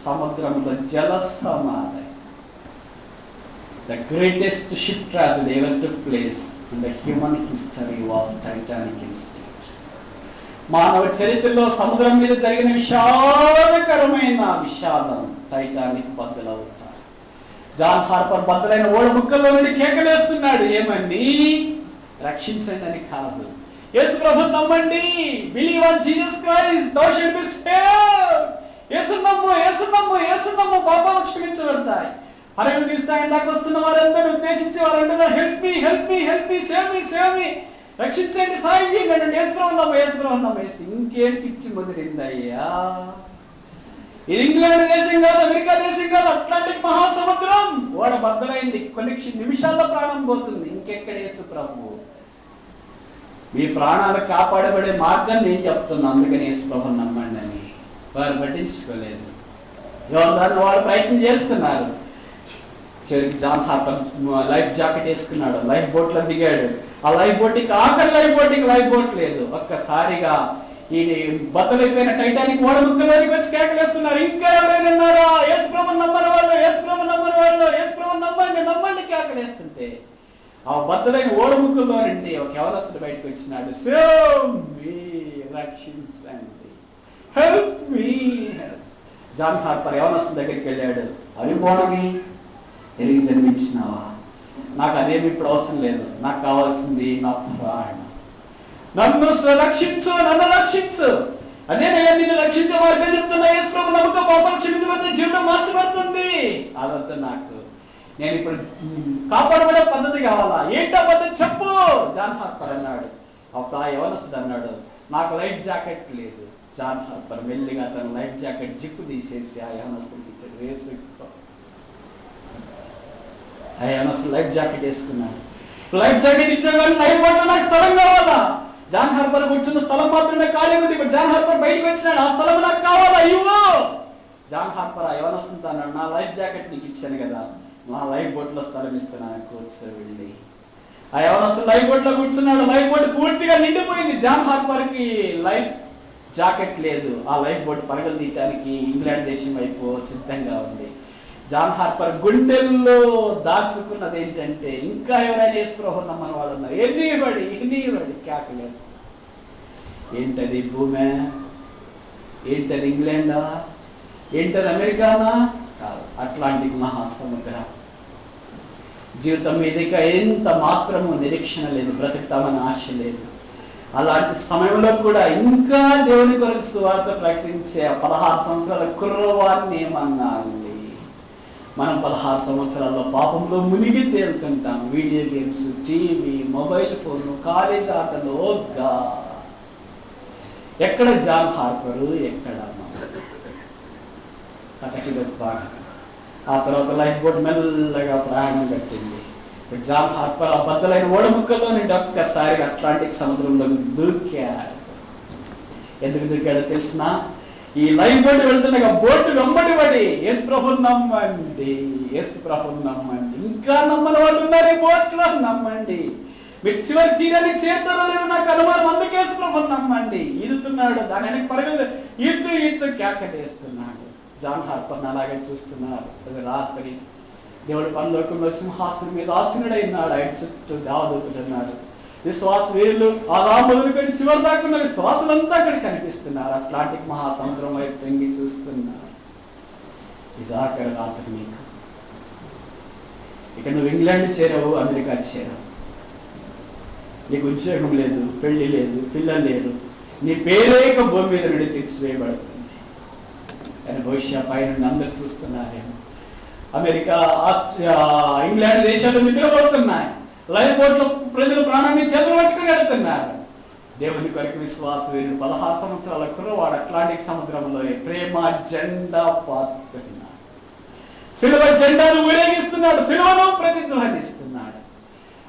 B: సముద్రంలో జలసమాధి. The greatest ship tragedy ever took place in the human history was Titanic incident. మానవ చరిత్రలో సముద్రం మీద జరిగిన విషాదకరమైన విషాదం టైటానిక్ బద్దలవుతారు. జాన్ హార్పర్ బద్దలైన ఓడ ముక్కల్లో నుండి కేకలేస్తున్నాడు. ఏమని? రక్షించండి అని కాదు. యేసు ప్రభువుని నమ్మండి. Believe on Jesus Christ, thou shalt be saved. యేసుని నమ్ము, యేసుని నమ్ము, యేసుని నమ్ము, పాపాలు క్షమించబడతాయి. పరుగులు తీస్తాయి. ఇందాక వస్తున్న వారందరూ ఉద్దేశించి వారంటున్నారు, help me, help me, help me, save me, save me, రక్షించండి, సాయం చేయండి అంటే యేసు ప్రభువుని నమ్ము, యేసు ప్రభువుని నమ్ము. ఇంకేం పిచ్చి ముదిరిందయ్యా? ఇది ఇంగ్లాండ్ దేశం కాదు, అమెరికా దేశం కాదు, అట్లాంటిక్ మహాసముద్రం. ఓడ బద్దలైంది. కొన్ని నిమిషాల్లో ప్రాణం పోతుంది. ఇంకెక్కడ యేసు ప్రభువు? మీ ప్రాణాలు కాపాడబడే మార్గం నేను చెప్తున్నా. అందుకని యేసు ప్రభువుని నమ్మండి అని వారు పట్టించుకోలేదు. ఎవరు వాళ్ళు ప్రయత్నం చేస్తున్నారు. చివరికి జాన్ హార్పర్ లైఫ్ జాకెట్ వేసుకున్నాడు, లైఫ్ బోట్లో దిగాడు. ఆ లైఫ్ బోట్కి ఆఖరి లైఫ్ బోట్ లేదు. ఒక్కసారిగా ఈ బద్దలైపోయిన టైటానిక్ ఓడ ముక్కలోనికి వచ్చి కేకలేస్తున్నారు. ఇంకా ఎవరైనా ఉన్నారా? యేసు ప్రభువుని నమ్మని వాళ్ళు, యేసు ప్రభువుని నమ్మని వాళ్ళు, యేసు ప్రభువుని నమ్మండి, నమ్మండి కేకలేస్తుంటే ఆ బద్దలైన ఓడ ముక్కల్లో నుండి ఒక యవనస్తుడు బయటకు వచ్చినాడు. సేవ్ మీ, రక్షించండి, హెల్ప్ మీ. జాన్ హార్పర్ యవనస్తుడి దగ్గరికి వెళ్ళాడు. అవి పోనవి తిరిగి జన్మించినావా? నాకు అదేమి ఇప్పుడు అవసరం లేదు. నాకు కావాల్సింది నా ప్రాణం. నన్ను రక్షించు, నన్ను రక్షించు. అదే నిన్ను రక్షించే మార్గం చెప్తున్నా. యేసు ప్రభువు నమ్మకం, పాపాలు క్షమించబడితే జీవితం మార్చబడుతుంది. అదంతా నాకు. నేను ఇప్పుడు కాపాడబడే పద్ధతి కావాలా? ఏంటో పద్ధతి చెప్పు. జాన్ హార్పర్ అన్నాడు. అప్పుడు ఆ యవనస్తుడు అన్నాడు, నాకు లైఫ్ జాకెట్ లేదు. జాన్ హార్పర్ మెల్లిగా తన లైఫ్ జాకెట్ జిప్పు తీసేసి ఆ యవనస్తుడికి ఇచ్చాడు. వేసుకో. ఆ యవనస్తుడు లైఫ్ జాకెట్ వేసుకున్నాడు. లైఫ్ జాకెట్ ఇచ్చాడు కానీ లైఫ్ బోట్లో నాకు స్థలం కావాలా? జాన్ హార్పర్ కూర్చున్న స్థలం మాత్రమే ఖాళీ ఉంది. ఇప్పుడు జాన్ హార్పర్ బయటకు వచ్చినాడు. ఆ స్థలం నాకు కావాలా? ఇవ్వు. జాన్ హార్పర్ ఆ యవనస్తుడితో అన్నాడు, నా లైఫ్ జాకెట్ నీకు ఇచ్చాను కదా, నా లైఫ్ బోట్లో స్థలం ఇస్తున్నాను, కూర్చో వెళ్ళి. ఆ యవనస్తుడు లైఫ్ బోట్లో కూర్చున్నాడు. లైఫ్ బోట్ పూర్తిగా నిండిపోయింది. జాన్ హార్పర్కి లైఫ్ జాకెట్ లేదు. ఆ లైఫ్ బోట్ పరుగులు తీయటానికి ఇంగ్లాండ్ దేశం వైపు సిద్ధంగా ఉంది. జాన్ హార్పర్ గుండెల్లో దాచుకున్నది ఏంటంటే, ఇంకా ఎవరైనా యేసు ప్రభువుని నమ్మని వాళ్ళు ఉన్నారు. ఎన్నిబడి కేకలేస్తారు. ఏంటది? భూమే? ఏంటది? ఇంగ్లాండా? ఏంటది? అమెరికానా? కాదు, అట్లాంటిక్ మహాసముద్రం. జీవితం మీద ఎంత మాత్రము నిరీక్షణ లేదు, బ్రతుకుతామని ఆశ లేదు. అలాంటి సమయంలో కూడా ఇంకా దేవుని కొరకు సువార్త ప్రకటించే 16 సంవత్సరాల కుర్రవారిని ఏమన్నారండి? మనం 16 సంవత్సరాల్లో పాపంలో మునిగి తేలుతుంటాం. Video games, TV, mobile phone, college ఆటలు. ఎక్కడ జాన్ హార్పరు, ఎక్కడ కథకి బాగా. ఆ తర్వాత లైఫ్ బోట్ మెల్లగా ప్రయాణం కట్టింది. జాన్ హార్పర్ ఆ బద్దలైన ఓడముక్కలో నుండి ఒక్కసారిగా అట్లాంటిక్ సముద్రంలోకి దూకాడు. ఎందుకు దూకాడో తెలిసిన? ఈ లైఫ్ బోట్ వెళ్తుండగా బోట్ వెంబడి పడి యేసు ప్రభువుని నమ్మండి, యేసు ప్రభువుని నమ్మండి, ఇంకా నమ్మని వాళ్ళు ఉన్నారు ఈ బోట్లో, నమ్మండి, మీరు చివరి తీరానికి చేరుతారో లేదో నాకు అనుమానం, అందుకే యేసు ప్రభువుని నమ్మండి. ఈదుతున్నాడు, దాని వెనక పరుగులు ఈతు కేకటేస్తున్నాడు. జాన్ హార్పర్ని అలాగే చూస్తున్నారు. అది రాత్రి. దేవుడు పరలోకంలో సింహాసనం మీద ఆసీనుడైనాడు. ఆయన చుట్టూ దేవదూతలు ఉన్నాడు. విశ్వాస వీరులు అలా మొదలుకొని చివరి దాకా ఉన్న విశ్వాసులంతా అక్కడ కనిపిస్తున్నారు. అట్లాంటిక్ మహాసముద్రం వైపు తొంగి చూస్తున్నారు. ఇదాక రాత్రి నీకు. ఇక నువ్వు ఇంగ్లాండ్ చేరావు, అమెరికా చేరావు. నీకు ఉద్యోగం లేదు, పెళ్లి లేదు, పిల్లలు లేరు. నీ పేరేక భూమి మీద నుండి తీర్చివేయబడుతుంది. కానీ భవిష్య పైన అందరు చూస్తున్నారేమో. అమెరికా, ఆస్ట్రియా, ఇంగ్లాండ్ దేశాలు నిద్రపోతున్నాయి. లైఫ్ బోట్లో ప్రజలు ప్రాణాన్ని చేతులు పట్టుకుని వెళ్తున్నారు. దేవుని కొరకు విశ్వాస వీరుడు 16 సంవత్సరాల కుర్రవాడు అట్లాంటిక్ సముద్రంలో ప్రేమ జెండా పాతుతున్నాడు. సిలువ జెండాను ఊరేగిస్తున్నాడు, సిలువను ప్రతిధ్వనిస్తున్నాడు.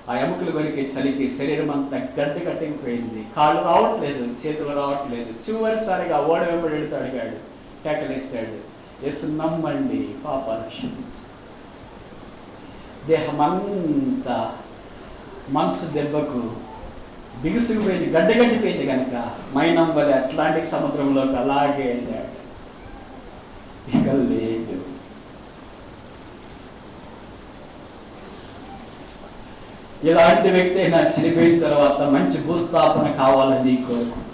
B: ఆ ఎముకల కొరికి చలికి శరీరం అంతా గడ్డ కట్టిపోయింది. కాళ్ళు రావట్లేదు, చేతులు రావట్లేదు. చివరిసారిగా ఓడ వెంబడి వెళుతూ అడిగాడు, కేకలేశాడు, యేసు నమ్మండి, పాపాలు క్షమించు. దేహమంతా మనసు దెబ్బకు బిగుసుకుపోయింది, గడ్డగట్టిపోయింది కనుక మైనంబలి అట్లాంటిక్ సముద్రంలోకి అలాగే వెళ్ళాడు. ఇక లేదు. ఇలాంటి వ్యక్తి అయినా చనిపోయిన తర్వాత మంచి భూస్థాపన కావాలని కోరుకుంటాడు.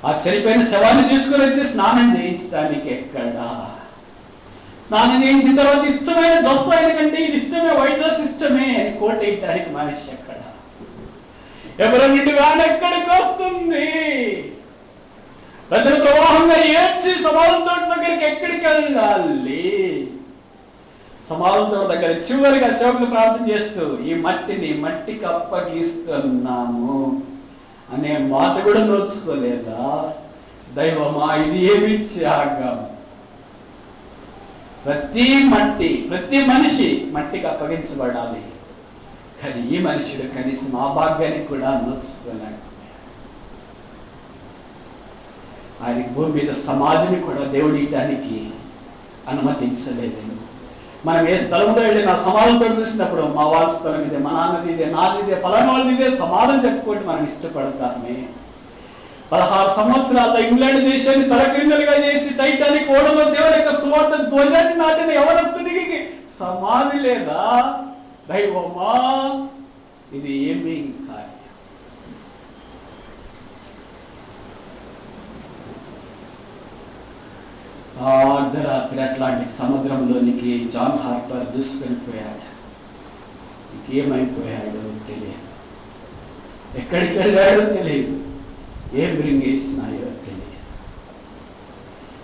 B: ఆ చనిపోయిన శవాన్ని తీసుకుని వచ్చి స్నానం చేయించడానికి ఎక్కడా? స్నానం చేయించిన తర్వాత ఇష్టమైన డ్రెస్ అయిన కంటే ఇది ఇష్టమే, వైట్ డ్రెస్ ఇష్టమే అని కోట్ వేయటానికి మనిషి ఎక్కడ? ఎవరి నుండి వ్యాన్ ఎక్కడికి వస్తుంది? ప్రజల ప్రవాహంగా ఏడ్చి సమాధుల తోట దగ్గరికి ఎక్కడికి వెళ్ళాలి? సమాధుల తోట దగ్గర చివరిగా సేవకులు ప్రార్థన చేస్తూ ఈ మట్టిని మట్టికి అప్పగిస్తున్నాము అనే మాట కూడా నోచుకోలేదా? దైవమా, ఇది ఏమి త్యాగం! ప్రతి మనిషి మట్టికి అప్పగించబడాలి. కానీ ఈ మనుషుడు కనీసం ఆ భాగ్యానికి కూడా నోచుకోలేడు. ఆయన భూమి మీద సమాధిని కూడా దేవుడిటానికి అనుమతించలేదు. మనం ఏ స్థలంలో వెళ్ళి నా సమాధులతో చూసినప్పుడు మా వాళ్ళ స్థలం ఇదే, మా నాన్నది ఇదే, నాది ఇదే, పలానా వాళ్ళది ఇదే సమాధం చెప్పుకోండి మనం ఇష్టపడతామే. 16 సంవత్సరాల్లో ఇంగ్లాండ్ దేశాన్ని తలక్రిందలుగా చేసి టైటానిక్ ఓడలో దేవుని యొక్క సువార్త ధ్వజాన్ని నాటిన యవనస్తుడికి సమాధి లేదా? దైవమా, ఇది ఏమీ కార్యం! అర్ధరాత్రి అట్లాంటిక్ సముద్రంలోనికి జాన్ హార్పర్ దూసుకెళ్ళిపోయాడు. ఇంకేమైపోయాడో తెలియదు, ఎక్కడికి వెళ్ళాడో తెలియదు, ఏం బ్రింగేసినాయో తెలియదు.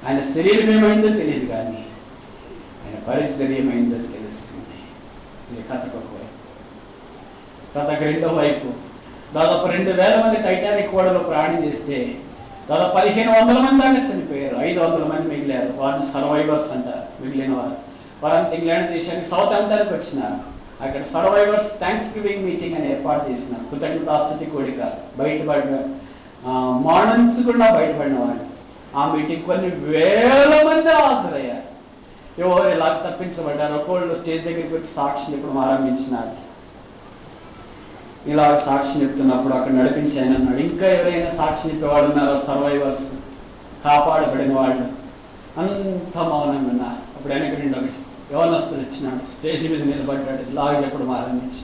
B: ఆయన శరీరం ఏమైందో తెలియదు, కానీ ఆయన పరిచర్య ఏమైందో తెలుస్తుంది. ఇది కథకు ఒక వైపు. కథకు రెండో వైపు. దాదాపు 2000 మంది టైటానిక్ ఓడలో ప్రయాణం చేస్తే దాదాపు 1500 మంది దాకా చనిపోయారు. 500 మంది మిగిలారు. వారిని సర్వైవర్స్ అంటారు. మిగిలిన వారంతా ఇంగ్లాండ్ దేశానికి సౌత్ అంతానికి వచ్చినారు. అక్కడ సర్వైవర్స్ థ్యాంక్స్ గివింగ్ మీటింగ్ అని ఏర్పాటు చేసినారు. కృతజ్ఞతాస్తుతి కోడిక బయటపడిన మానసుకుండా బయటపడిన వాళ్ళు. ఆ మీటింగ్ కొన్ని వేల మంది హాజరయ్యారు. ఎవరు ఇలా తప్పించబడ్డారు. ఒకళ్ళు స్టేజ్ దగ్గరికి వచ్చి సాక్షి చెప్పడం ఆరంభించినారు. ఇలా సాక్షి చెప్తున్నప్పుడు అక్కడ నడిపించాను అన్నాడు. ఇంకా ఎవరైనా సాక్షి చెప్పేవాడు ఉన్నారో? సర్వైవర్స్, కాపాడబడిన వాళ్ళు అంత మౌనంగా ఉన్నారు. అప్పుడు వెనక నుండి ఒకటి యవనస్తుడు వచ్చినాడు. స్టేజ్ మీద నిలబడ్డాడు. ఇలాగ చెప్పడం ఆరంభించి,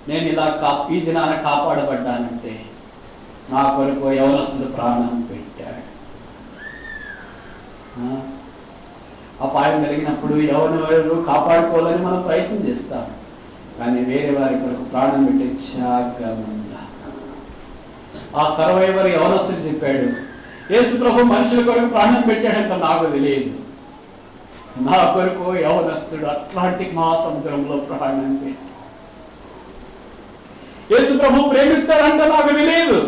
B: నేను ఇలా ఈ దినాన కాపాడబడ్డానంటే నా కొరకు యవనస్తుడు ప్రాణం పెట్టాడు. అపాయం కలిగినప్పుడు ఎవరు కాపాడుకోవాలని మనం ప్రయత్నం చేస్తాం. కానీ వేరే వారి కొరకు ప్రాణం పెట్టే త్యాగం ఉందా? ఆ సర్వైవర్ యవనస్తుడు చెప్పాడు, యేసు ప్రభు మనుషుల కొరకు ప్రాణం పెట్టాడంట, నాకు తెలియదు. నా కొరకు యవనస్తుడు అట్లాంటిక్ మహాసముద్రంలో ప్రాణం పెట్టి యేసు ప్రభు ప్రేమిస్తాడంట, నాకు తెలియదు.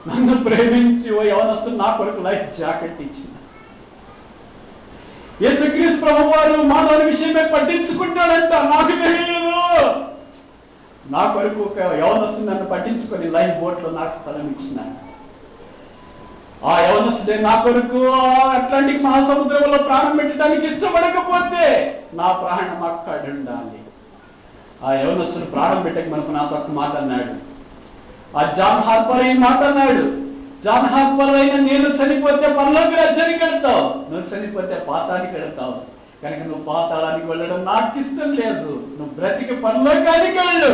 B: నన్ను ప్రేమించి ఓ యవనస్తుడు నా కొరకు లైఫ్ జాకెట్ ఇచ్చిన యేసుక్రీస్తు ప్రభు వారు మానవుని విషయమే పట్టించుకుంటాడంట, నాకు తెలియదు. నా కొరకు ఒక యవనస్తుడు నన్ను పట్టించుకొని లైఫ్ బోట్లో నాకు స్థలం ఇచ్చినాడు. ఆ యవనస్తుడే నా కొరకు అట్లాంటిక్ మహాసముద్రంలో ప్రాణం పెట్టడానికి ఇష్టపడకపోతే నా ప్రాణం అక్కడ ఉండాలి. ఆ యవనస్తుడు ప్రాణం పెట్టక మనకు నాతో ఒక మాట అన్నాడు. ఆ జాన్ హార్పర్ ఈ మాట అన్నాడు, జాన్ హార్పర్ అయినా నేను చనిపోతే పరలోకి రాజ్యానికి వెళ్తావు, నువ్వు చనిపోతే పాతానికి వెళ్తావు, కనుక నువ్వు పాతాళానికి వెళ్ళడం నాకు ఇష్టం లేదు, నువ్వు బ్రతికి పరలోకానికి వెళ్ళు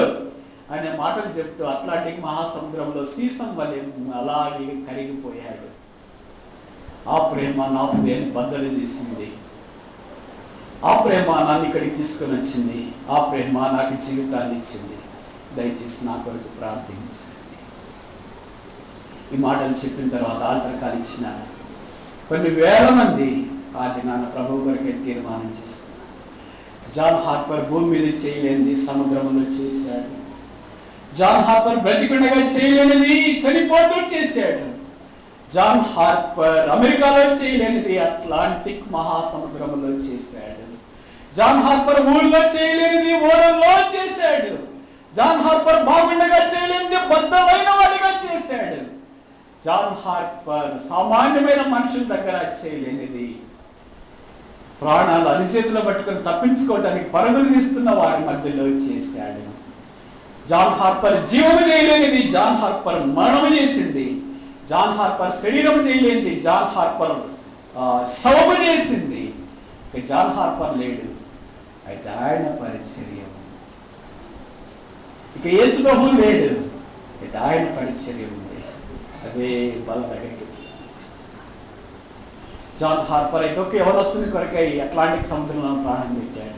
B: అనే మాటలు చెప్తూ అట్లాంటిక్ మహాసముద్రంలో సీసం వలె అలాగే కరిగిపోయాడు. ఆ ప్రేమ నా హృదయాన్ని బద్దలు చేసింది. ఆ ప్రేమ నన్ను ఇక్కడికి తీసుకొని వచ్చింది. ఆ ప్రేమ నాకు జీవితాన్ని ఇచ్చింది. దయచేసి నా కొరకు ప్రార్థించండి. ఈ మాటలు చెప్పిన తర్వాత ఆల్టర్ ఇచ్చిన కొన్ని వేల మంది ఆ దినాన ప్రభు కొరకే తీర్మానం చేసుకున్నారు. జాన్ హార్పర్ భూమి మీద చేయలేనిది సముద్రంలో చేశాడు. జాన్ హార్పర్ బ్రతికుండగా చేయలేనిది చనిపోతూ చేశాడు. జాన్ హార్పర్ అమెరికాలో చేయలేనిది అట్లాంటిక్ మహాసముద్రంలో చేశాడు. జాన్ హార్పర్ ఊళ్ళో చేయలేనిది ఓడల్లో చేశాడు. జాన్ హార్పర్ బాగుండగా చేయలేనిది బద్దలైన వాడిగా చేశాడు. జాన్ హార్పర్ సామాన్యమైన మనుషుల దగ్గర చేయలేనిది ప్రాణాలు అరిచేతిలో పట్టుకొని తప్పించుకోవడానికి పరుగులు తీస్తున్న వారి మధ్యలో చేశాడు. జాన్ హార్పర్ జీవము చేయలేనిది జాన్ హార్పర్ మరణము చేసింది. జాన్ హార్పర్ శరీరం చేయలేనిది జాన్ హార్పర్ శవము చేసింది. జాన్ హార్పర్ లేడు, అయితే ఆయన పరిచర్య. ఇక యేసు ప్రభు లేడు, అయితే ఆయన పరిచర్య ఉంది. అదే వాళ్ళ దగ్గరికి జాన్ హార్పర్ అయితే ఒక యవనస్తుని కొరకై అట్లాంటిక్ సముద్రంలో ప్రాణం పెట్టాడు.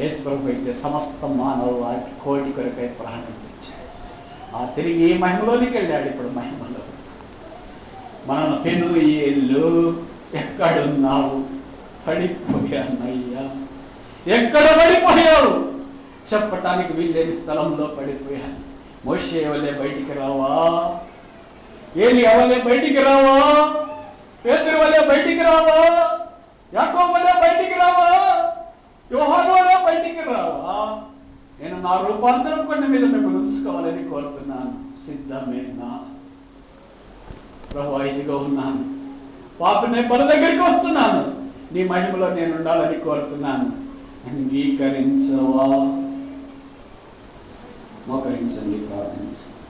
B: యేసు ప్రభు అయితే సమస్త మానవ కోటి కొరకై ప్రాణం పెట్టాడు. ఆ తిరిగి మహిమలోనికి వెళ్ళాడు. ఇప్పుడు మహిమలో మన పెనుయేళ్ళు ఎక్కడున్నావు? పడిపోయానయ్యా. ఎక్కడ పడిపోయావు? చెప్పటానికి వీల్లేని స్థలంలో పడిపోయాను. మోషే వలె బయటికి రావా? ఏలియా వలె బయటికి రావా? పేతురు వలె బయటికి రావా? యాకోబు వలె బయటికి రావా? యోహాను వలె బయటికి రావా? నేను నా రూపాంతరం కొండ మీద మిమ్మల్ని ఉంచుకోవాలని కోరుతున్నాను. సిద్ధమేనా? ప్రభువా, ఇదిగో ఉన్నాను, పాపనే పని దగ్గరికి వస్తున్నాను, నీ మహిమలో నేను ఉండాలని కోరుతున్నాను, అంగీకరించవా? మోకరించండి, ప్రార్థిస్తాను.